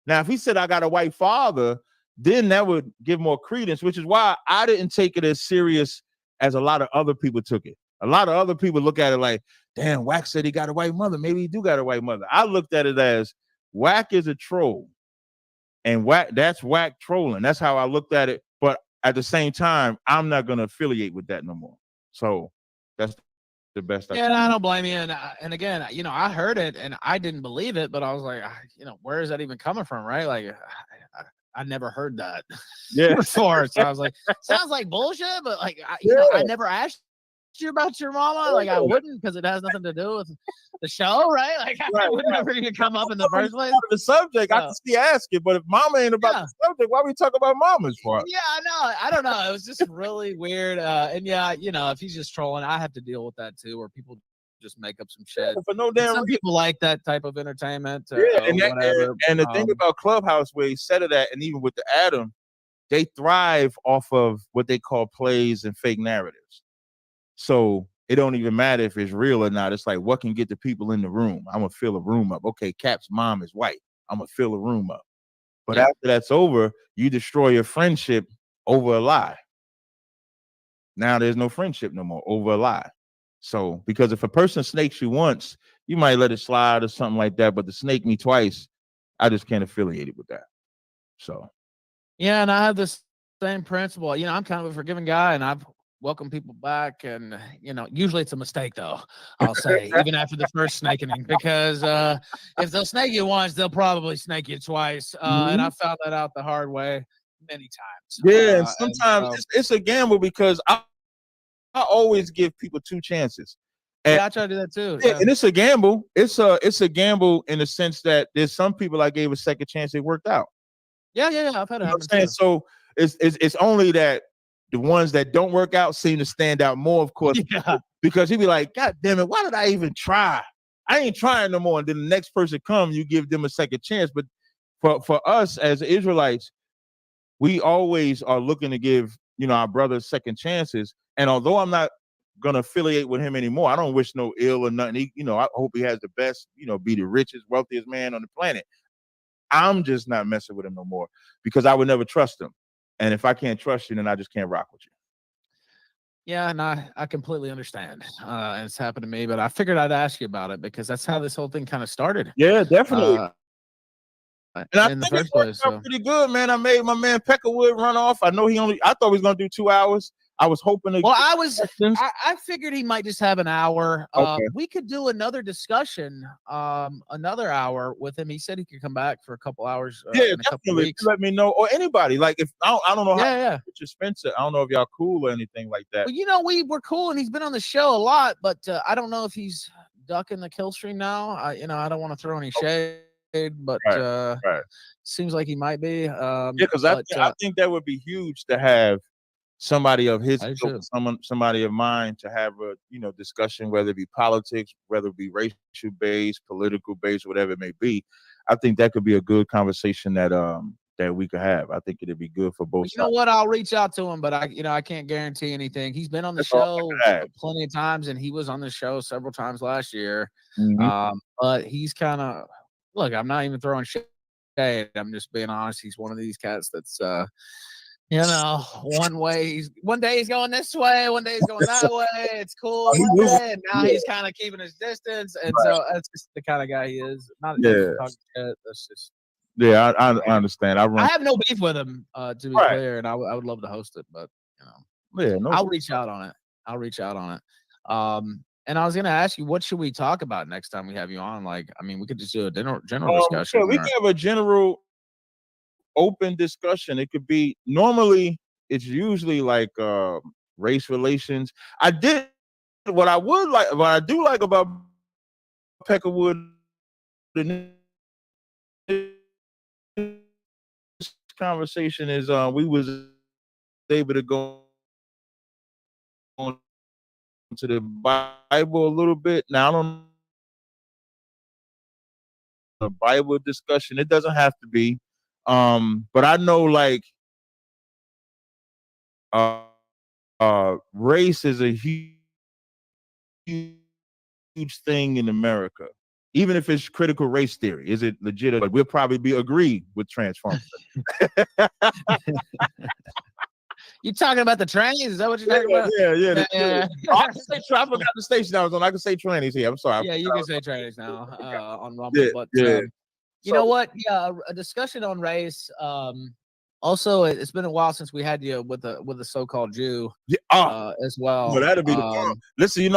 Now, if he said I got a white father, then that would give more credence, which is why I didn't take it as serious as a lot of other people took it. A lot of other people look at it like, damn, Wack said he got a white mother. Maybe he do got a white mother. I looked at it as Wack is a troll. And that's Wack trolling. That's how I looked at it. But at the same time, I'm not going to affiliate with that no more. So that's the best I can. I don't blame you. And again, I heard it and I didn't believe it, but I was like, where is that even coming from? Right? Like, I never heard that before. So I was like, sounds like bullshit, but like, I never asked you about your mama. Like I wouldn't, because it has nothing to do with the show, right? Like I would never even come up in the first place. The subject, I can see asking, but if mama ain't about the subject, why we talk about mamas for? Yeah, I know. I don't know. It was just really weird. And if he's just trolling, I have to deal with that too, where people just make up some shit. For no damn some people like that type of entertainment. And whatever. And the thing about Clubhouse, where he said it at, and even with the Adam, they thrive off of what they call plays and fake narratives. So it don't even matter if it's real or not. It's like, what can get the people in the room? I'm gonna fill a room up. Okay, Cap's mom is white. I'm gonna fill a room up. But after that's over, you destroy your friendship over a lie. Now there's no friendship no more over a lie. So because if a person snakes you once, you might let it slide or something like that. But to snake me twice, I just can't affiliate it with that. So and I have this same principle. I'm kind of a forgiving guy, and I've welcome people back, and usually it's a mistake though, I'll say, even after the first snaking, because if they'll snake you once, they'll probably snake you twice, and I found that out the hard way many times. And sometimes it's a gamble, because I always give people two chances. And, yeah, I try to do that too. Yeah, and it's a gamble. It's a gamble in the sense that there's some people I gave a second chance, it worked out. Yeah. I've had it You know what happen I'm saying? too. So it's only that the ones that don't work out seem to stand out more, of course, because he'd be like, God damn it, why did I even try? I ain't trying no more. And then the next person comes, you give them a second chance. But for us as Israelites, we always are looking to give, our brothers second chances. And although I'm not gonna affiliate with him anymore, I don't wish no ill or nothing. I hope he has the best, be the richest, wealthiest man on the planet. I'm just not messing with him no more because I would never trust him. And if I can't trust you, then I just can't rock with you. Yeah, and I completely understand. And it's happened to me, but I figured I'd ask you about it because that's how this whole thing kind of started. Yeah, definitely. And I in the think it first worked place. out pretty good, man. I made my man Peckerwood run off. I know I thought he was gonna do 2 hours. I was hoping to. Well, I figured he might just have an hour. Okay. We could do another discussion, another hour with him. He said he could come back for a couple hours. Yeah, in a couple definitely. weeks. Let me know, or anybody. Like if I don't know how Yeah. Richard Spencer. I don't know if y'all cool or anything like that. Well, we're cool, and he's been on the show a lot, but I don't know if he's ducking the kill stream now. I don't want to throw any shade, but right. seems like he might be. Because I think that would be huge to have somebody of his ilk, somebody of mine to have a discussion, whether it be politics, whether it be racial based, political based, whatever it may be. I think that could be a good conversation that we could have. I think it'd be good for both sides. You know what? I'll reach out to him, but I can't guarantee anything. He's been on the show plenty of times, and he was on the show several times last year. But he's kind of look. I'm not even throwing shade. I'm just being honest. He's one of these cats that's one day he's going this way, one day he's going that way. It's cool. And now he's kind of keeping his distance. And so that's just the kind of guy he is. Not talking shit. That's just I understand. I have no beef with him, to be clear, and I would love to host it, but I'll reach out on it. And I was gonna ask you, what should we talk about next time we have you on? Like, I mean, we could just do a general discussion. Sure, we can have a general open discussion. It could be it's usually like race relations. What I do like about Peckerwood in this conversation is we was able to go on to the Bible a little bit. Now I don't a Bible discussion. It doesn't have to be. But I know like race is a huge thing in America. Even if it's critical race theory, is it legit? But we'll probably agree with Transformers. You talking about the trannies? Is that what you're talking about? Yeah. I forgot the station I was on. I can say trannies here. I'm sorry. Yeah, you can say trannies now on Rumble. You know what? Yeah, a discussion on race. Also, it's been a while since we had you with a so-called Jew. As well. Well, that'll be the fun. Listen,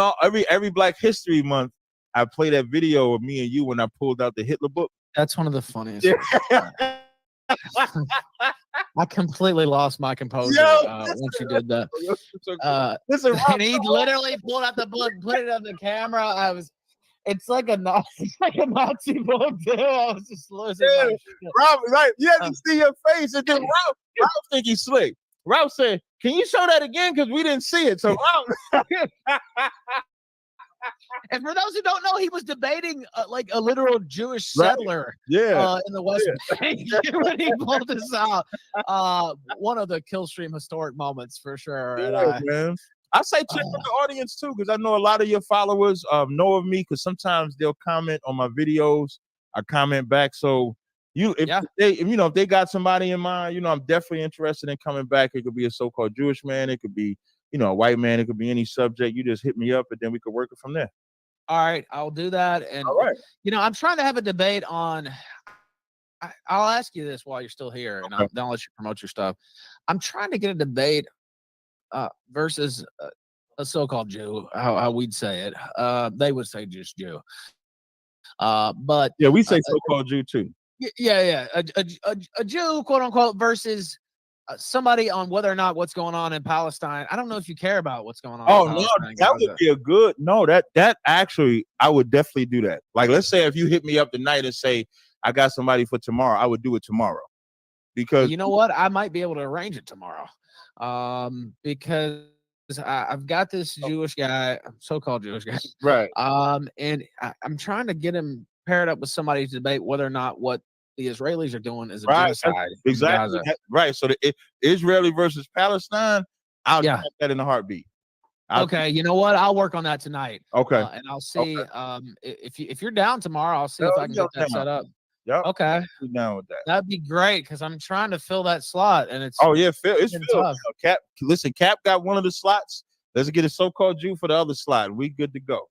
every Black History Month, I play that video of me and you when I pulled out the Hitler book. That's one of the funniest. I completely lost my composure once you did that. And he literally pulled out the book, put it on the camera. It's like a Nazi book too. I was just losing my shit. Ralph, right? You have to see your face. And then Ralph think he's slick. Ralph said, "Can you show that again? Because we didn't see it." So Ralph. And for those who don't know, he was debating like a literal Jewish settler in the West Bank when he pulled this out. One of the Killstream historic moments for sure. Man. I say check with the audience too, because I know a lot of your followers know of me, because sometimes they'll comment on my videos. I comment back. So if they got somebody in mind, I'm definitely interested in coming back. It could be a so-called Jewish man, it could be a white man, it could be any subject. You just hit me up and then we could work it from there. All right, I'll do that. And I'm trying to have a debate on. I'll ask you this while you're still here, and I'll let you promote your stuff. I'm trying to get a debate versus a so-called Jew, how we'd say it. They would say just Jew. But yeah, we say so-called Jew too. Yeah. A Jew, quote unquote, versus somebody on whether or not what's going on in Palestine. I don't know if you care about what's going on. Oh in no, Palestine, that Gaza. would be a good that actually I would definitely do that. Like, let's say if you hit me up tonight and say I got somebody for tomorrow, I would do it tomorrow. Because you know what, I might be able to arrange it tomorrow. Because I've got this Jewish guy, so-called Jewish guy, right? And I'm trying to get him paired up with somebody to debate whether or not what the Israelis are doing is a genocide. Exactly. Right. So the Israeli versus Palestine, I'll Yeah. check that in a heartbeat. Okay, you know what? I'll work on that tonight. Okay. And I'll see if you're down tomorrow, I'll see if I can get that set up. Yep. Okay. Down with that. That'd be great because I'm trying to fill that slot and it's it's been filled. tough. Cap, listen, Cap got one of the slots. Let's get a so-called Jew for the other slot. We good to go.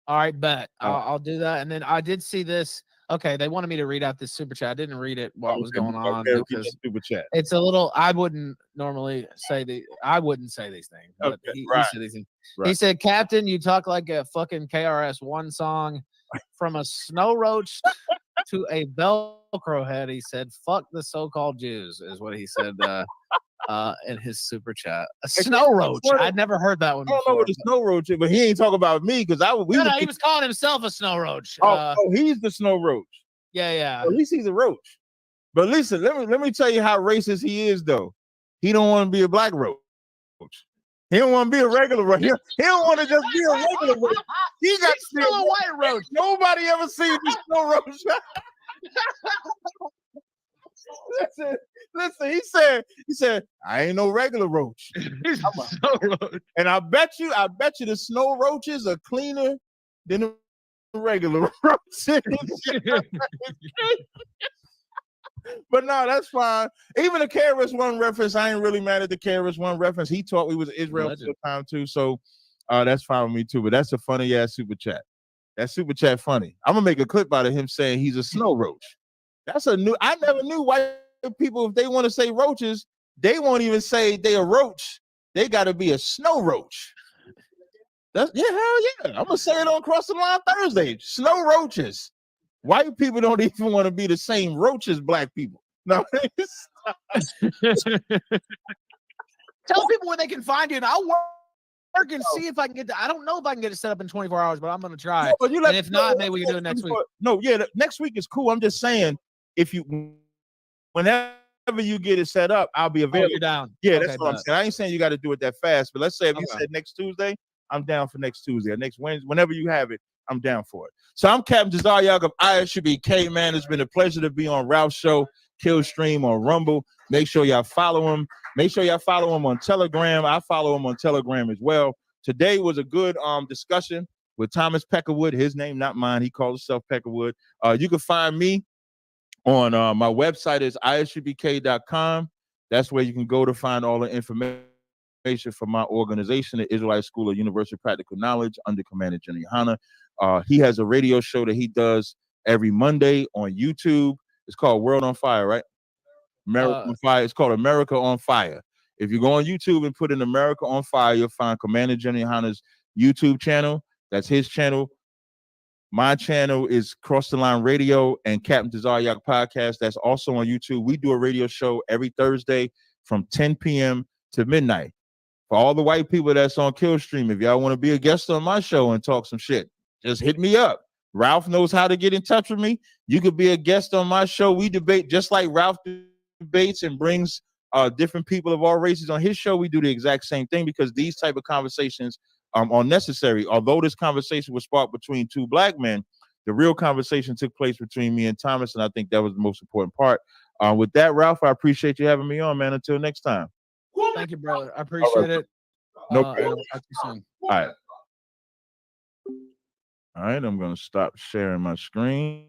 All right, bet. I'll do that. And then I did see this. Okay, they wanted me to read out this super chat. I didn't read it while it was going on because super chat. It's a little. I wouldn't normally say I wouldn't say these things, but he said these things. He said, "Captain, you talk like a fucking KRS-One song, from a snow roach to a Velcro head." He said, "Fuck the so-called Jews," is what he said in his super chat. A snow roach. I'd never heard that one I don't know before. what a snow roach is, but he ain't talking about me because He was calling himself a snow roach. He's the snow roach. Yeah. At least he's a roach. But listen, let me tell you how racist he is, though. He don't want to be a black roach. He don't want to be a regular roach. He don't want to just be a regular roach. He's still a white roach. Nobody ever seen this snow roach. Listen, he said, I ain't no regular roach. And I bet you the snow roaches are cleaner than the regular roaches. But no, that's fine. Even the KRS-One reference, I ain't really mad at the KRS-One reference. He taught we was Israel for the time too, so that's fine with me too. But that's a funny ass super chat. That super chat funny. I'm gonna make a clip out of him saying he's a snow roach. That's a new. I never knew white people, if they want to say roaches, they won't even say they a roach. They got to be a snow roach. Hell yeah. I'm gonna say it on Cross the Line Thursday. Snow roaches. White people don't even want to be the same roach as black people. No. Tell people where they can find you, and I'll work and see if I can get I don't know if I can get it set up in 24 hours, but I'm gonna try. No, but and if not, maybe we can do it next week. No, next week is cool. I'm just saying, whenever you get it set up, I'll be available. You're down. Yeah, that's what I'm saying. I ain't saying you got to do it that fast, but let's say if you said next Tuesday, I'm down for next Tuesday or next Wednesday. Whenever you have it, I'm down for it. So I'm Captain YAHANNA of I.S.U.P.K, man. It's been a pleasure to be on Ralph's show, Killstream on Rumble. Make sure y'all follow him. Make sure y'all follow him on Telegram. I follow him on Telegram as well. Today was a good discussion with Thomas Peckerwood. His name, not mine. He calls himself Peckerwood. You can find me on my website is ISUPK.com. That's where you can go to find all the information for my organization, the Israelite School of Universal Practical Knowledge under Commander General YAHANNA. He has a radio show that he does every Monday on YouTube. It's called World on Fire, right? America on Fire. It's called America on Fire. If you go on YouTube and put in America on Fire, you'll find Commander General YAHANNA's YouTube channel. That's his channel. My channel is Cross the Line Radio and Captain YAHANNA Podcast. That's also on YouTube. We do a radio show every Thursday from 10 p.m. to midnight. For all the white people that's on Killstream, if y'all want to be a guest on my show and talk some shit, just hit me up. Ralph knows how to get in touch with me. You could be a guest on my show. We debate just like Ralph debates and brings different people of all races on his show. We do the exact same thing because these type of conversations are necessary. Although this conversation was sparked between two black men, the real conversation took place between me and Thomas, and I think that was the most important part. With that, Ralph, I appreciate you having me on, man. Until next time. Thank you, brother. I appreciate it. No problem. I'll talk to you soon. All right, I'm going to stop sharing my screen.